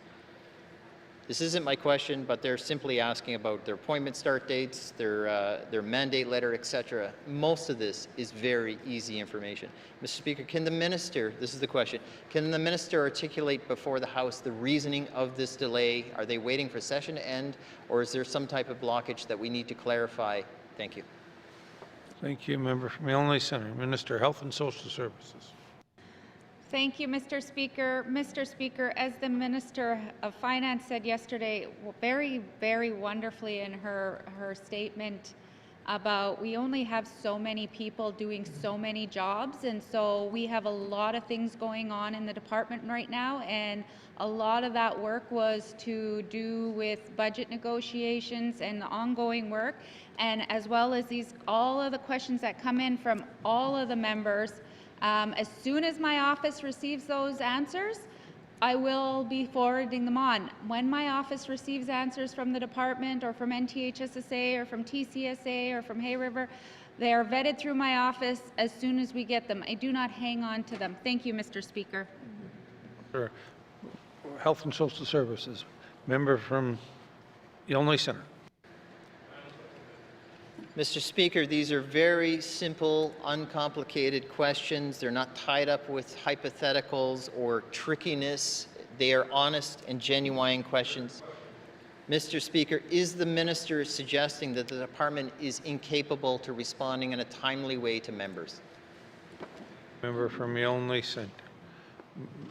This isn't my question, but they're simply asking about their appointment start dates, their mandate letter, etc. Most of this is very easy information. Mr. Speaker, can the minister, this is the question, can the minister articulate before the House the reasoning of this delay? Are they waiting for session to end, or is there some type of blockage that we need to clarify? Thank you. Thank you, member from Yellowknife Centre. Minister of Health and Social Services. Thank you, Mr. Speaker. Mr. Speaker, as the Minister of Finance said yesterday, very, very wonderfully in her statement about we only have so many people doing so many jobs, and so we have a lot of things going on in the department right now, and a lot of that work was to do with budget negotiations and the ongoing work, and as well as all of the questions that come in from all of the members. As soon as my office receives those answers, I will be forwarding them on. When my office receives answers from the department or from NTHSSA or from TCSA or from Hay River, they are vetted through my office as soon as we get them. I do not hang on to them. Thank you, Mr. Speaker. For Health and Social Services. Member from Yellowknife Centre. Mr. Speaker, these are very simple, uncomplicated questions. They're not tied up with hypotheticals or trickiness. They are honest and genuine questions. Mr. Speaker, is the minister suggesting that the department is incapable to responding in a timely way to members? Member from Yellowknife Centre.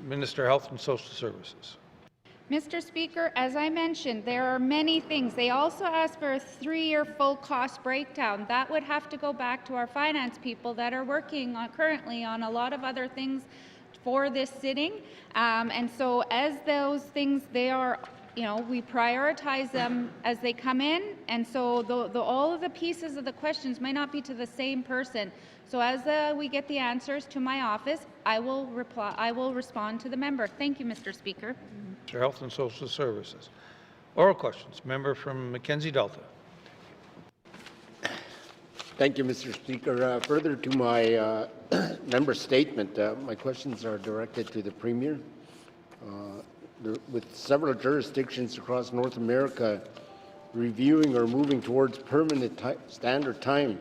Minister of Health and Social Services. Mr. Speaker, as I mentioned, there are many things. They also asked for a 3-year full cost breakdown. That would have to go back to our finance people that are working currently on a lot of other things for this sitting. And so as those things, they are, we prioritize them as they come in. And so all of the pieces of the questions may not be to the same person. So as we get the answers to my office, I will respond to the member. Thank you, Mr. Speaker. Health and Social Services. Oral questions. Member from Mackenzie Delta. Thank you, Mr. Speaker. Further to my member statement, my questions are directed to the Premier. With several jurisdictions across North America reviewing or moving towards permanent standard time,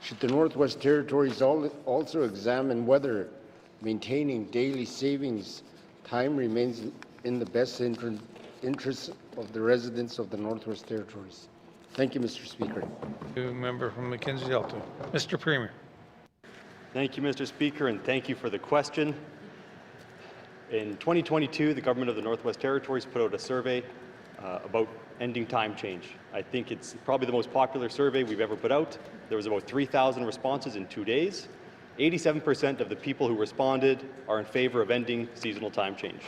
should the Northwest Territories also examine whether maintaining daily savings time remains in the best interest of the residents of the Northwest Territories? Thank you, Mr. Speaker. Thank you, member from Mackenzie Delta. Mr. Premier. Thank you, Mr. Speaker, and thank you for the question. In 2022, the government of the Northwest Territories put out a survey about ending time change. I think it's probably the most popular survey we've ever put out. There was about 3,000 responses in 2 days. 87% of the people who responded are in favor of ending seasonal time change.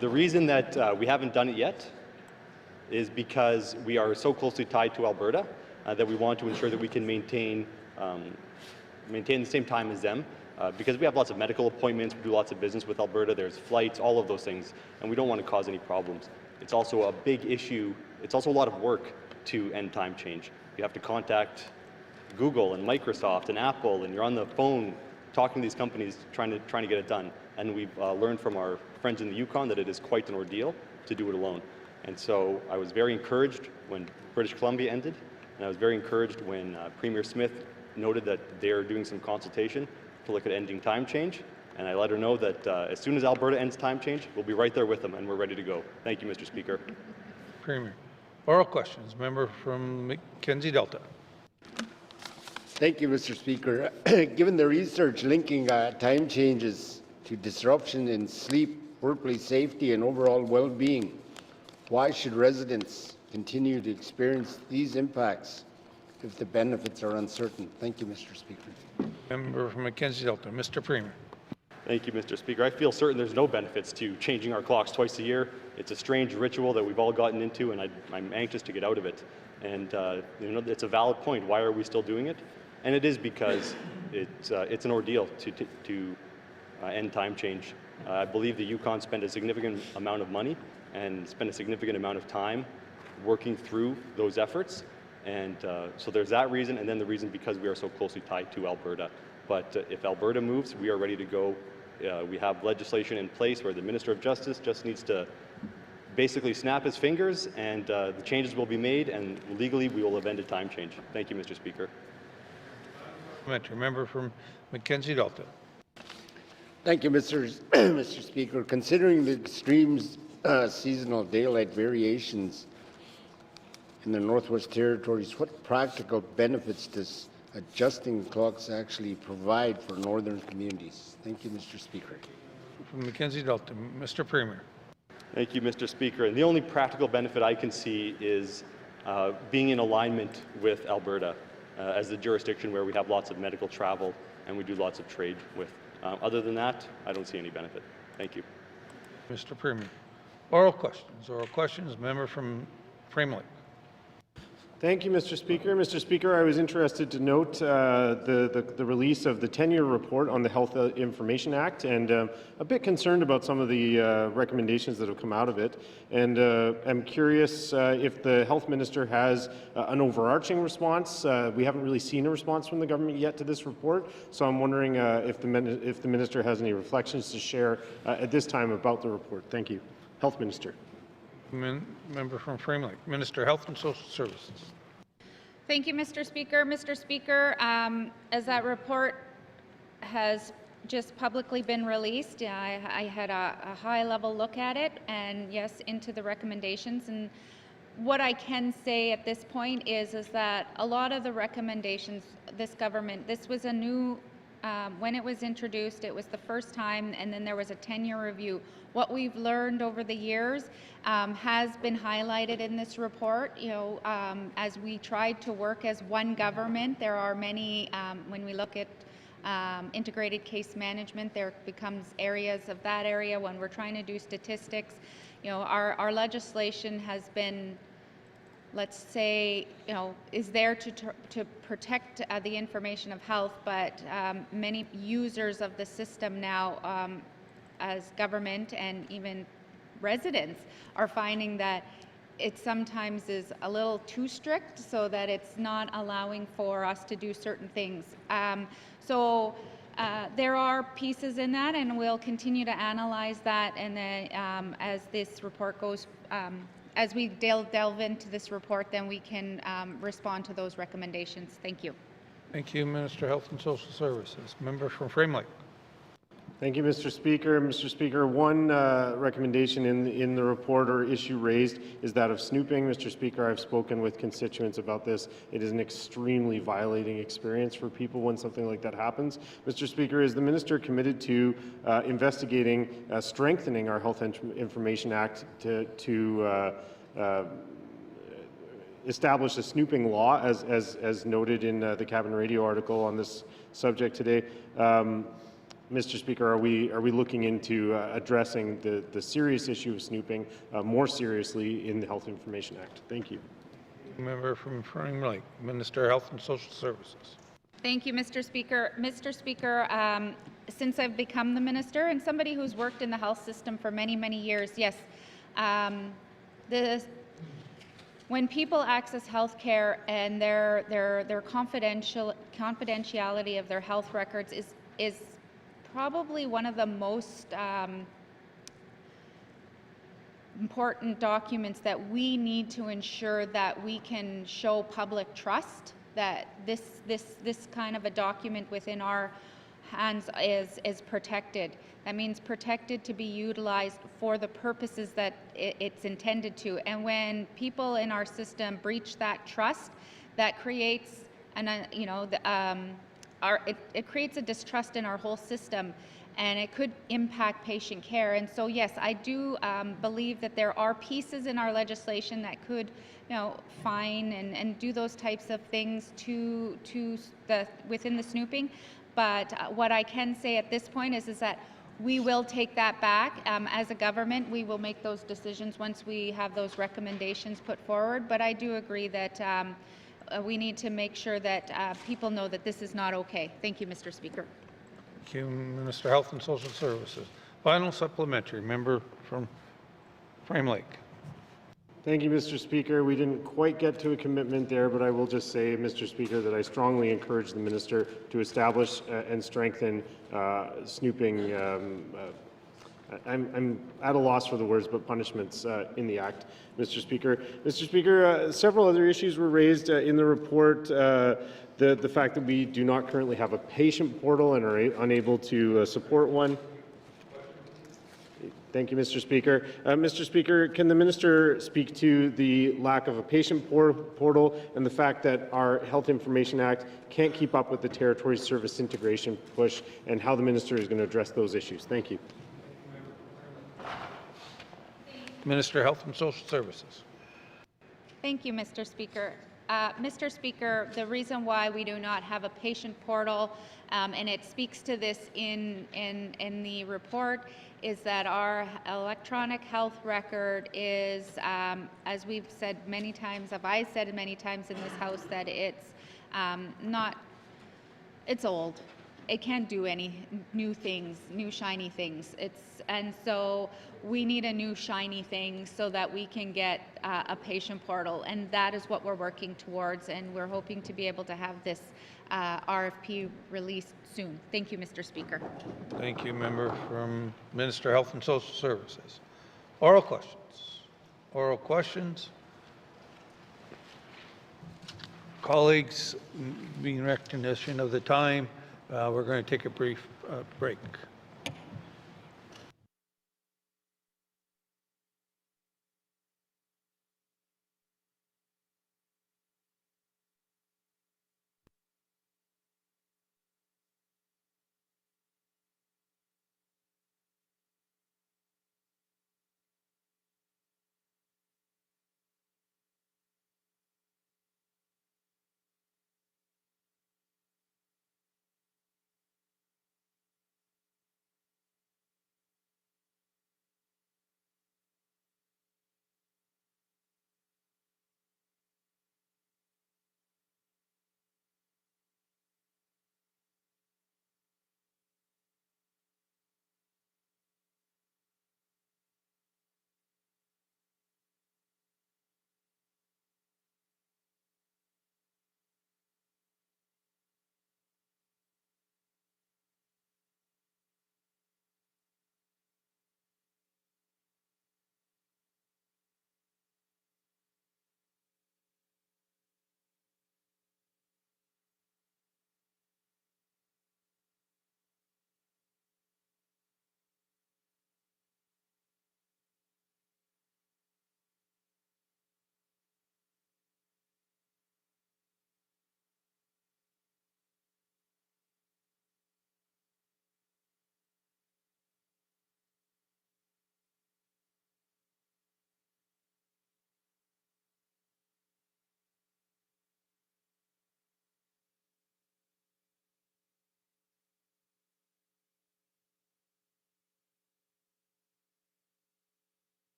The reason that we haven't done it yet is because we are so closely tied to Alberta that we want to ensure that we can maintain the same time as them. Because we have lots of medical appointments, we do lots of business with Alberta, there's flights, all of those things, and we don't want to cause any problems. It's also a big issue, it's also a lot of work to end time change. You have to contact Google and Microsoft and Apple, and you're on the phone talking to these companies trying to get it done. And we've learned from our friends in the Yukon that it is quite an ordeal to do it alone. And so I was very encouraged when British Columbia ended, and I was very encouraged when Premier Smith noted that they're doing some consultation to look at ending time change, and I let her know that as soon as Alberta ends time change, we'll be right there with them, and we're ready to go. Thank you, Mr. Speaker. Premier. Oral questions. Member from Mackenzie Delta. Thank you, Mr. Speaker. Given the research linking time changes to disruption in sleep, workplace safety, and overall well-being, Why should residents continue to experience these impacts if the benefits are uncertain? Thank you, Mr. Speaker. Member from Mackenzie Delta, Mr. Premier. Thank you, Mr. Speaker. I feel certain there's no benefits to changing our clocks twice a year. It's a strange ritual that we've all gotten into, and I'm anxious to get out of it. And it's a valid point. Why are we still doing it? And it is because it's an ordeal to end time change. I believe the Yukon spent a significant amount of money and spent a significant amount of time working through those efforts. And so there's that reason, and then the reason because we are so closely tied to Alberta. But if Alberta moves, we are ready to go. We have legislation in place where the Minister of Justice just needs to basically snap his fingers, and the changes will be made, and legally we will have ended time change. Thank you, Mr. Speaker. Member from Mackenzie Delta. Thank you, Mr. Speaker. Considering the extreme seasonal daylight variations in the Northwest Territories, what practical benefits does adjusting clocks actually provide for northern communities? Thank you, Mr. Speaker. From Mackenzie Delta, Mr. Premier. Thank you, Mr. Speaker. And the only practical benefit I can see is being in alignment with Alberta as the jurisdiction where we have lots of medical travel and we do lots of trade with. Other than that, I don't see any benefit. Thank you. Mr. Premier. Oral questions. Oral questions. Member from Frame Lake. Thank you, Mr. Speaker. Mr. Speaker, I was interested to note the release of the 10-year report on the Health Information Act, and a bit concerned about some of the recommendations that have come out of it. And I'm curious if the Health Minister has an overarching response. We haven't really seen a response from the government yet to this report, so I'm wondering if the Minister has any reflections to share at this time about the report. Thank you. Health Minister. Member from Frame Lake, Minister of Health and Social Services. Thank you, Mr. Speaker. Mr. Speaker, as that report has just publicly been released, I had a high-level look at it, and yes, into the recommendations. And what I can say at this point is that a lot of the recommendations, this was a new, when it was introduced, it was the first time, and then there was a 10-year review. What we've learned over the years has been highlighted in this report. As we tried to work as one government, there are many, when we look at integrated case management, there becomes areas of that area. When we're trying to do statistics, our legislation has been, let's say, is there to protect the information of health, but many users of the system now, as government and even residents, are finding that it sometimes is a little too strict, so that it's not allowing for us to do certain things. There are pieces in that, and we'll continue to analyze that, and then as this report goes, as we delve into this report, then we can respond to those recommendations. Thank you. Thank you, Minister of Health and Social Services. Member from Frame Lake. Thank you, Mr. Speaker. Mr. Speaker, one recommendation in the report or issue raised is that of snooping. Mr. Speaker, I've spoken with constituents about this. It is an extremely violating experience for people when something like that happens. Mr. Speaker, is the minister committed to investigating, strengthening our Health Information Act to establish a snooping law, as noted in the Cabinet Radio article on this subject today? Mr. Speaker, are we looking into addressing the serious issue of snooping more seriously in the Health Information Act? Thank you. Member from Frame Lake, Minister of Health and Social Services. Thank you, Mr. Speaker. Mr. Speaker, since I've become the minister and somebody who's worked in the health system for many, many years, yes, when people access health care and their confidentiality of their health records is probably one of the most important documents that we need to ensure that we can show public trust that this kind of a document within our hands is protected. That means protected to be utilized for the purposes that it's intended to. And when people in our system breach that trust, that creates it creates a distrust in our whole system. and it could impact patient care. And so, yes, I do believe that there are pieces in our legislation that could, fine and do those types of things to within the snooping. But what I can say at this point is that we will take that back. As a government, we will make those decisions once we have those recommendations put forward. But I do agree that we need to make sure that people know that this is not okay. Thank you, Mr. Speaker. Thank you, Minister of Health and Social Services. Final supplementary, member from Frame Lake. Thank you, Mr. Speaker. We didn't quite get to a commitment there, but I will just say, Mr. Speaker, that I strongly encourage the minister to establish and strengthen snooping. I'm at a loss for the words, but punishments in the Act, Mr. Speaker. Mr. Speaker, several other issues were raised in the report. The fact that we do not currently have a patient portal and are unable to support one. Thank you, Mr. Speaker. Mr. Speaker, can the minister speak to the lack of a patient portal and the fact that our Health Information Act can't keep up with the territory service integration push, and how the minister is going to address those issues? Thank you. Minister of Health and Social Services. Thank you, Mr. Speaker. Mr. Speaker, the reason why we do not have a patient portal, and it speaks to this in the report, is that our electronic health record is, as we've said many times, I said many times in this House, that it's it's old. It can't do any new things, new shiny things. And so we need a new shiny thing so that we can get a patient portal, and that is what we're working towards, and we're hoping to be able to have this RFP released soon. Thank you, Mr. Speaker. Thank you, member from Minister of Health and Social Services. Oral questions. Oral questions. Colleagues, in recognition of the time, we're going to take a brief break.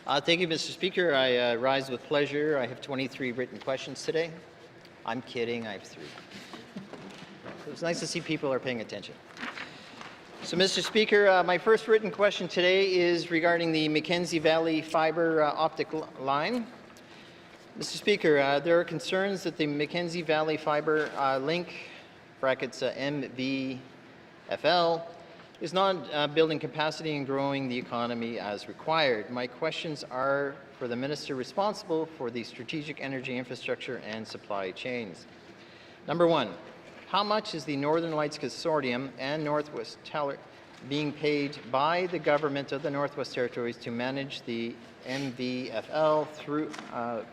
Thank you, Mr. Speaker. I rise with pleasure. I have 23 written questions today. I'm kidding, I have 3. It's nice to see people are paying attention. So, Mr. Speaker, my first written question today is regarding the Mackenzie Valley fiber optic line. Mr. Speaker, there are concerns that the Mackenzie Valley fiber link, brackets MVFL, is not building capacity and growing the economy as required. My questions are for the minister responsible for the strategic energy infrastructure and supply chains. Number 1, how much is the Northern Lights Consortium and Northwest Teller being paid by the government of the Northwest Territories to manage the MVFL through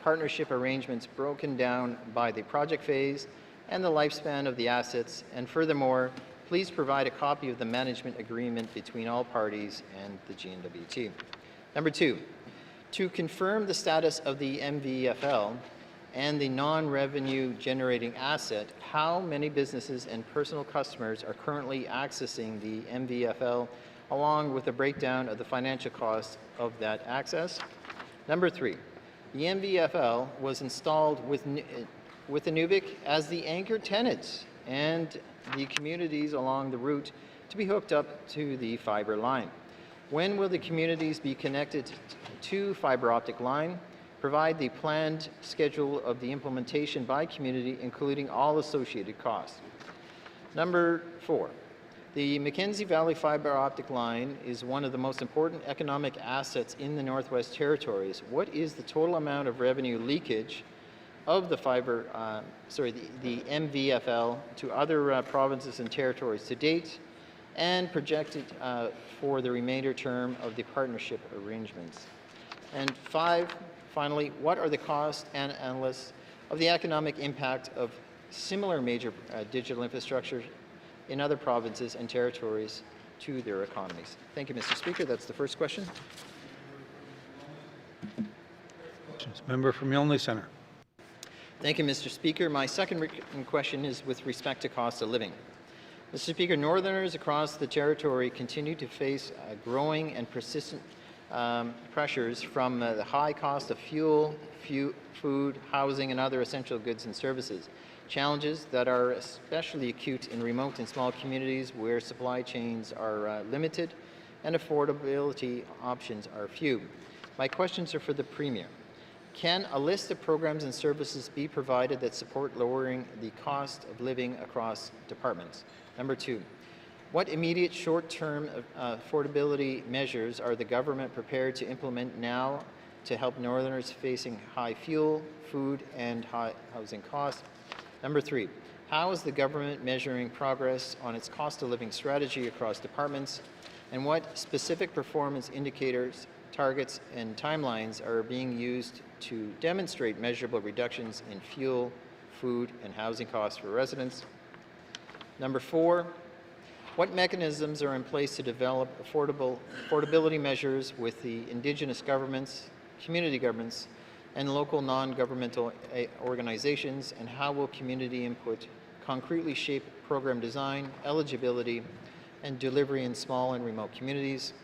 partnership arrangements broken down by the project phase and the lifespan of the assets? And furthermore, please provide a copy of the management agreement between all parties and the GNWT. Number 2, to confirm the status of the MVFL and the non-revenue generating asset, how many businesses and personal customers are currently accessing the MVFL, along with a breakdown of the financial costs of that access? Number 3, the MVFL was installed with Inuvik as the anchor tenant and the communities along the route to be hooked up to the fiber line. When will the communities be connected to fiber optic line? Provide the planned schedule of the implementation by community, including all associated costs. Number 4, the Mackenzie Valley fiber optic line is one of the most important economic assets in the Northwest Territories. What is the total amount of revenue leakage of the the MVFL to other provinces and territories to date, and projected for the remainder term of the partnership arrangements? And 5, finally, what are the costs and analysis of the economic impact of similar major digital infrastructure in other provinces and territories to their economies? Thank you, Mr. Speaker. That's the first question. Member from Milne Centre. Thank you, Mr. Speaker. My second question is with respect to cost of living. Mr. Speaker, Northerners across the territory continue to face growing and persistent pressures from the high cost of fuel, food, housing, and other essential goods and services. Challenges that are especially acute in remote and small communities where supply chains are limited and affordability options are few. My questions are for the Premier. Can a list of programs and services be provided that support lowering the cost of living across departments? Number 2, what immediate short-term affordability measures are the government prepared to implement now to help Northerners facing high fuel, food, and high housing costs? Number 3, how is the government measuring progress on its cost of living strategy across departments, and what specific performance indicators, targets, and timelines are being used to demonstrate measurable reductions in fuel, food, and housing costs for residents? Number 4, what mechanisms are in place to develop affordability measures with the Indigenous governments, community governments, and local non-governmental organizations, and how will community input concretely shape program design, eligibility, and delivery in small and remote communities?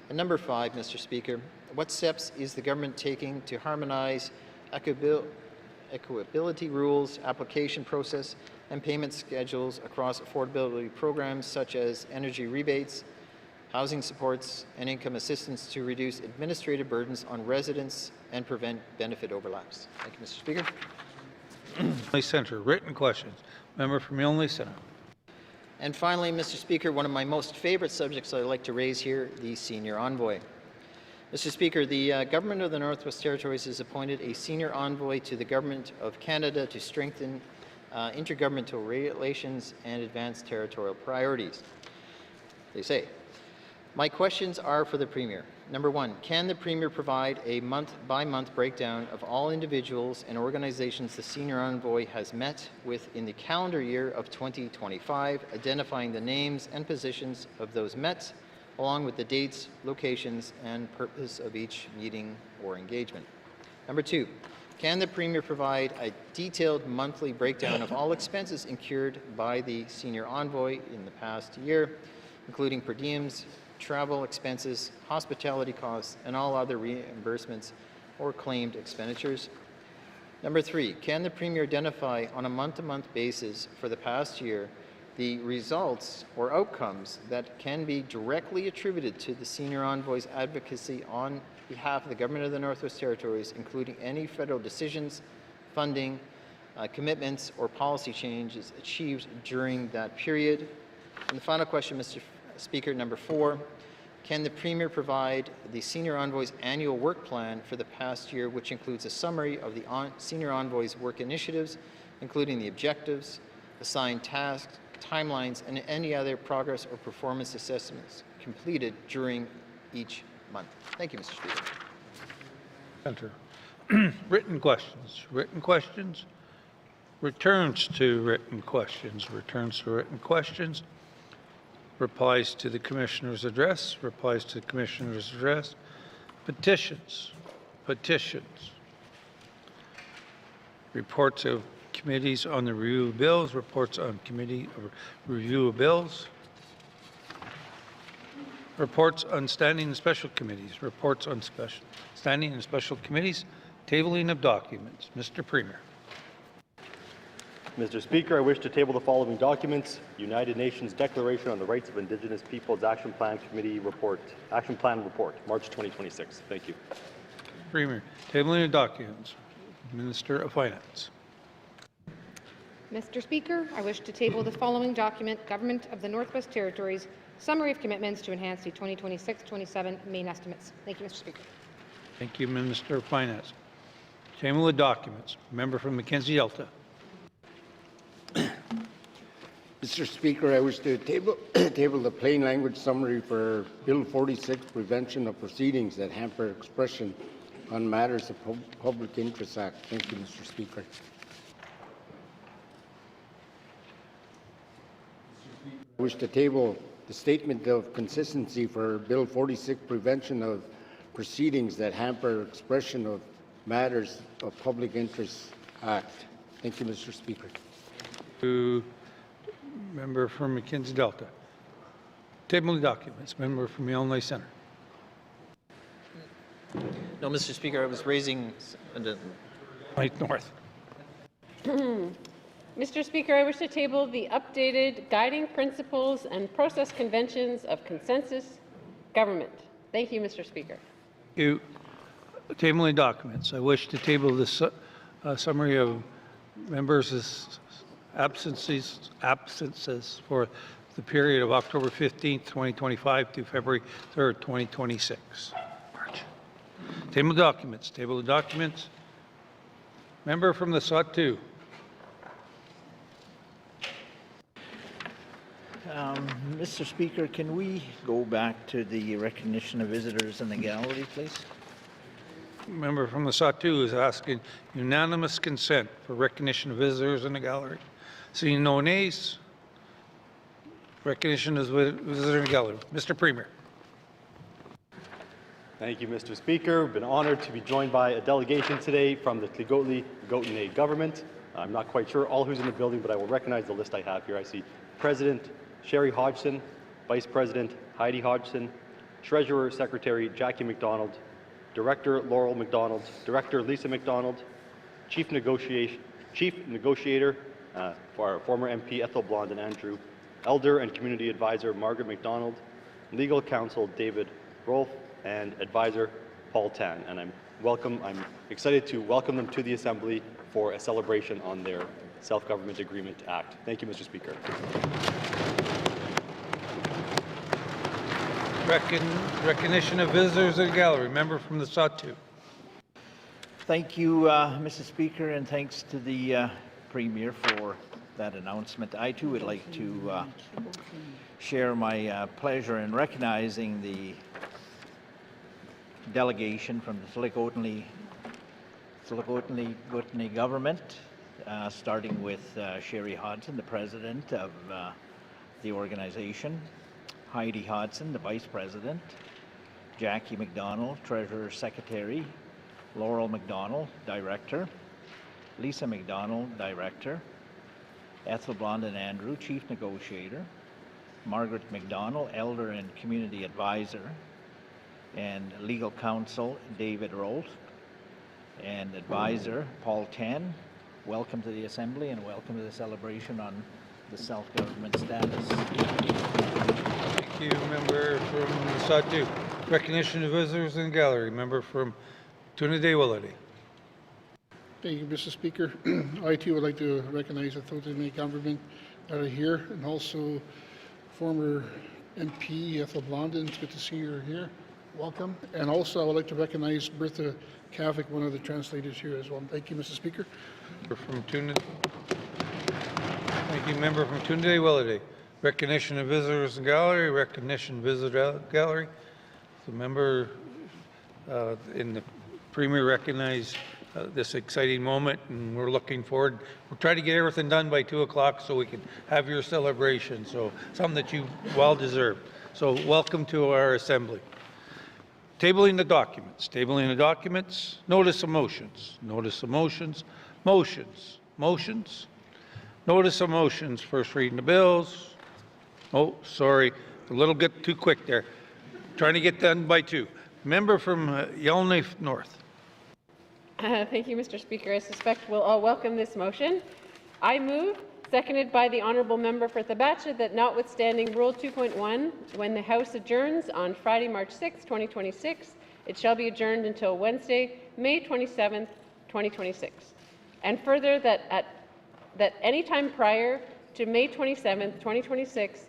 And number 5, Mr. Speaker, what steps is the government taking to harmonize equitability rules, application process, and payment schedules across affordability programs such as energy rebates, housing supports, and income assistance to reduce administrative burdens on residents and prevent benefit overlaps? Thank you, Mr. Speaker. Milne Centre. Written questions. Member from Milne Centre. And finally, Mr. Speaker, one of my most favorite subjects I'd like to raise here, the senior envoy. Mr. Speaker, the Government of the Northwest Territories has appointed a senior envoy to the Government of Canada to strengthen intergovernmental relations and advance territorial priorities, they say. My questions are for the Premier. Number 1, can the Premier provide a month-by-month breakdown of all individuals and organizations the senior envoy has met with in the calendar year of 2025, identifying the names and positions of those met, along with the dates, locations, and purpose of each meeting or engagement? Number 2, can the Premier provide a detailed monthly breakdown of all expenses incurred by the senior envoy in the past year, including per diems, travel expenses, hospitality costs, and all other reimbursements or claimed expenditures? Number 3, can the Premier identify on a month-to-month basis for the past year the results or outcomes that can be directly attributed to the Senior Envoy's advocacy on behalf of the Government of the Northwest Territories, including any federal decisions, funding, commitments, or policy changes achieved during that period? And the final question, Mr. Speaker, number 4, can the Premier provide the Senior Envoy's annual work plan for the past year, which includes a summary of the Senior Envoy's work initiatives, including the objectives, assigned tasks, timelines, and any other progress or performance assessments completed during each month? Thank you, Mr. Speaker. Center. Written questions. Written questions. Returns to written questions. Returns to written questions. Replies to the Commissioner's address. Replies to the Commissioner's address. Petitions. Petitions. Reports of committees on the review of bills. Reports on committee review of bills. Reports on standing and special committees. Reports on standing and special committees. Tabling of documents. Mr. Premier. Mr. Speaker, I wish to table the following documents: United Nations Declaration on the Rights of Indigenous Peoples Action Plan Committee Report, Action Plan Report, March 2026. Thank you. Premier. Tabling of documents. Minister of Finance. Mr. Speaker, I wish to table the following document, Government of the Northwest Territories, Summary of Commitments to Enhance the 2026-27 Main Estimates. Thank you, Mr. Speaker. Thank you, Minister of Finance. Table of documents. Member from Mackenzie Delta. Mr. Speaker, I wish to table the plain language summary for Bill 46, Prevention of Proceedings that Hamper Expression on Matters of Public Interest Act. Thank you, Mr. Speaker. I wish to table the Statement of Consistency for Bill 46, Prevention of Proceedings that Hamper Expression of Matters of Public Interest Act. Thank you, Mr. Speaker. To member from Mackenzie Delta. Table of documents. Member from Illinois Center. No, Mr. Speaker, I was raising... Right North. Mr. Speaker, I wish to table the updated guiding principles and process conventions of consensus government. Thank you, Mr. Speaker. Thank you. Tabling documents. I wish to table this summary of members' absences for the period of October 15th, 2025 to February 3rd, 2026. Table of documents. Table of documents. Member from the Sawtoo. Mr. Speaker, can we go back to the recognition of visitors in the gallery, please? Member from the Sawtoo is asking unanimous consent for recognition of visitors in the gallery. Seeing no nays, recognition of visitors in the gallery. Mr. Premier. Thank you, Mr. Speaker. I've been honored to be joined by a delegation today from the Tligotli-Gotenay government. I'm not quite sure all who's in the building, but I will recognize the list I have here. I see President Sherry Hodgson, Vice President Heidi Hodgson, Treasurer Secretary Jackie McDonald, Director Laurel McDonald, Director Lisa McDonald, Chief Negotiator for our former MP Ethel Blondin Andrew, Elder and Community Advisor Margaret McDonald, Legal Counsel David Rolfe, and Advisor Paul Tan. And I'm excited to welcome them to the Assembly for a celebration on their Self-Government Agreement Act. Thank you, Mr. Speaker. Recognition of visitors in the gallery. Member from the Sawtoo. Thank you, Mr. Speaker, and thanks to the Premier for that announcement. I too would like to share my pleasure in recognizing the delegation from the Tligotli-Gotenay government, starting with Sherry Hodgson, the president of the organization, Heidi Hodgson, the vice president, Jackie McDonald, treasurer secretary, Laurel McDonald, director, Lisa McDonald, director, Ethel Blondin Andrew, chief negotiator, Margaret McDonald, Elder and Community Advisor, and Legal Counsel David Rolt, and Advisor Paul Tan. Welcome to the Assembly and welcome to the celebration on the self-government status. Thank you, member from Satu. Recognition of visitors in the gallery. Member from Tuna-Day-Willity. Thank you, Mr. Speaker. I too would like to recognize the Totonac government that are here, and also former MP Ethel Blondin. It's good to see her here. Welcome. And also I would like to recognize Bertha Kavik, one of the translators here as well. Thank you, Mr. Speaker. From Tuna. Thank you, member from Tuna-Day-Willity. Recognition of visitors in gallery. Recognition visitor gallery. The member in the Premier recognized this exciting moment, and we're looking forward. We'll try to get everything done by 2 o'clock so we can have your celebration. So something that you well deserved. So welcome to our assembly. Tabling the documents. Tabling the documents. Notice of motions. Notice of motions. Motions. Motions. Notice of motions. First reading the bills. Oh, sorry. A little bit too quick there. Trying to get done by 2. Member from Yellowknife North. Thank you, Mr. Speaker. I suspect we'll all welcome this motion. I move, seconded by the Honourable Member for Thabatcha, that notwithstanding Rule 2.1, when the House adjourns on Friday, March 6, 2026, it shall be adjourned until Wednesday, May 27, 2026. And further, that any time prior to May 27, 2026,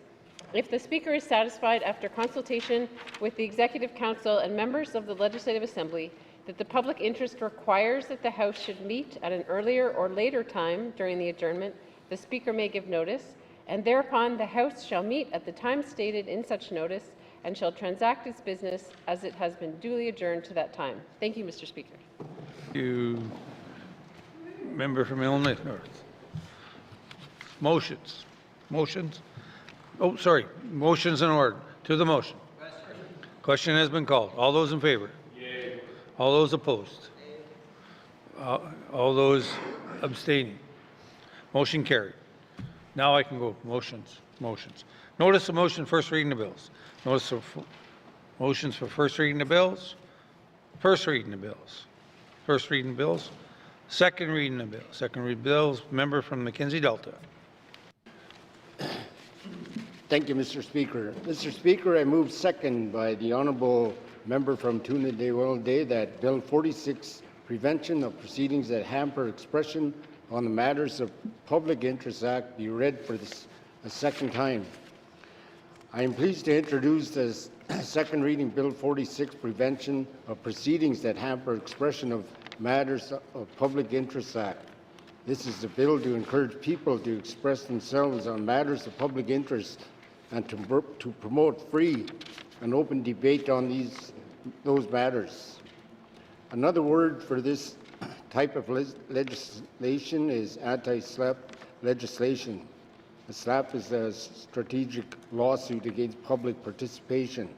if the Speaker is satisfied after consultation with the Executive Council and members of the Legislative Assembly that the public interest requires that the House should meet at an earlier or later time during the adjournment, the Speaker may give notice, and thereupon the House shall meet at the time stated in such notice and shall transact its business as it has been duly adjourned to that time. Thank you, Mr. Speaker. Thank you, member from Yellowknife North. Motions. Motions. Oh, sorry. Motions in order. To the motion. Question has been called. All those in favor? Yay. All those opposed? All those abstaining? Motion carried. Now I can go motions. Motions. Notice of motion, first reading the bills. Notice of motions for first reading the bills. First reading the bills. First reading the bills. Second reading the bills. Second reading bills. Member from Mackenzie Delta. Thank you, Mr. Speaker. Mr. Speaker, I move second by the honourable member from Tuna-Day-Willity that Bill 46, Prevention of Proceedings that Hamper Expression on the Matters of Public Interest Act, be read for a second time. I am pleased to introduce the second reading Bill 46, Prevention of Proceedings that Hamper Expression of Matters of Public Interest Act. This is a bill to encourage people to express themselves on matters of public interest and to promote free and open debate on those matters. Another word for this type of legislation is anti-SLAPP legislation. A SLAPP is a strategic lawsuit against public participation.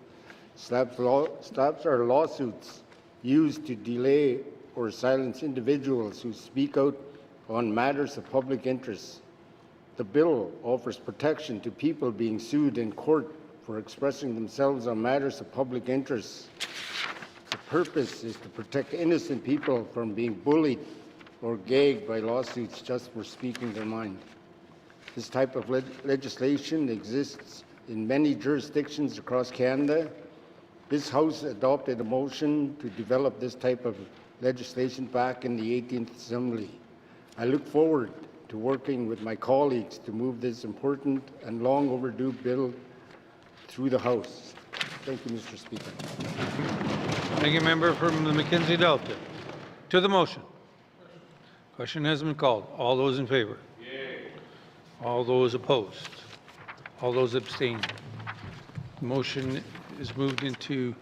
SLAPPs are lawsuits used to delay or silence individuals who speak out on matters of public interest. The bill offers protection to people being sued in court for expressing themselves on matters of public interest. The purpose is to protect innocent people from being bullied or gagged by lawsuits just for speaking their mind. This type of legislation exists in many jurisdictions across Canada. This House adopted a motion to develop this type of legislation back in the 18th Assembly. I look forward to working with my colleagues to move this important and long overdue bill through the House. Thank you, Mr. Speaker. Thank you, member from the Mackenzie Delta. To the motion. Question has been called. All those in favor? Yay. All those opposed? All those abstained? The motion is moved to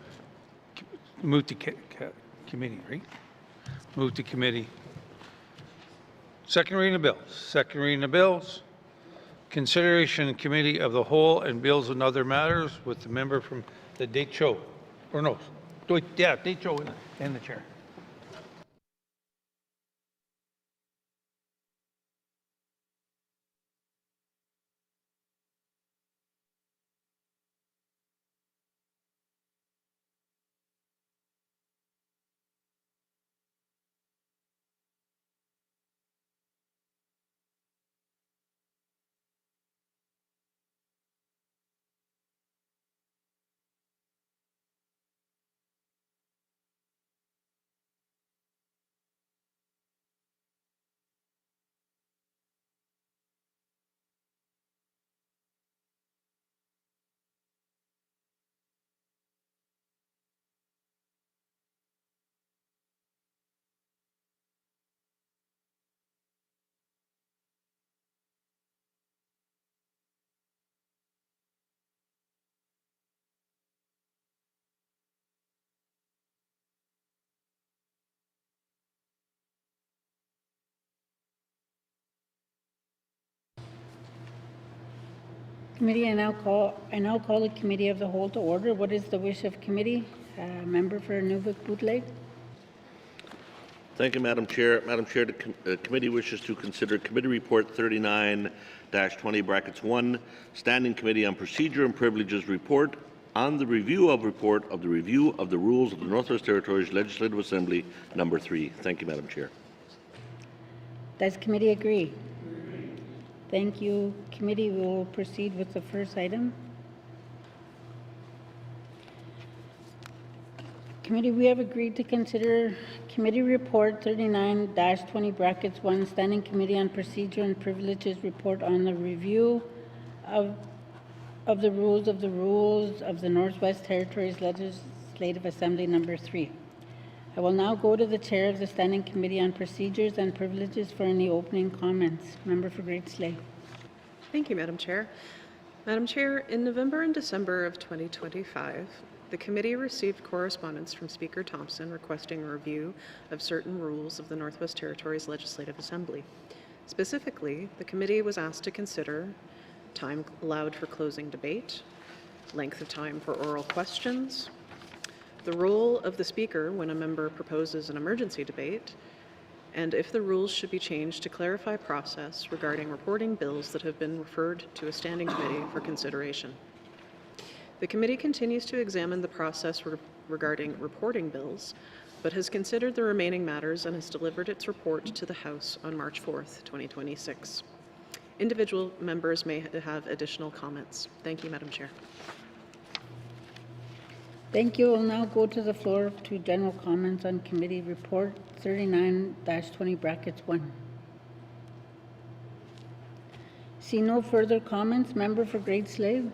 committee, right? Moved to committee. Second reading of bills. Second reading of bills. Consideration in committee of the whole and bills and other matters with the member from the Decho. Or no, yeah, Decho in the chair. Committee, I now call the Committee of the Whole to order. What is the wish of committee? Member for Nuvik Bootleg. Thank you, Madam Chair. Madam Chair, the committee wishes to consider Committee Report 39-20(1), Standing Committee on Procedure and Privileges Report on the review of the review of the rules of the Northwest Territories Legislative Assembly, number 3. Thank you, Madam Chair. Does committee agree? Thank you. Committee, we will proceed with the first item. Committee, we have agreed to consider Committee Report 39-20(1), Standing Committee on Procedure and Privileges Report on the review of the rules of the Northwest Territories Legislative Assembly, number 3. I will now go to the Chair of the Standing Committee on Procedures and Privileges for any opening comments. Member for Great Slave. Thank you, Madam Chair. Madam Chair, in November and December of 2025, the committee received correspondence from Speaker Thompson requesting a review of certain rules of the Northwest Territories Legislative Assembly. Specifically, the committee was asked to consider time allowed for closing debate, length of time for oral questions, the role of the Speaker when a member proposes an emergency debate, and if the rules should be changed to clarify process regarding reporting bills that have been referred to a standing committee for consideration. The committee continues to examine the process regarding reporting bills, but has considered the remaining matters and has delivered its report to the House on March 4th, 2026. Individual members may have additional comments. Thank you, Madam Chair. Thank you. We'll now go to the floor to general comments on Committee Report 39-20(1). See no further comments. Member for Great Slave.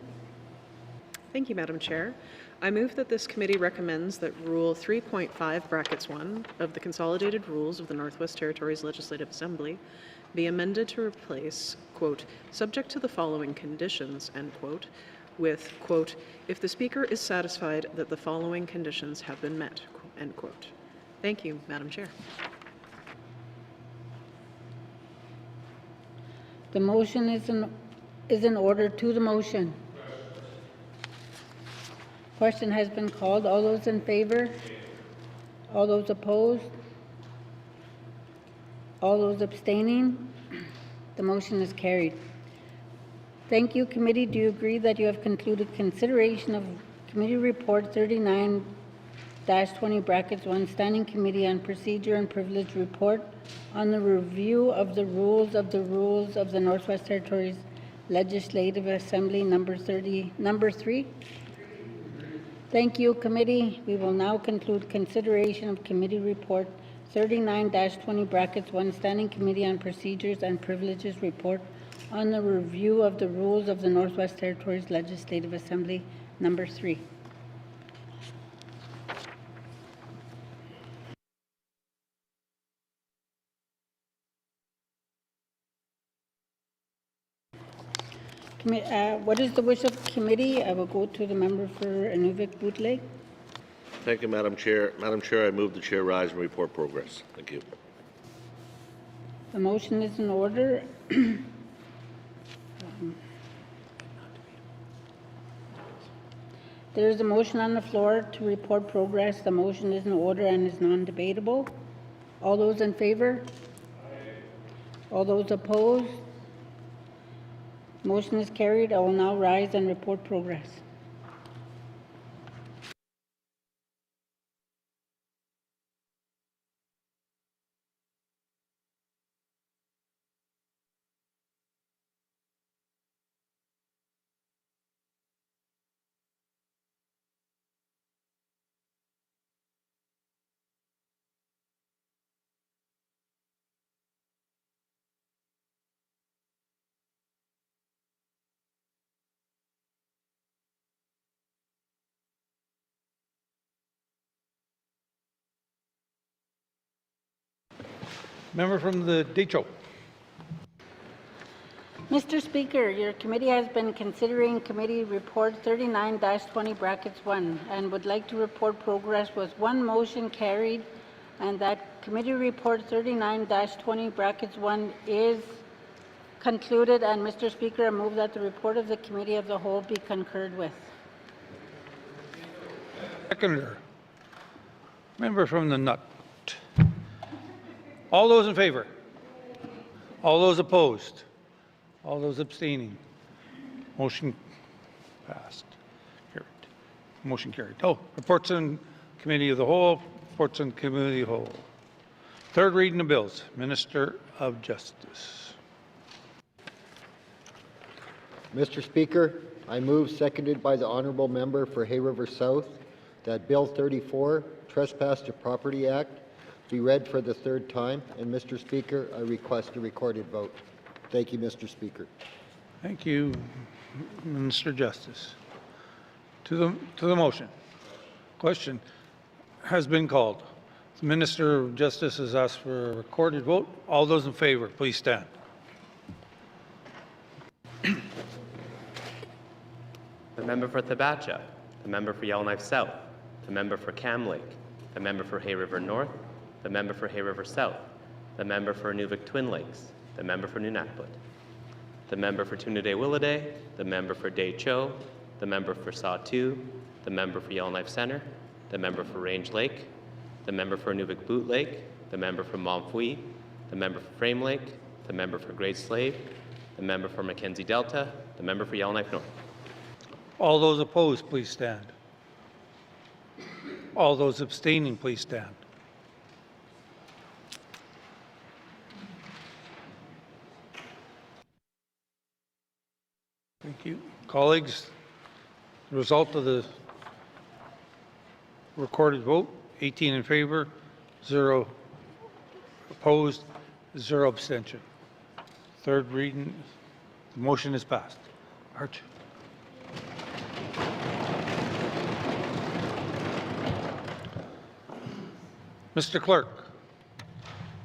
Thank you, Madam Chair. I move that this committee recommends that Rule 3.5(1) of the Consolidated Rules of the Northwest Territories Legislative Assembly be amended to replace, quote, subject to the following conditions, end quote, with, quote, if the Speaker is satisfied that the following conditions have been met, end quote. Thank you, Madam Chair. The motion is in order to the motion. Question has been called. All those in favor? All those opposed? All those abstaining? The motion is carried. Thank you, committee. Do you agree that you have concluded consideration of Committee Report 39-20(1), Standing Committee on Procedure and Privilege Report on the review of the rules of the Northwest Territories Legislative Assembly, number 3? Thank you, committee. We will now conclude consideration of Committee Report 39-20(1), Standing Committee on Procedures and Privileges Report on the review of the rules of the Northwest Territories Legislative Assembly, number 3. What is the wish of committee? I will go to the member for Inuvik Bootleg. Thank you, Madam Chair. Madam Chair, I move the chair rise and report progress. Thank you. The motion is in order. There is a motion on the floor to report progress. The motion is in order and is non-debatable. All those in favor? All those opposed? Motion is carried. I will now rise and report progress. Member from the Decho. Mr. Speaker, your committee has been considering Committee Report 39-20(1) and would like to report progress with one motion carried, and that Committee Report 39-20(1) is concluded, and Mr. Speaker, I move that the report of the Committee of the Whole be concurred with. Seconder. Member from the Nut. All those in favor? All those opposed? All those abstaining? Motion passed. Carried. Motion carried. Oh, reports on Committee of the Whole. Reports on Committee of the Whole. Third reading of bills. Minister of Justice. Mr. Speaker, I move, seconded by the Honourable Member for Hay River South, that Bill 34, Trespass to Property Act, be read for the third time. And Mr. Speaker, I request a recorded vote. Thank you, Mr. Speaker. Thank you, Minister of Justice. To the motion. Question has been called. The Minister of Justice has asked for a recorded vote. All those in favor, please stand. The member for Thabacha, the member for Yellowknife South, the member for Cam Lake, the member for Hay River North, the member for Hay River South, the member for Inuvik Twin Lakes, the member for Nunavut, the member for Tunaday Willaday, the member for Day Cho, the member for Saw-2, the member for Yellowknife Center, the member for Range Lake, the member for Inuvik Boot Lake, the member for Montfouille, the member for Frame Lake, the member for Great Slave, the member for Mackenzie Delta, the member for Yellowknife North. All those opposed, please stand. All those abstaining, please stand. Thank you. Colleagues, the result of the recorded vote, 18 in favor, 0 opposed, 0 abstention. Third reading, the motion is passed. Arch. Mr. Clerk,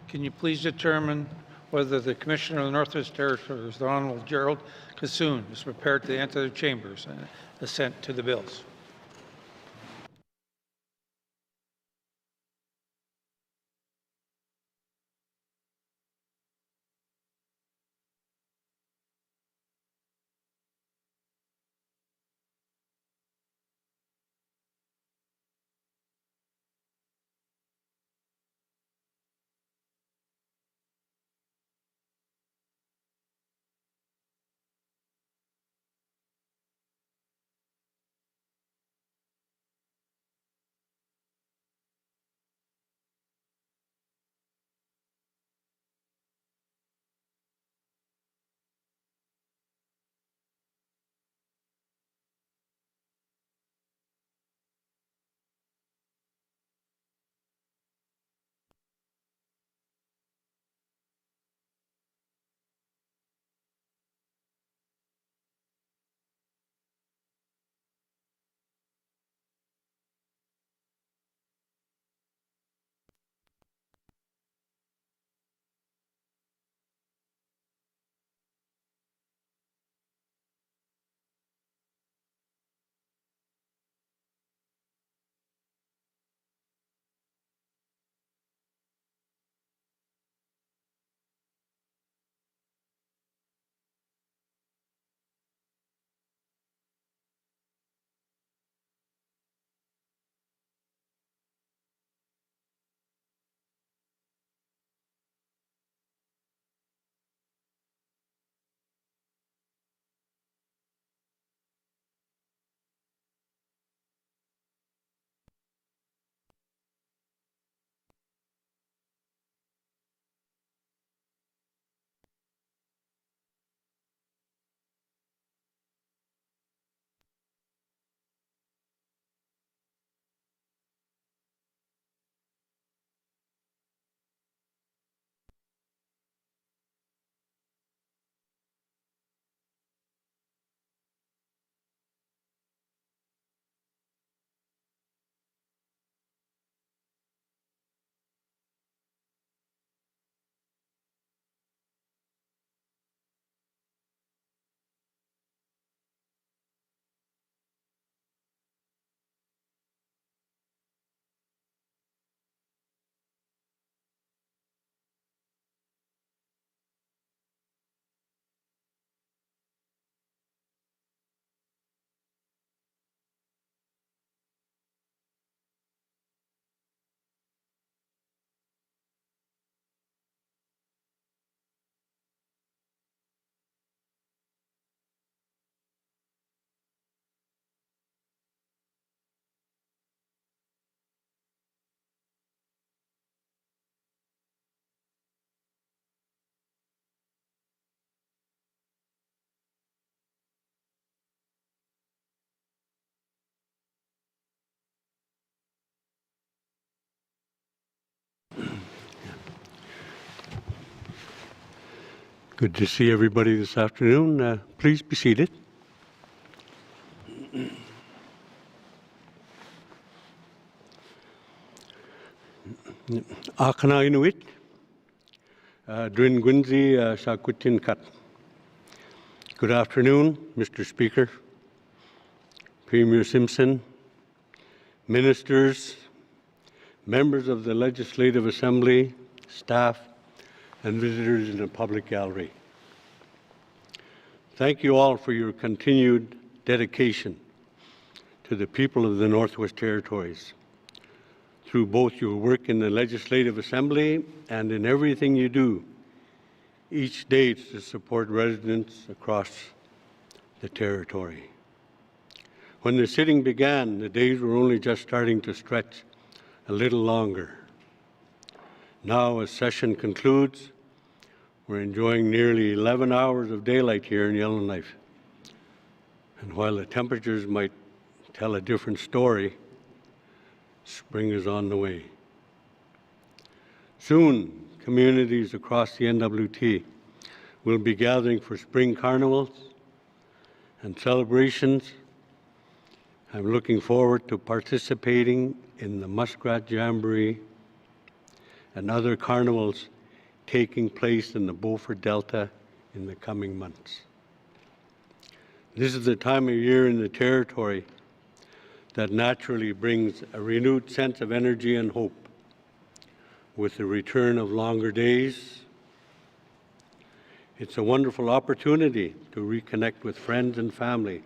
can you please determine whether the Commissioner of the Northwest Territories, the Honourable Gerald Kissoon, is prepared to enter the chambers and assent to the bills? Good to see everybody this afternoon. Please be seated. Akana Inuit, Drin Gwinzi Shakutin Kat. Good afternoon, Mr. Speaker, Premier Simpson, ministers, members of the Legislative Assembly, staff, and visitors in the public gallery. Thank you all for your continued dedication to the people of the Northwest Territories through both your work in the Legislative Assembly and in everything you do each day to support residents across the Territory. When the sitting began, the days were only just starting to stretch a little longer. Now, as session concludes, we're enjoying nearly 11 hours of daylight here in Yellowknife. And while the temperatures might tell a different story, spring is on the way. Soon, communities across the NWT will be gathering for spring carnivals and celebrations. I'm looking forward to participating in the Muskrat Jamboree and other carnivals taking place in the Beaufort Delta in the coming months. This is the time of year in the Territory that naturally brings a renewed sense of energy and hope with the return of longer days. It's a wonderful opportunity to reconnect with friends and family,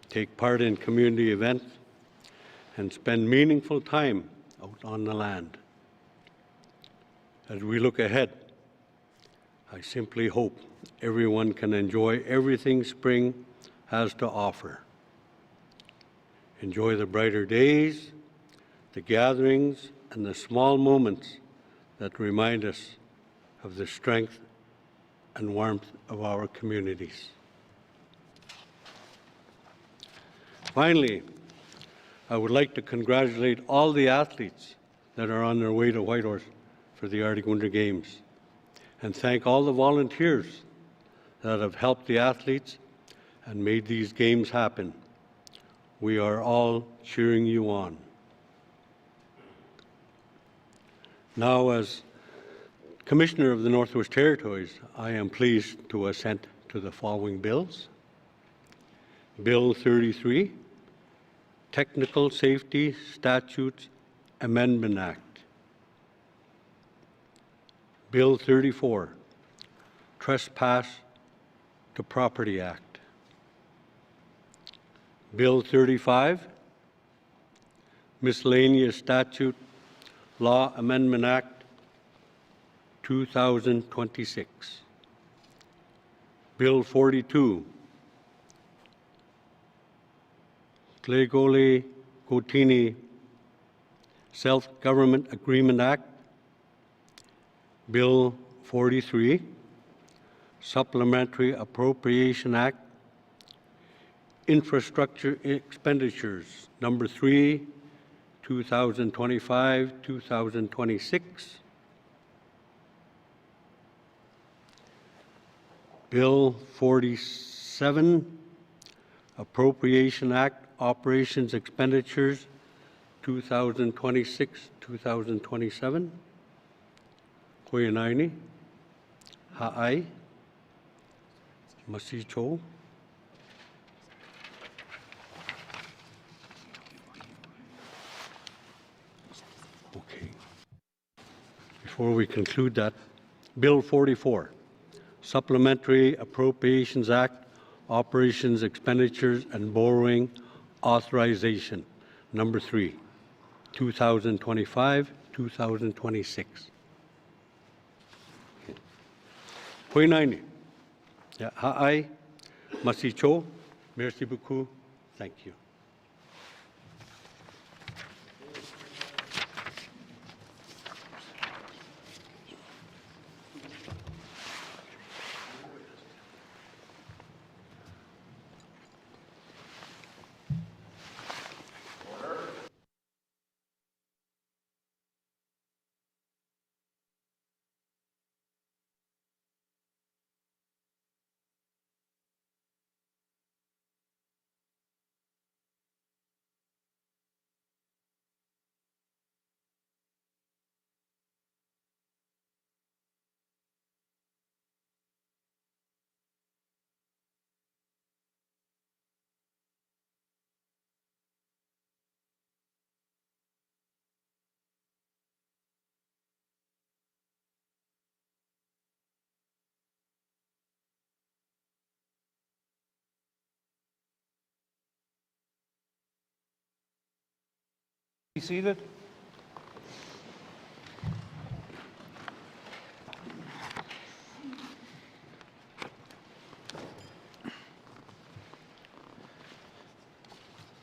take part in community events, and spend meaningful time out on the land. As we look ahead, I simply hope everyone can enjoy everything spring has to offer. Enjoy the brighter days, the gatherings, and the small moments that remind us of the strength and warmth of our communities. Finally, I would like to congratulate all the athletes that are on their way to Whitehorse for the Arctic Winter Games, and thank all the volunteers that have helped the athletes and made these games happen. We are all cheering you on. Now, as Commissioner of the Northwest Territories, I am pleased to assent to the following bills. Bill 33, Technical Safety Statutes Amendment Act. Bill 34, Trespass to Property Act. Bill 35, Miscellaneous Statute Law Amendment Act 2026. Bill 42, Tlegole-Gotini Self-Government Agreement Act. Bill 43, Supplementary Appropriation Act, Infrastructure Expenditures, number 3, 2025-2026. Bill 47, Appropriation Act, Operations Expenditures, 2026-2027. Koyanaini, Ha'ai, Masicho. Okay. Before we conclude that, Bill 44, Supplementary Appropriations Act, Operations Expenditures and Borrowing Authorization, number 3, 2025-2026. Koyanaini, Ha'ai, Masicho, merci beaucoup, thank you. Be seated.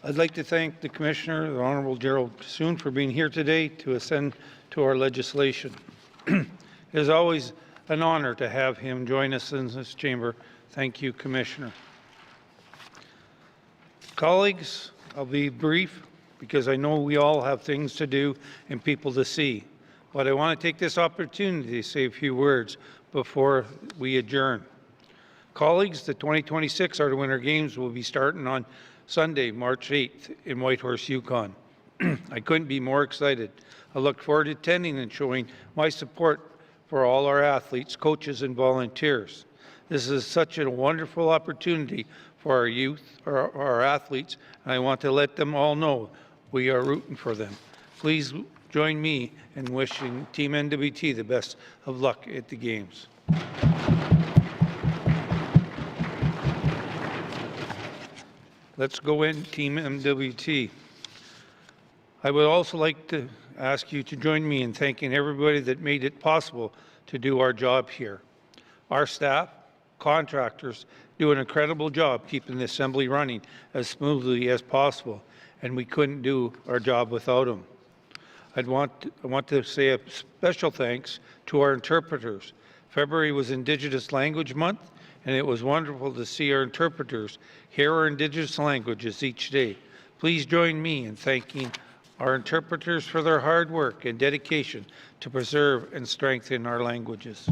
I'd like to thank the Commissioner, the Honourable Gerald Soon, for being here today to ascend to our legislation. It is always an honour to have him join us in this chamber. Thank you, Commissioner. Colleagues, I'll be brief because I know we all have things to do and people to see. But I want to take this opportunity to say a few words before we adjourn. Colleagues, the 2026 Art of Winter Games will be starting on Sunday, March 8th in Whitehorse, Yukon. I couldn't be more excited. I look forward to attending and showing my support for all our athletes, coaches, and volunteers. This is such a wonderful opportunity for our youth, our athletes, and I want to let them all know we are rooting for them. Please join me in wishing Team NWT the best of luck at the Games. Let's go in, Team MWT. I would also like to ask you to join me in thanking everybody that made it possible to do our job here. Our staff, contractors, do an incredible job keeping the Assembly running as smoothly as possible, and we couldn't do our job without them. I want to say a special thanks to our interpreters. February was Indigenous Language Month, and it was wonderful to see our interpreters hear our Indigenous languages each day. Please join me in thanking our interpreters for their hard work and dedication to preserve and strengthen our languages.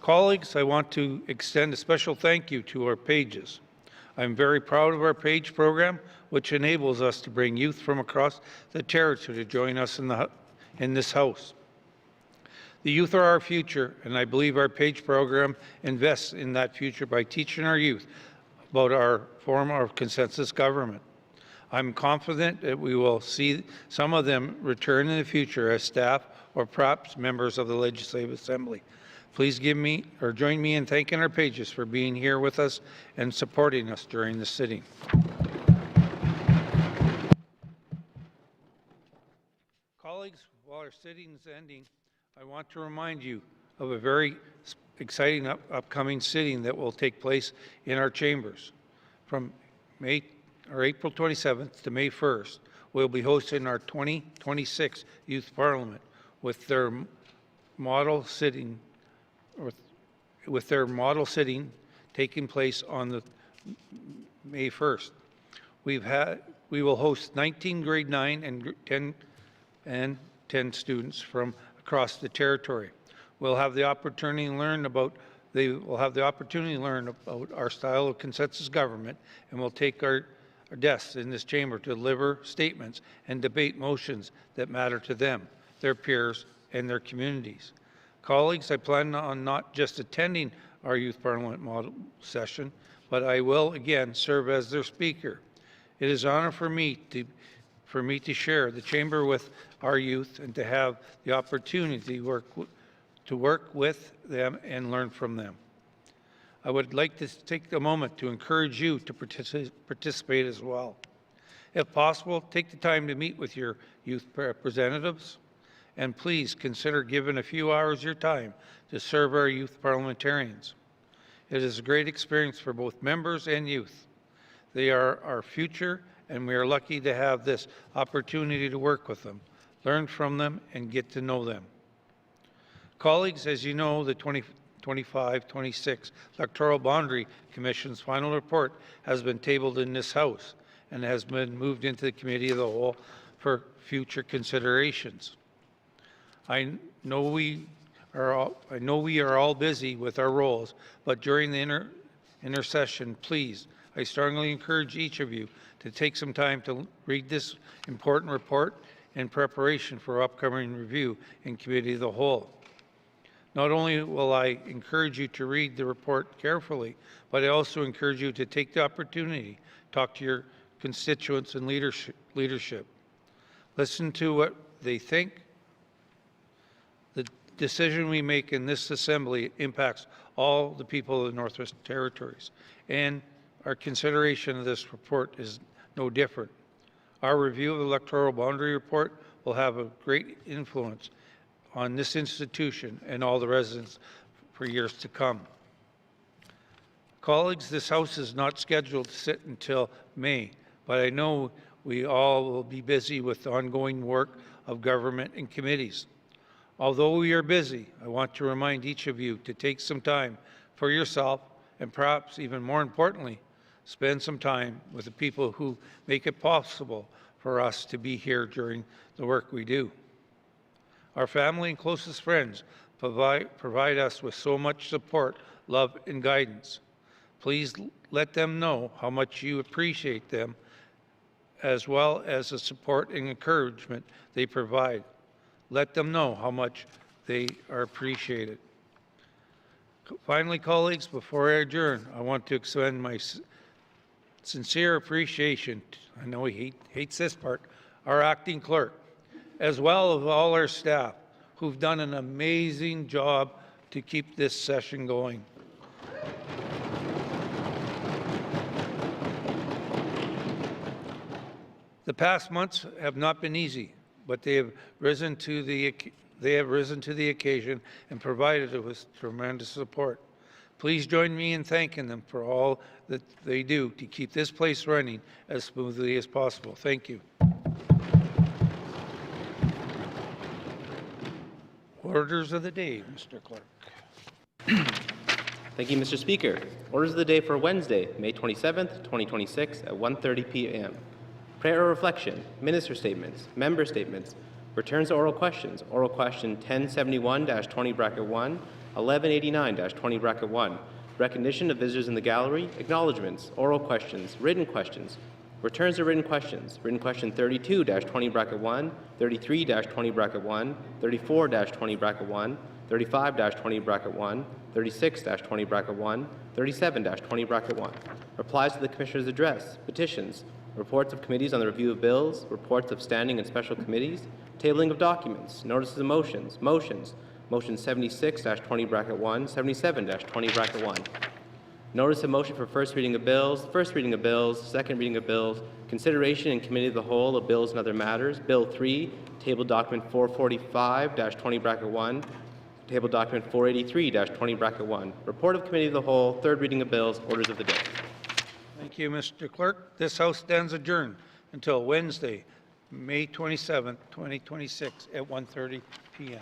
Colleagues, I want to extend a special thank you to our pages. I'm very proud of our PAGE program, which enables us to bring youth from across the territory to join us in this House. The youth are our future, and I believe our PAGE program invests in that future by teaching our youth about our form of consensus government. I'm confident that we will see some of them return in the future as staff or perhaps members of the Legislative Assembly. Please join me in thanking our pages for being here with us and supporting us during the sitting. Colleagues, while our sitting is ending, I want to remind you of a very exciting upcoming sitting that will take place in our chambers. From April 27th to May 1st, we'll be hosting our 2026 Youth Parliament with their model sitting taking place on the May 1st. We will host 19 grade 9 and 10 students from across the territory. We'll have the opportunity to learn about our style of consensus government, and we'll take our desks in this chamber to deliver statements and debate motions that matter to them, their peers, and their communities. Colleagues, I plan on not just attending our Youth Parliament model session, but I will again serve as their speaker. It is an honor for me to share the chamber with our youth and to have the opportunity to work with them and learn from them. I would like to take a moment to encourage you to participate as well. If possible, take the time to meet with your youth representatives, and please consider giving a few hours of your time to serve our youth parliamentarians. It is a great experience for both members and youth. They are our future, and we are lucky to have this opportunity to work with them, learn from them, and get to know them. Colleagues, as you know, the 2025-26 Electoral Boundary Commission's final report has been tabled in this House and has been moved into the Committee of the Whole for future considerations. I know we are all busy with our roles, but during the intercession, please, I strongly encourage each of you to take some time to read this important report in preparation for upcoming review in Committee of the Whole. Not only will I encourage you to read the report carefully, but I also encourage you to take the opportunity to talk to your constituents and leadership. Listen to what they think. The decision we make in this Assembly impacts all the people of the Northwest Territories and our consideration of this report is no different. Our review of the electoral boundary report will have a great influence on this institution and all the residents for years to come. Colleagues, this House is not scheduled to sit until May, but I know we all will be busy with the ongoing work of government and committees. Although we are busy, I want to remind each of you to take some time for yourself and perhaps even more importantly, spend some time with the people who make it possible for us to be here during the work we do. Our family and closest friends provide us with so much support, love, and guidance. Please let them know how much you appreciate them, as well as the support and encouragement they provide. Let them know how much they are appreciated. Finally, colleagues, before I adjourn, I want to extend my sincere appreciation, I know he hates this part, our acting clerk, as well as all our staff who've done an amazing job to keep this session going. The past months have not been easy, but they have risen to the occasion and provided us with tremendous support. Please join me in thanking them for all that they do to keep this place running as smoothly as possible. Thank you. Orders of the day, Mr. Clerk. Thank you, Mr. Speaker. Orders of the day for Wednesday, May 27th, 2026 at 1:30 p.m. Prayer or reflection, minister statements, member statements, returns to oral questions, oral question 1071-20(1), 1189-20(1), recognition of visitors in the gallery, acknowledgements, oral questions, written questions, returns to written questions, written question 32-20(1), 33-20(1), 34-20(1), 35-20(1), 36-20(1), 37-20(1), replies to the Commissioner's address, petitions, reports of committees on the review of bills, reports of standing and special committees, tabling of documents, notices of motions, motion 76-20(1), 77-20(1). Notice of motion for first reading of bills, second reading of bills, consideration in committee of the whole of bills and other matters. Bill 3, table document 445-20(1), table document 483-20(1). Report of committee of the whole, third reading of bills, orders of the day. Thank you, Mr. Clerk. This House stands adjourned until Wednesday, May 27th, 2026 at 1:30 p.m.